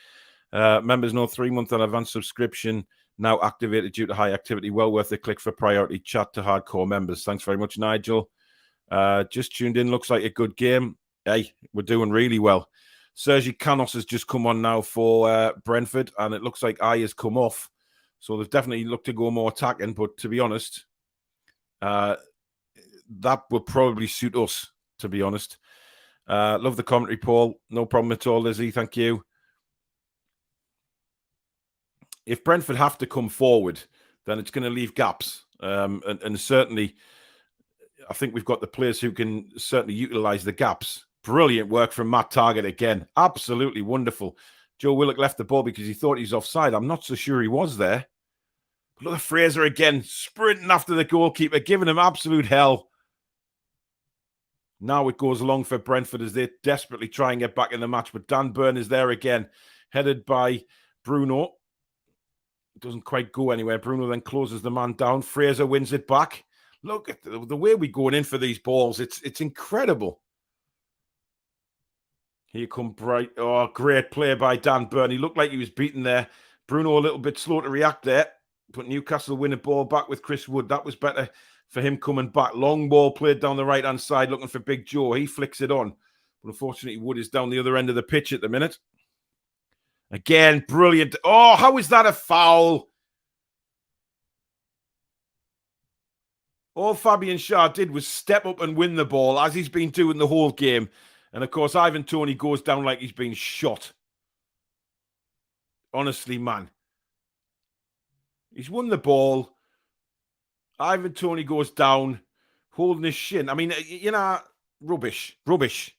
Members know 3-month in advance subscription now activated due to high activity. Well worth a click for priority chat to hardcore members. Thanks very much, Nigel. Just tuned in. Looks like a good game. Hey, we're doing really well. Sergi Canos has just come on now for Brentford, and it looks like I has come off. So they've definitely looked to go more attacking, but to be honest, that would probably suit us, to be honest. Love the commentary, Paul. No problem at all, Lizzie. Thank you. If Brentford have to come forward, then it's going to leave gaps. And certainly, I think we've got the players who can certainly utilise the gaps. Brilliant work from Matt Targett again. Absolutely wonderful. Joe Willock left the ball because he thought he was offside. I'm not so sure he was there. But look at Fraser again, sprinting after the goalkeeper, giving him absolute hell. Now it goes along for Brentford as they desperately try and get back in the match. But Dan Burn is there again, headed by Bruno. It doesn't quite go anywhere. Bruno then closes the man down. Fraser wins it back. Look at the way we're going in for these balls. It's incredible. Here come Bright. Oh, great play by Dan Burn. He looked like he was beaten there. Bruno a little bit slow to react there. But Newcastle win a ball back with Chris Wood. That was better for him coming back. Long ball played down the right-hand side looking for Big Joe. He flicks it on. But unfortunately, Wood is down the other end of the pitch at the minute. Again, brilliant. Oh, how is that a foul? All Fabian Schär did was step up and win the ball, as he's been doing the whole game. And, of course, Ivan Toney goes down like he's been shot. Honestly, man. He's won the ball. Ivan Toney goes down, holding his shin. I mean, rubbish. Rubbish.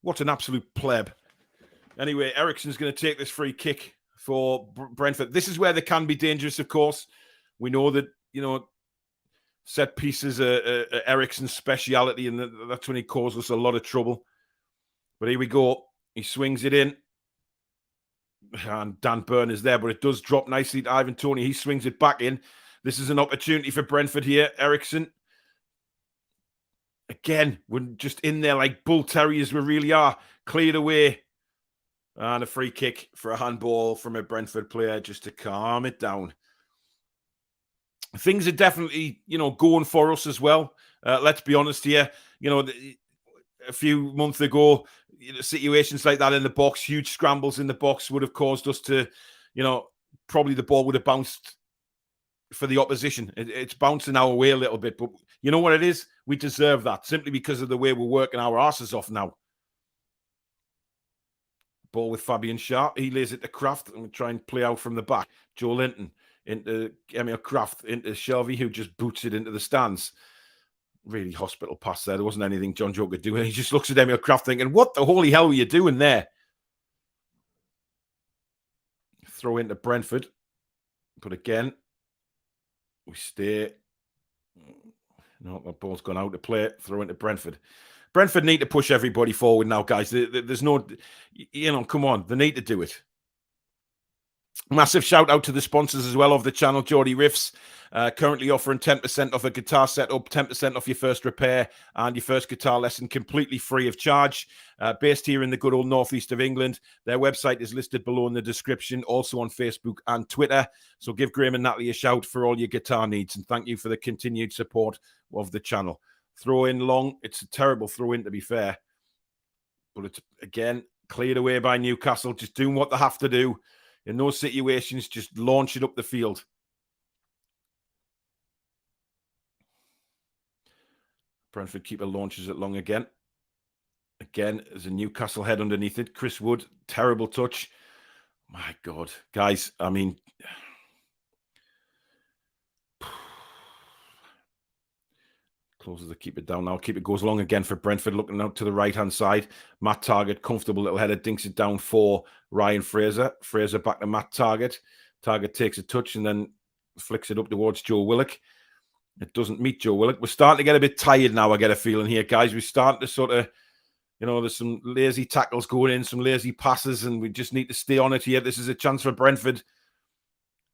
What an absolute pleb. Anyway, Eriksen's going to take this free kick for Brentford. This is where they can be dangerous, of course. We know that, set pieces are Eriksen's speciality, and that's when he causes us a lot of trouble. But here we go. He swings it in. And Dan Burn is there, but it does drop nicely to Ivan Toney. He swings it back in. This is an opportunity for Brentford here. Eriksson. Again, we're just in there like bull terriers we really are. Cleared away. And a free kick for a handball from a Brentford player just to calm it down. Things are definitely, going for us as well. Let's be honest here. A few months ago, situations like that in the box, huge scrambles in the box would have caused us to, probably the ball would have bounced for the opposition. It's bouncing our way a little bit, but you know what it is? We deserve that simply because of the way we're working our asses off now. Ball with Fabian Sharp. He lays it to Kraft and we try and play out from the back. Joe Linton into Emil Kraft into Shelby, who just boots it into the stands. Really hospital pass there. There wasn't anything John Joe could do. And he just looks at Emil Kraft thinking, what the holy hell were you doing there? Throw into Brentford. But again, we stay. No, the ball's gone out to play. Throw into Brentford. Brentford need to push everybody forward now, guys. There's no, come on. They need to do it. Massive shout out to the sponsors as well of the channel, Geordie Riffs, currently offering 10% off a guitar setup, 10% off your first repair and your first guitar lesson completely free of charge. Based here in the good old northeast of England. Their website is listed below in the description, also on Facebook and Twitter. So give Graham and Natalie a shout for all your guitar needs and thank you for the continued support of the channel. Throw in long. It's a terrible throw in, to be fair. But it's, again, cleared away by Newcastle, just doing what they have to do. In those situations, just launch it up the field. Brentford keeper launches it long again. Again, there's a Newcastle head underneath it. Chris Wood, terrible touch. My God. Guys, I mean... Closes the keeper down now. Keeper goes long again for Brentford, looking out to the right-hand side. Matt Target, comfortable little header, dinks it down for Ryan Fraser. Fraser back to Matt Target. Target takes a touch and then flicks it up towards Joe Willock. It doesn't meet Joe Willock. We're starting to get a bit tired now, I get a feeling here, guys. We're starting to sort of, there's some lazy tackles going in, some lazy passes, and we just need to stay on it here. This is a chance for Brentford.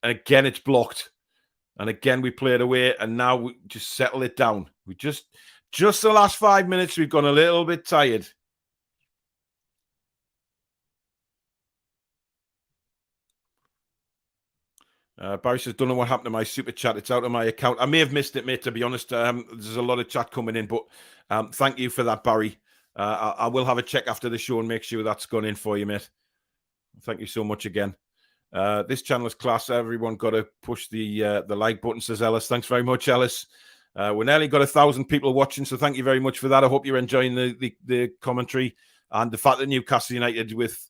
And again, it's blocked. And again, we play it away, and now we just settle it down. We just the last 5 minutes, we've gone a little bit tired. Barry says, don't know what happened to my super chat. It's out of my account. I may have missed it, mate, to be honest. There's a lot of chat coming in, but thank you for that, Barry. I will have a check after the show and make sure that's gone in for you, mate. Thank you so much again. This channel is class. Everyone got to push the like button, says Ellis. Thanks very much, Ellis. We nearly got 1,000 people watching, so thank you very much for that. I hope you're enjoying the commentary and the fact that Newcastle United, with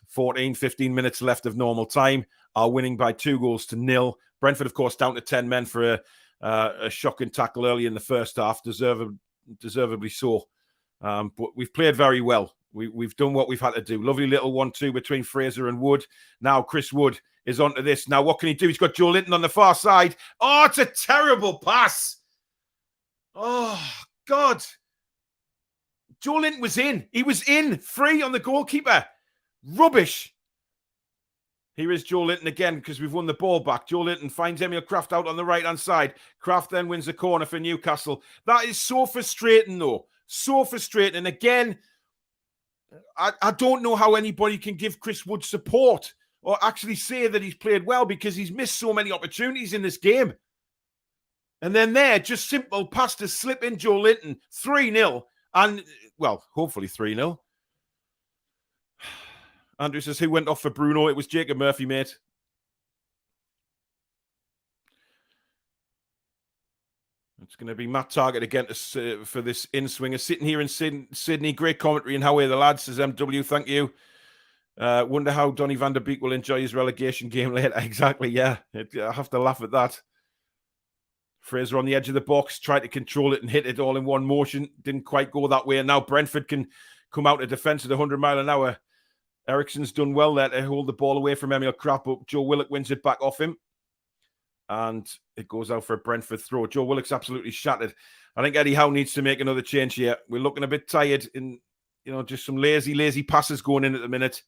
14, 15 minutes left of normal time, are winning by 2-0. Brentford, of course, down to 10 men for a shocking tackle early in the first half, deservedly so. But we've played very well. We've done what we've had to do. Lovely little 1-2 between Fraser and Wood. Now Chris Wood is onto this. Now what can he do? He's got Joe Linton on the far side. Oh, it's a terrible pass. Oh, God. Joe Linton was in. He was in. Free on the goalkeeper. Rubbish. Here is Joe Linton again because we've won the ball back. Joe Linton finds Emil Kraft out on the right-hand side. Kraft then wins the corner for Newcastle. That is so frustrating, though. So frustrating. And again... I don't know how anybody can give Chris Wood support or actually say that he's played well because he's missed so many opportunities in this game. And then there, just simple pass to slip in Joe Linton, 3-0. And, well, hopefully 3-0. Andrew says, who went off for Bruno? It was Jacob Murphy, mate. It's going to be Matt Target again for this in-swinger. Sitting here in Sydney. Great commentary and how are the lads, says MW. Thank you. Wonder how Donny van der Beek will enjoy his relegation game later. Exactly, yeah. I have to laugh at that. Fraser on the edge of the box. Tried to control it and hit it all in one motion. Didn't quite go that way. And now Brentford can come out of defence at 100 mile an hour. Eriksson's done well there to hold the ball away from Emil Kraft, but Joe Willock wins it back off him. And it goes out for a Brentford throw. Joe Willock's absolutely shattered. I think Eddie Howe needs to make another change here. We're looking a bit tired in just some lazy passes going in at the minute.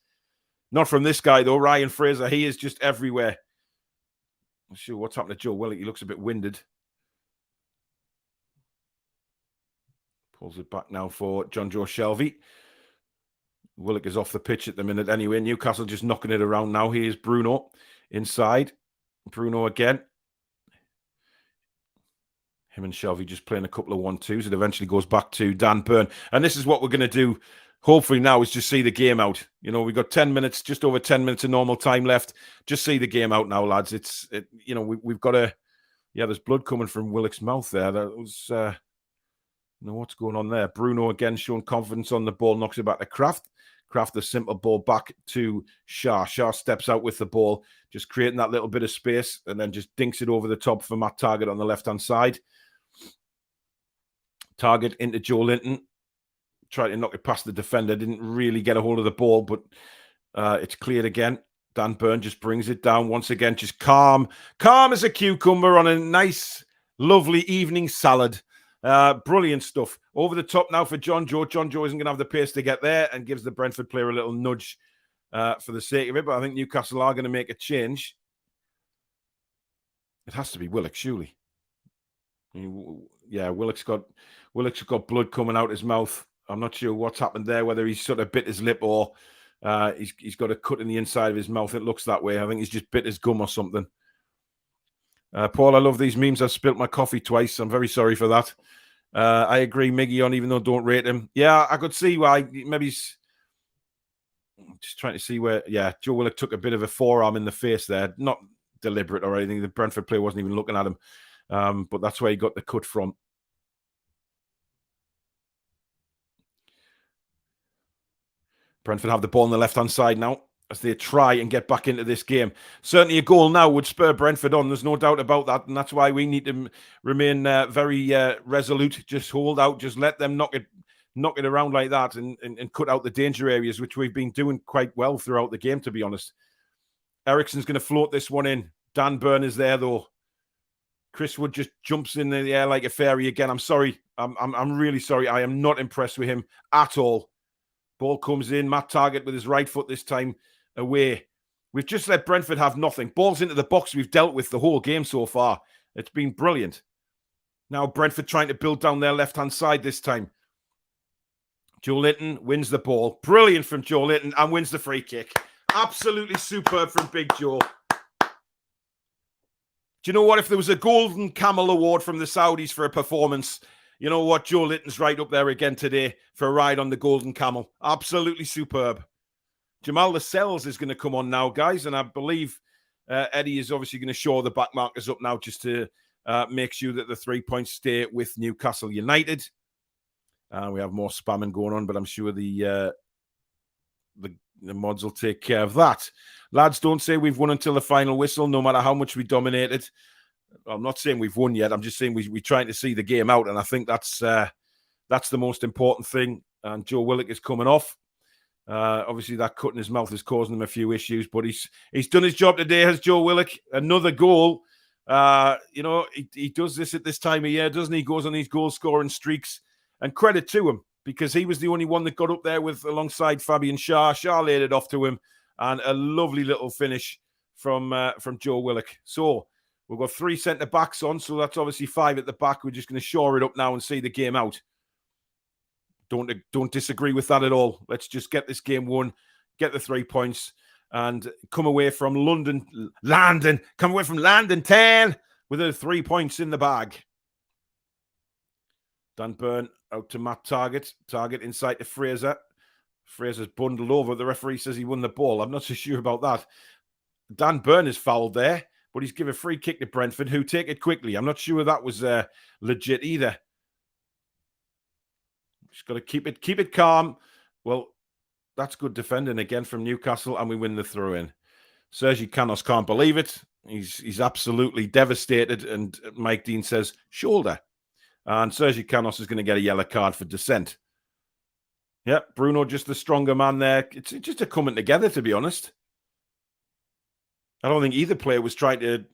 Not from this guy, though. Ryan Fraser, he is just everywhere. I'm sure what's happened to Joe Willock. He looks a bit winded. Pulls it back now for John Joe Shelvey. Willock is off the pitch at the minute anyway. Newcastle just knocking it around now. Here's Bruno inside. Bruno again. Him and Shelvey just playing a couple of 1-2s. It eventually goes back to Dan Burn. And this is what we're going to do, hopefully now, is just see the game out. We've got 10 minutes, just over 10 minutes of normal time left. Just see the game out now, lads. We've got to... Yeah, there's blood coming from Willock's mouth there. That was... what's going on there? Bruno again showing confidence on the ball, knocks it back to Kraft. Kraft, the simple ball back to Shah. Shah steps out with the ball, just creating that little bit of space, and then just dinks it over the top for Matt Targett on the left-hand side. Targett into Joe Linton. Tried to knock it past the defender. Didn't really get a hold of the ball, but it's cleared again. Dan Burn just brings it down once again. Just calm as a cucumber on a nice, lovely evening salad. Brilliant stuff. Over the top now for John Joe. John Joe isn't going to have the pace to get there and gives the Brentford player a little nudge for the sake of it. But I think Newcastle are going to make a change. It has to be Willock, surely. Yeah, Willock's got blood coming out his mouth. I'm not sure what's happened there, whether he's sort of bit his lip or he's got a cut in the inside of his mouth. It looks that way. I think he's just bit his gum or something. Paul, I love these memes. I've spilt my coffee twice. I'm very sorry for that. I agree, Miggy, on even though I don't rate him. Yeah, I could see why. Maybe he's just trying to see where. Yeah, Joe Willock took a bit of a forearm in the face there. Not deliberate or anything. The Brentford player wasn't even looking at him. But that's where he got the cut from. Brentford have the ball on the left-hand side now as they try and get back into this game. Certainly a goal now would spur Brentford on. There's no doubt about that. And that's why we need to remain very resolute. Just hold out. Just let them knock it around like that and cut out the danger areas, which we've been doing quite well throughout the game, to be honest. Ericsson's going to float this one in. Dan Burn is there, though. Chris Wood just jumps in the air like a fairy again. I'm sorry. I'm really sorry. I am not impressed with him at all. Ball comes in. Matt Targett with his right foot this time away. We've just let Brentford have nothing. Balls into the box we've dealt with the whole game so far. It's been brilliant. Now Brentford trying to build down their left-hand side this time. Joe Linton wins the ball. Brilliant from Joe Linton and wins the free kick. Absolutely superb from Big Joe. Do you know what? If there was a Golden Camel Award from the Saudis for a performance, you know what? Joe Linton's right up there again today for a ride on the Golden Camel. Absolutely superb. Jamal Lascelles is going to come on now, guys, and I believe Eddie is obviously going to show the back markers up now just to make sure that the 3 points stay with Newcastle United. We have more spamming going on, but I'm sure the mods will take care of that. Lads, don't say we've won until the final whistle, no matter how much we dominated. I'm not saying we've won yet. I'm just saying we're trying to see the game out, and I think that's the most important thing. And Joe Willock is coming off. Obviously, that cut in his mouth is causing him a few issues, but he's done his job today, has Joe Willock. Another goal. He does this at this time of year, doesn't he? He goes on these goal-scoring streaks, and credit to him, because he was the only one that got up there alongside Fabian Shah. Shah laid it off to him, and a lovely little finish from Joe Willock. So we've got 3 centre-backs on, so that's obviously 5 at the back. We're just going to shore it up now and see the game out. Don't disagree with that at all. Let's just get this game won, get the 3 points, and come away from London town with the 3 points in the bag. Dan Burn out to Matt Targett. Targett inside to Fraser. Fraser's bundled over. The referee says he won the ball. I'm not so sure about that. Dan Burn is fouled there, but he's given a free kick to Brentford, who take it quickly. I'm not sure that was legit either. Just got to keep it calm. Well, that's good defending again from Newcastle, and we win the throw-in. Sergi Canos can't believe it. He's absolutely devastated, and Mike Dean says, shoulder. And Sergi Canos is going to get a yellow card for dissent. Yeah, Bruno just the stronger man there. It's just a coming together, to be honest. I don't think either player was trying to,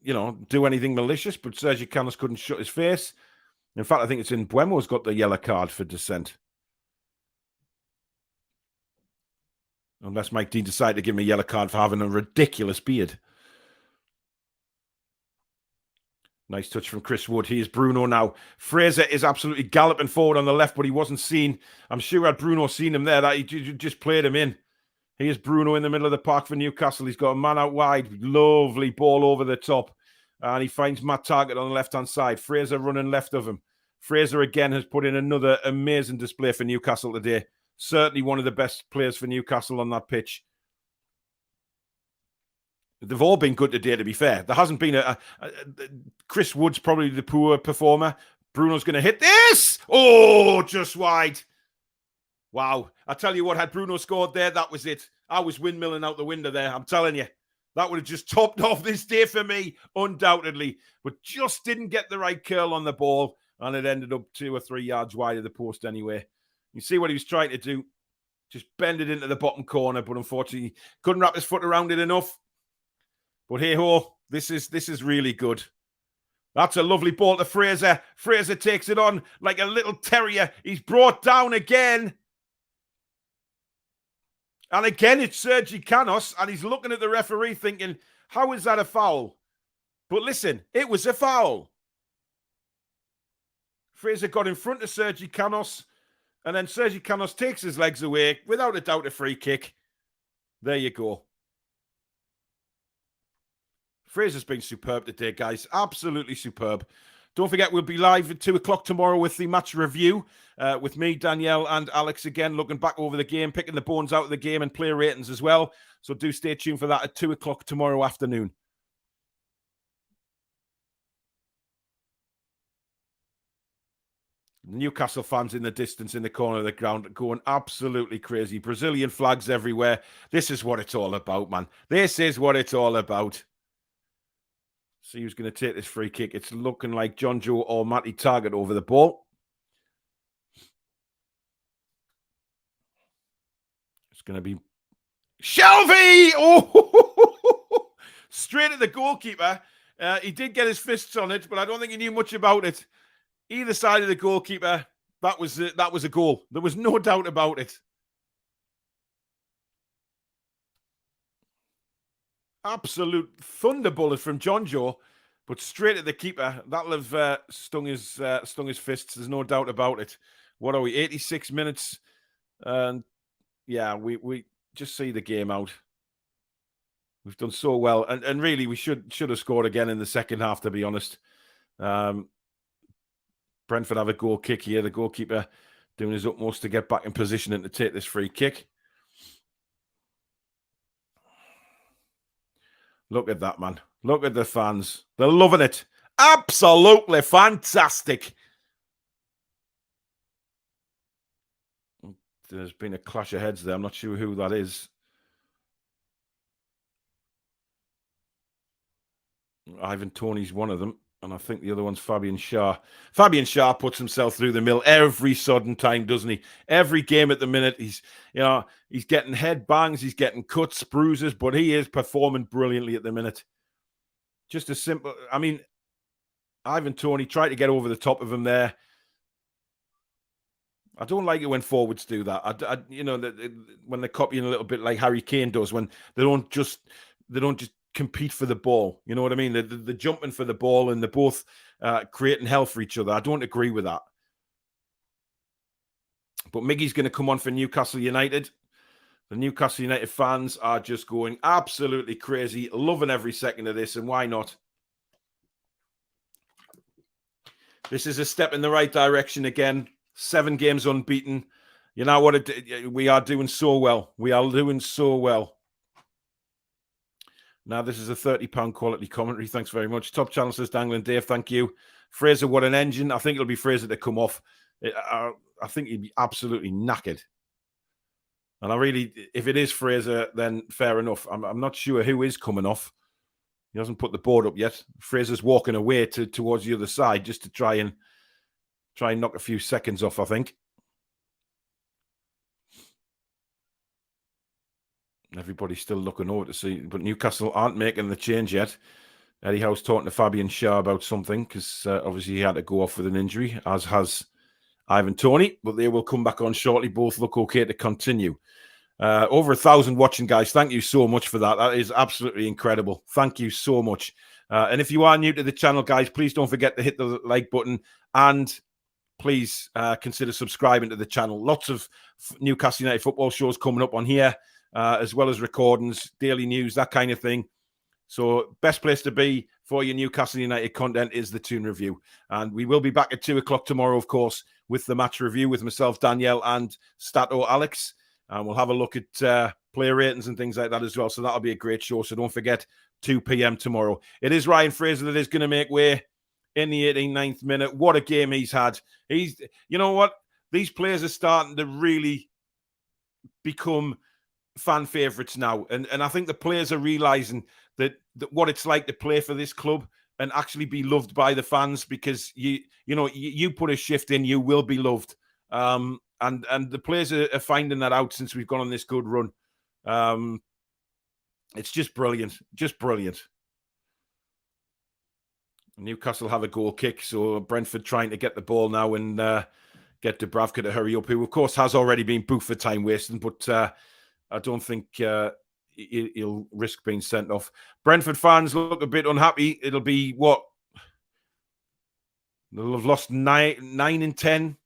do anything malicious, but Sergi Canos couldn't shut his face. In fact, I think it's in Buemo's got the yellow card for dissent. Unless Mike Dean decided to give me a yellow card for having a ridiculous beard. Nice touch from Chris Wood. Here's Bruno now. Fraser is absolutely galloping forward on the left, but he wasn't seen. I'm sure had Bruno seen him there, that he just played him in. Here's Bruno in the middle of the park for Newcastle. He's got a man out wide. Lovely ball over the top. And he finds Matt Targett on the left-hand side. Fraser running left of him. Fraser again has put in another amazing display for Newcastle today. Certainly one of the best players for Newcastle on that pitch. They've all been good today, to be fair. There hasn't been Chris Wood's probably the poor performer. Bruno's going to hit this. Oh, just wide. Wow. I tell you what, had Bruno scored there, that was it. I was windmilling out the window there. I'm telling you. That would have just topped off this day for me, undoubtedly. But just didn't get the right curl on the ball. And it ended up 2 or 3 yards wide of the post anyway. You see what he was trying to do. Just bend it into the bottom corner. But unfortunately, couldn't wrap his foot around it enough. But hey-ho, this is really good. That's a lovely ball to Fraser. Fraser takes it on like a little terrier. He's brought down again. And again, it's Sergi Canos, and he's looking at the referee thinking, how is that a foul? But listen, it was a foul. Fraser got in front of Sergi Canos, and then Sergi Canos takes his legs away. Without a doubt, a free kick. There you go. Fraser's been superb today, guys. Absolutely superb. Don't forget, we'll be live at 2 o'clock tomorrow with the match review with me, Danielle, and Alex again, looking back over the game, picking the bones out of the game and player ratings as well. So do stay tuned for that at 2 o'clock tomorrow afternoon. Newcastle fans in the distance in the corner of the ground going absolutely crazy. Brazilian flags everywhere. This is what it's all about, man. This is what it's all about. See who's going to take this free kick. It's looking like John Joe or Matty Targett over the ball. It's going to be Shelby! Oh, straight at the goalkeeper. He did get his fists on it, but I don't think he knew much about it. Either side of the goalkeeper, that was a goal. There was no doubt about it. Absolute thunderbolt from John Joe, but straight at the keeper. That'll have stung his fists. There's no doubt about it. What are we? 86 minutes, and yeah, we just see the game out. We've done so well, and really we should have scored again in the second half. To be honest, Brentford have a goal kick here. The goalkeeper doing his utmost to get back in position and to take this free kick. Look at that, man. Look at the fans. They're loving it. Absolutely fantastic. There's been a clash of heads there. I'm not sure who that is. Ivan Toney's one of them. And I think the other one's Fabian Schär. Fabian Schär puts himself through the mill every sudden time, doesn't he? Every game at the minute, he's getting head bangs, he's getting cuts, bruises, but he is performing brilliantly at the minute. Just a simple, I mean, Ivan Toney tried to get over the top of him there. I don't like it when forwards do that. When they're copying a little bit like Harry Kane does, when they don't just compete for the ball. You know what I mean? They're jumping for the ball and they're both creating hell for each other. I don't agree with that. But Miggy's going to come on for Newcastle United. The Newcastle United fans are just going absolutely crazy, loving every second of this, and why not? This is a step in the right direction again. 7 games unbeaten. You know what? We are doing so well. We are doing so well. Now, this is a £30 quality commentary. Thanks very much. Top channel says Dangling Dave. Thank you. Fraser, what an engine. I think it'll be Fraser to come off. I think he'd be absolutely knackered. And if it is Fraser, then fair enough. I'm not sure who is coming off. He hasn't put the board up yet. Fraser's walking away towards the other side just to try and knock a few seconds off, I think. Everybody's still looking over to see, but Newcastle aren't making the change yet. Eddie Howe's talking to Fabian Schär about something because obviously he had to go off with an injury, as has Ivan Toney, but they will come back on shortly. Both look okay to continue. Over 1,000 watching, guys. Thank you so much for that. That is absolutely incredible. Thank you so much. And if you are new to the channel, guys, please don't forget to hit the like button and please consider subscribing to the channel. Lots of Newcastle United football shows coming up on here, as well as recordings, daily news, that kind of thing. So best place to be for your Newcastle United content is the Toon Review. And we will be back at 2 o'clock tomorrow, of course, with the match review with myself, Danielle, and Stato Alex. And we'll have a look at player ratings and things like that as well. So that'll be a great show. So don't forget, 2 p.m. tomorrow. It is Ryan Fraser that is going to make way in the 89th minute. What a game he's had. You know what? These players are starting to really become fan favourites now. And I think the players are realising that what it's like to play for this club and actually be loved by the fans, because you put a shift in, you will be loved. And the players are finding that out since we've gone on this good run. It's just brilliant. Just brilliant. Newcastle have a goal kick, so Brentford trying to get the ball now and get Dubravka to hurry up, who, of course, has already been booked for time wasting, but I don't think he'll risk being sent off. Brentford fans look a bit unhappy. It'll be what? They'll have lost 9 in 10.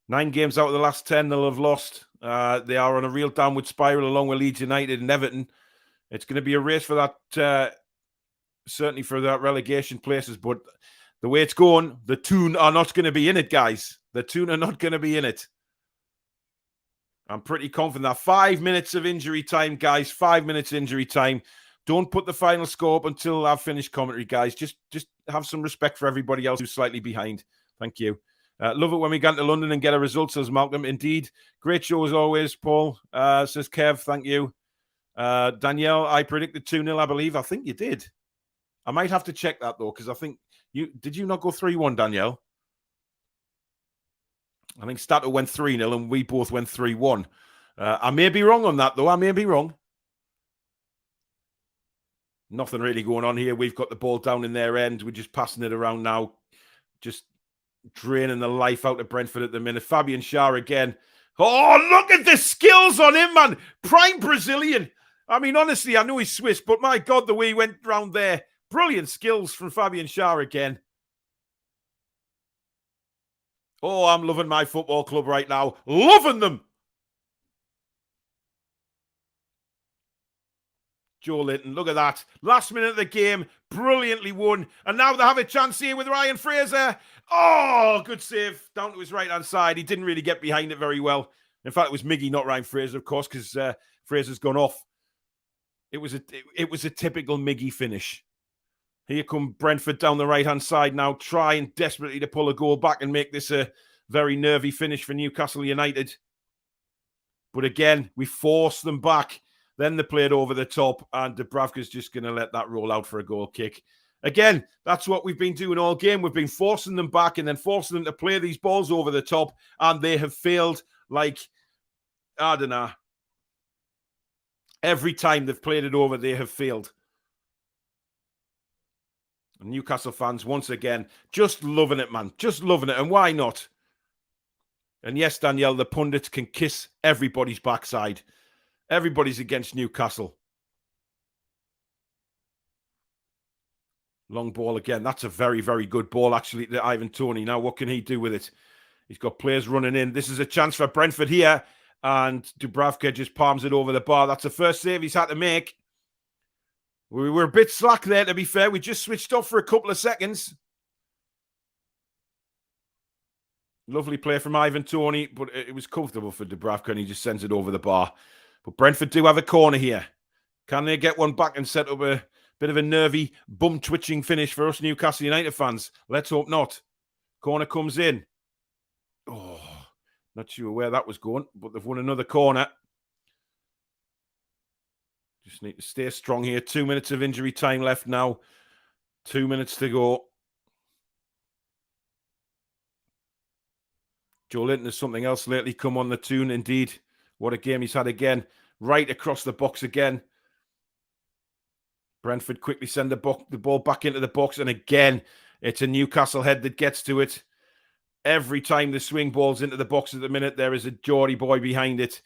9 games out of the last 10 they'll have lost. They are on a real downward spiral along with Leeds United and Everton. It's going to be a race for that, certainly for that relegation places. But the way it's going, the Toon are not going to be in it, guys. The Toon are not going to be in it. I'm pretty confident that 5 minutes of injury time, guys. 5 minutes injury time. Don't put the final score up until I've finished commentary, guys. Just have some respect for everybody else who's slightly behind. Thank you. Love it when we get to London and get a result, says Malcolm. Indeed. Great show as always, Paul, says Kev. Thank you. Danielle, I predicted 2-0, I believe. I think you did. I might have to check that, though, because I think did you not go 3-1, Danielle? I think Stato went 3-0 and we both went 3-1. I may be wrong on that, though. I may be wrong. Nothing really going on here. We've got the ball down in their end. We're just passing it around now. Just draining the life out of Brentford at the minute. Fabian Schär again. Oh, look at the skills on him, man. Prime Brazilian. I mean, honestly, I know he's Swiss, but my God, the way he went round there. Brilliant skills from Fabian Schär again. Oh, I'm loving my football club right now. Loving them. Joe Linton, look at that. Last minute of the game, brilliantly won. And now they have a chance here with Ryan Fraser. Oh, good save. Down to his right-hand side. He didn't really get behind it very well. In fact, it was Miggy, not Ryan Fraser, of course, because Fraser's gone off. It was a typical Miggy finish. Here come Brentford down the right-hand side now, trying desperately to pull a goal back and make this a very nervy finish for Newcastle United. But again, we force them back. Then they played over the top, and Dubravka's just going to let that roll out for a goal kick. Again, that's what we've been doing all game. We've been forcing them back and then forcing them to play these balls over the top, and they have failed like, I don't know. Every time they've played it over, they have failed. Newcastle fans, once again, just loving it, man. Just loving it. And why not? And yes, Danielle, the pundits can kiss everybody's backside. Everybody's against Newcastle. Long ball again. That's a very, very good ball, actually, to Ivan Toney. Now, what can he do with it? He's got players running in. This is a chance for Brentford here. And Dubravka just palms it over the bar. That's the first save he's had to make. We were a bit slack there, to be fair. We just switched off for a couple of seconds. Lovely play from Ivan Toney, but it was comfortable for Dubravka, and he just sends it over the bar. But Brentford do have a corner here. Can they get one back and set up a bit of a nervy, bum-twitching finish for us Newcastle United fans? Let's hope not. Corner comes in. Oh, not sure where that was going, but they've won another corner. Just need to stay strong here. 2 minutes of injury time left now. 2 minutes to go. Joe Linton has something else lately come on the Toon. Indeed. What a game he's had again. Right across the box again. Brentford quickly send the ball back into the box. And again, it's a Newcastle head that gets to it. Every time the swing ball's into the box at the minute, there is a Geordie boy behind it.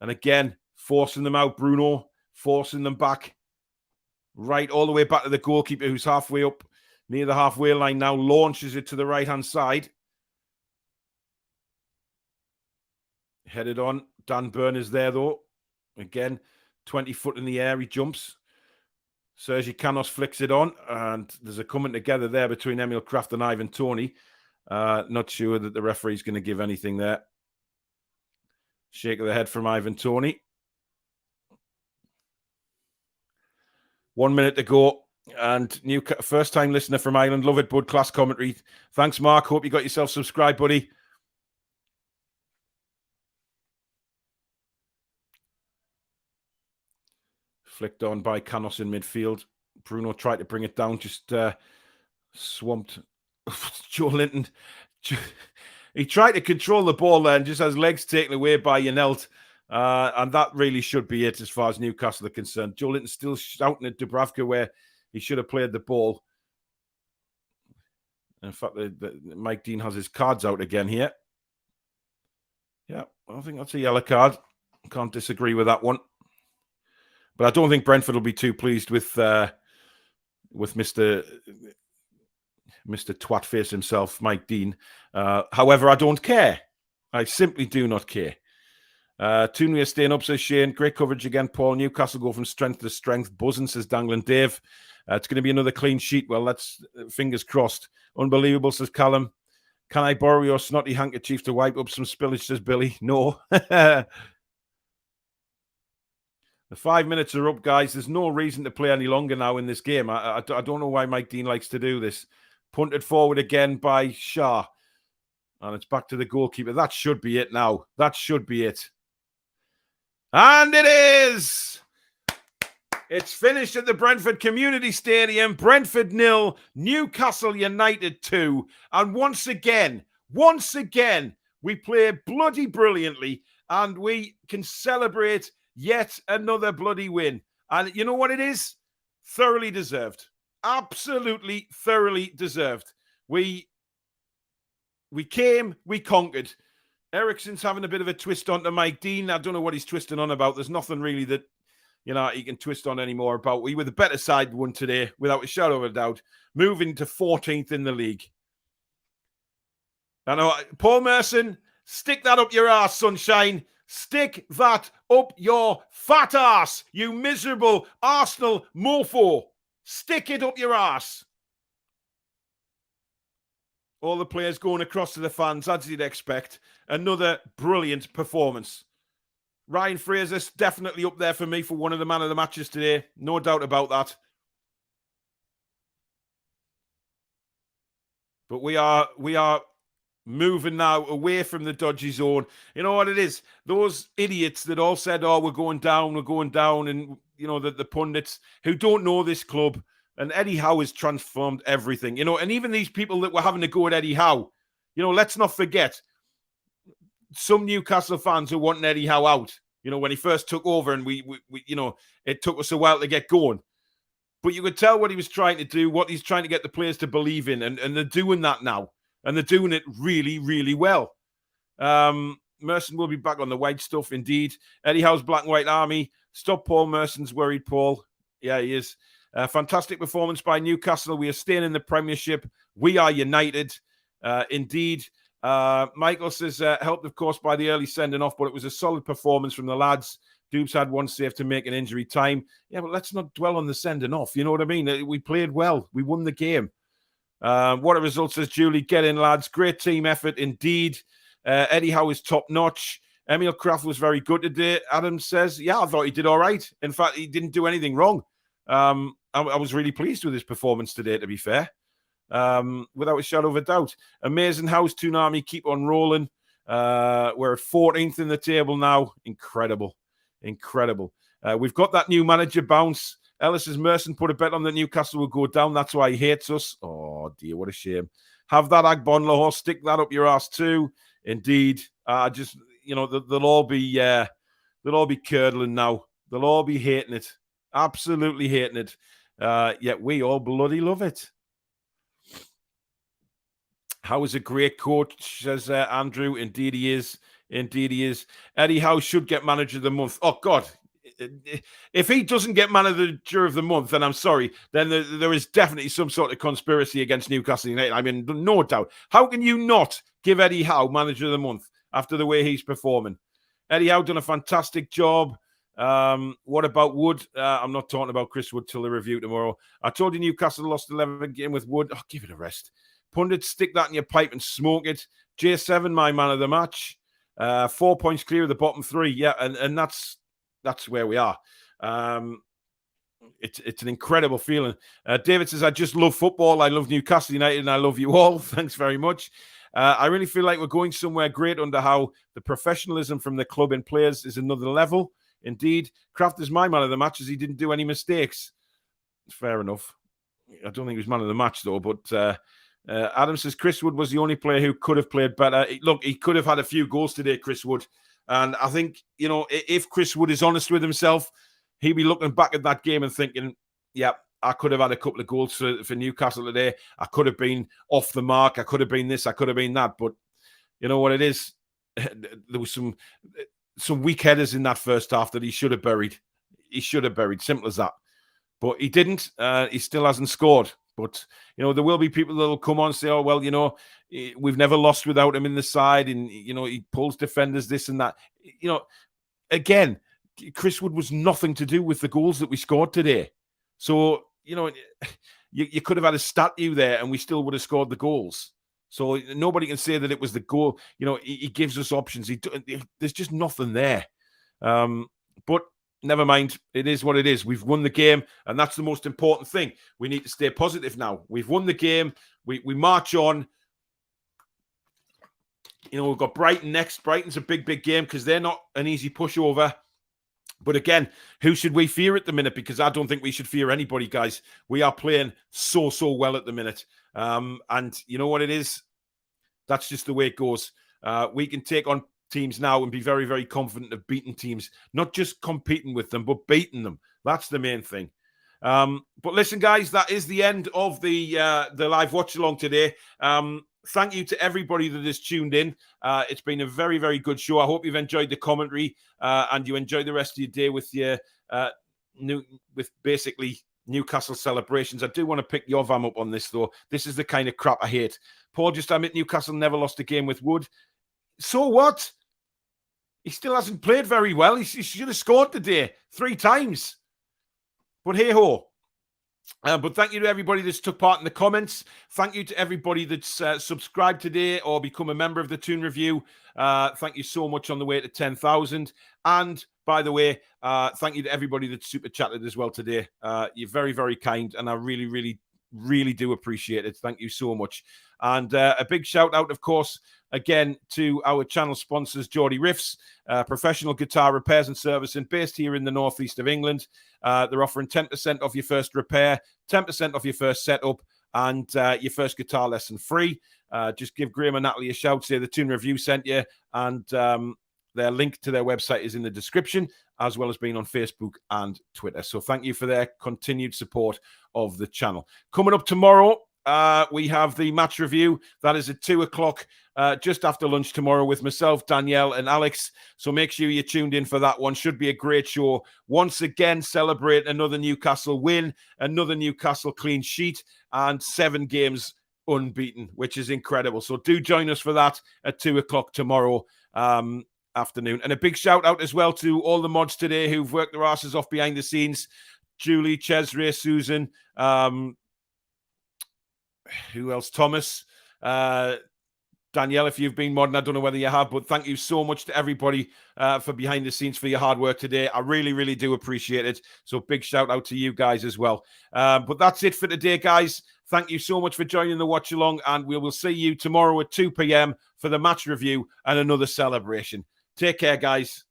And again, forcing them out, Bruno, forcing them back. Right, all the way back to the goalkeeper, who's halfway up near the halfway line now, launches it to the right-hand side. Headed on. Dan Burn is there, though. Again, 20 foot in the air, he jumps. Sergi Canos flicks it on, and there's a coming together there between Emil Kraft and Ivan Toney. Not sure that the referee's going to give anything there. Shake of the head from Ivan Toney. 1 minute to go. And new first-time listener from Ireland. Love it, bud. Class commentary. Thanks, Mark. Hope you got yourself subscribed, buddy. Flicked on by Canos in midfield. Bruno tried to bring it down, just swamped. Joe Linton. He tried to control the ball there and just has legs taken away by Yanelt. And that really should be it as far as Newcastle are concerned. Joe Linton still shouting at Dubravka where he should have played the ball. In fact, Mike Dean has his cards out again here. Yeah, I think that's a yellow card. Can't disagree with that one. But I don't think Brentford will be too pleased with Mr. Twatface himself, Mike Dean. However, I don't care. I simply do not care. Toon, we are staying up, says Shane. Great coverage again, Paul. Newcastle go from strength to strength. Buzzing, says Dangling Dave. It's going to be another clean sheet. Well, let's fingers crossed. Unbelievable, says Callum. Can I borrow your snotty handkerchief to wipe up some spillage, says Billy. No. The 5 minutes are up, guys. There's no reason to play any longer now in this game. I don't know why Mike Dean likes to do this. Punted forward again by Shah. And it's back to the goalkeeper. That should be it now. That should be it. And it is! It's finished at the Brentford Community Stadium. Brentford 0, Newcastle United 2. And once again, we play bloody brilliantly. And we can celebrate yet another bloody win. And you know what it is? Thoroughly deserved. Absolutely thoroughly deserved. We came, we conquered. Ericsson's having a bit of a twist on to Mike Dean. I don't know what he's twisting on about. There's nothing really that, he can twist on anymore about. We were the better side one today, without a shadow of a doubt. Moving to 14th in the league. I know, Paul Merson, stick that up your arse, sunshine. Stick that up your fat ass, you miserable Arsenal mofo. Stick it up your ass. All the players going across to the fans, as you'd expect. Another brilliant performance. Ryan Fraser's definitely up there for me for one of the man of the matches today. No doubt about that. But we are moving now away from the dodgy zone. You know what it is? Those idiots that all said, oh, we're going down. And, the pundits who don't know this club. And Eddie Howe has transformed everything. And even these people that were having to go at Eddie Howe, let's not forget some Newcastle fans who wanting Eddie Howe out, when he first took over and we it took us a while to get going. But you could tell what he was trying to do, what he's trying to get the players to believe in. And they're doing that now. And they're doing it really, really well. Merson will be back on the white stuff, indeed. Eddie Howe's Black and White Army. Stop Paul Merson's worried, Paul. Yeah, he is. Fantastic performance by Newcastle. We are staying in the Premiership. We are united. Indeed. Michael says, helped, of course, by the early sending off, but it was a solid performance from the lads. Dubes had one save to make an injury time. Yeah, but let's not dwell on the sending off. You know what I mean? We played well. We won the game. What a result, says Julie. Get in, lads. Great team effort, indeed. Eddie Howe is top-notch. Emil Kraft was very good today. Adam says, yeah, I thought he did all right. In fact, he didn't do anything wrong. I was really pleased with his performance today, to be fair. Without a shadow of a doubt. Amazing house, Toon Army, keep on rolling. We're at 14th in the table now. Incredible. We've got that new manager bounce. Ellis's Merson put a bet on that Newcastle will go down. That's why he hates us. Oh, dear, what a shame. Have that Agbon Lahore. Stick that up your ass too. Indeed. They'll all be curdling now. They'll all be hating it. Absolutely hating it. Yet we all bloody love it. How is a great coach, says Andrew. Indeed he is. Indeed, he is. Eddie Howe should get manager of the month. Oh, God. If he doesn't get manager of the month, then I'm sorry, then there is definitely some sort of conspiracy against Newcastle United. I mean, no doubt. How can you not give Eddie Howe manager of the month after the way he's performing? Eddie Howe done a fantastic job. What about Wood? I'm not talking about Chris Wood till the review tomorrow. I told you Newcastle lost 11 game with Wood. Oh, give it a rest. Pundits, stick that in your pipe and smoke it. J7, my man of the match. 4 points clear of the bottom three. Yeah, and that's where we are. It's an incredible feeling. David says, I just love football. I love Newcastle United and I love you all. Thanks very much. I really feel like we're going somewhere great under how the professionalism from the club and players is another level. Indeed, Kraft is my man of the match as he didn't do any mistakes. Fair enough. I don't think he was man of the match though, but Adam says Chris Wood was the only player who could have played better. Look, he could have had a few goals today, Chris Wood. And I think, you know, if Chris Wood is honest with himself, he'll be looking back at that game and thinking, yeah, I could have had a couple of goals for Newcastle today. I could have been off the mark. I could have been this. I could have been that. But you know what it is? There was some weak headers in that first half that he should have buried. He should have buried. Simple as that. But he didn't. He still hasn't scored. But, you know, there will be people that will come on and say, oh, well, you know, we've never lost without him in the side. And, you know, he pulls defenders, this and that. You know, again, Chris Wood was nothing to do with the goals that we scored today. So, you know, you could have had a statue there and we still would have scored the goals. So nobody can say that it was the goal. You know, he gives us options. There's just nothing there. But never mind. It is what it is. We've won the game, and that's the most important thing. We need to stay positive now. We've won the game. We march on. You know, we've got Brighton next. Brighton's a big, big game because they're not an easy pushover. But again, who should we fear at the minute? Because I don't think we should fear anybody, guys. We are playing so well at the minute. And you know what it is? That's just the way it goes. We can take on teams now and be very, very confident of beating teams, not just competing with them, but beating them. That's the main thing. But listen, guys, that is the end of the live watch along today. Thank you to everybody that has tuned in. It's been a very, very good show. I hope you've enjoyed the commentary and you enjoy the rest of your day with your with basically Newcastle celebrations. I do want to pick your vam up on this, though. This is the kind of crap I hate. Paul just admit Newcastle never lost a game with Wood. So what? He still hasn't played very well. He should have scored today 3 times. But hey-ho. But thank you to everybody that's took part in the comments. Thank you to everybody that's subscribed today or become a member of the Toon Review. Thank you so much on the way to 10,000. And by the way, thank you to everybody that's super chatted as well today. You're very, very kind. And I really, really, really do appreciate it. Thank you so much. And a big shout out, of course, again, to our channel sponsors, Geordie Riffs, professional guitar repairs and servicing based here in the northeast of England. They're offering 10% off your first repair, 10% off your first setup, and your first guitar lesson free. Just give Graham and Natalie a shout, say the Toon Review sent you, and their link to their website is in the description, as well as being on Facebook and Twitter. So thank you for their continued support of the channel. Coming up tomorrow, we have the match review. That is at 2 o'clock, just after lunch tomorrow with myself, Danielle and Alex. So make sure you're tuned in for that one. Should be a great show. Once again, celebrate another Newcastle win, another Newcastle clean sheet, and 7 games unbeaten, which is incredible. So do join us for that at 2 o'clock tomorrow afternoon. And a big shout out as well to all the mods today who've worked their asses off behind the scenes. Julie, Chesre, Susan, who else? Thomas, Danielle, if you've been modding, I don't know whether you have, but thank you so much to everybody for behind the scenes for your hard work today. I really, really do appreciate it. So big shout out to you guys as well. But that's it for today, guys. Thank you so much for joining the watch along, and we will see you tomorrow at 2 p.m. for the match review and another celebration. Take care, guys.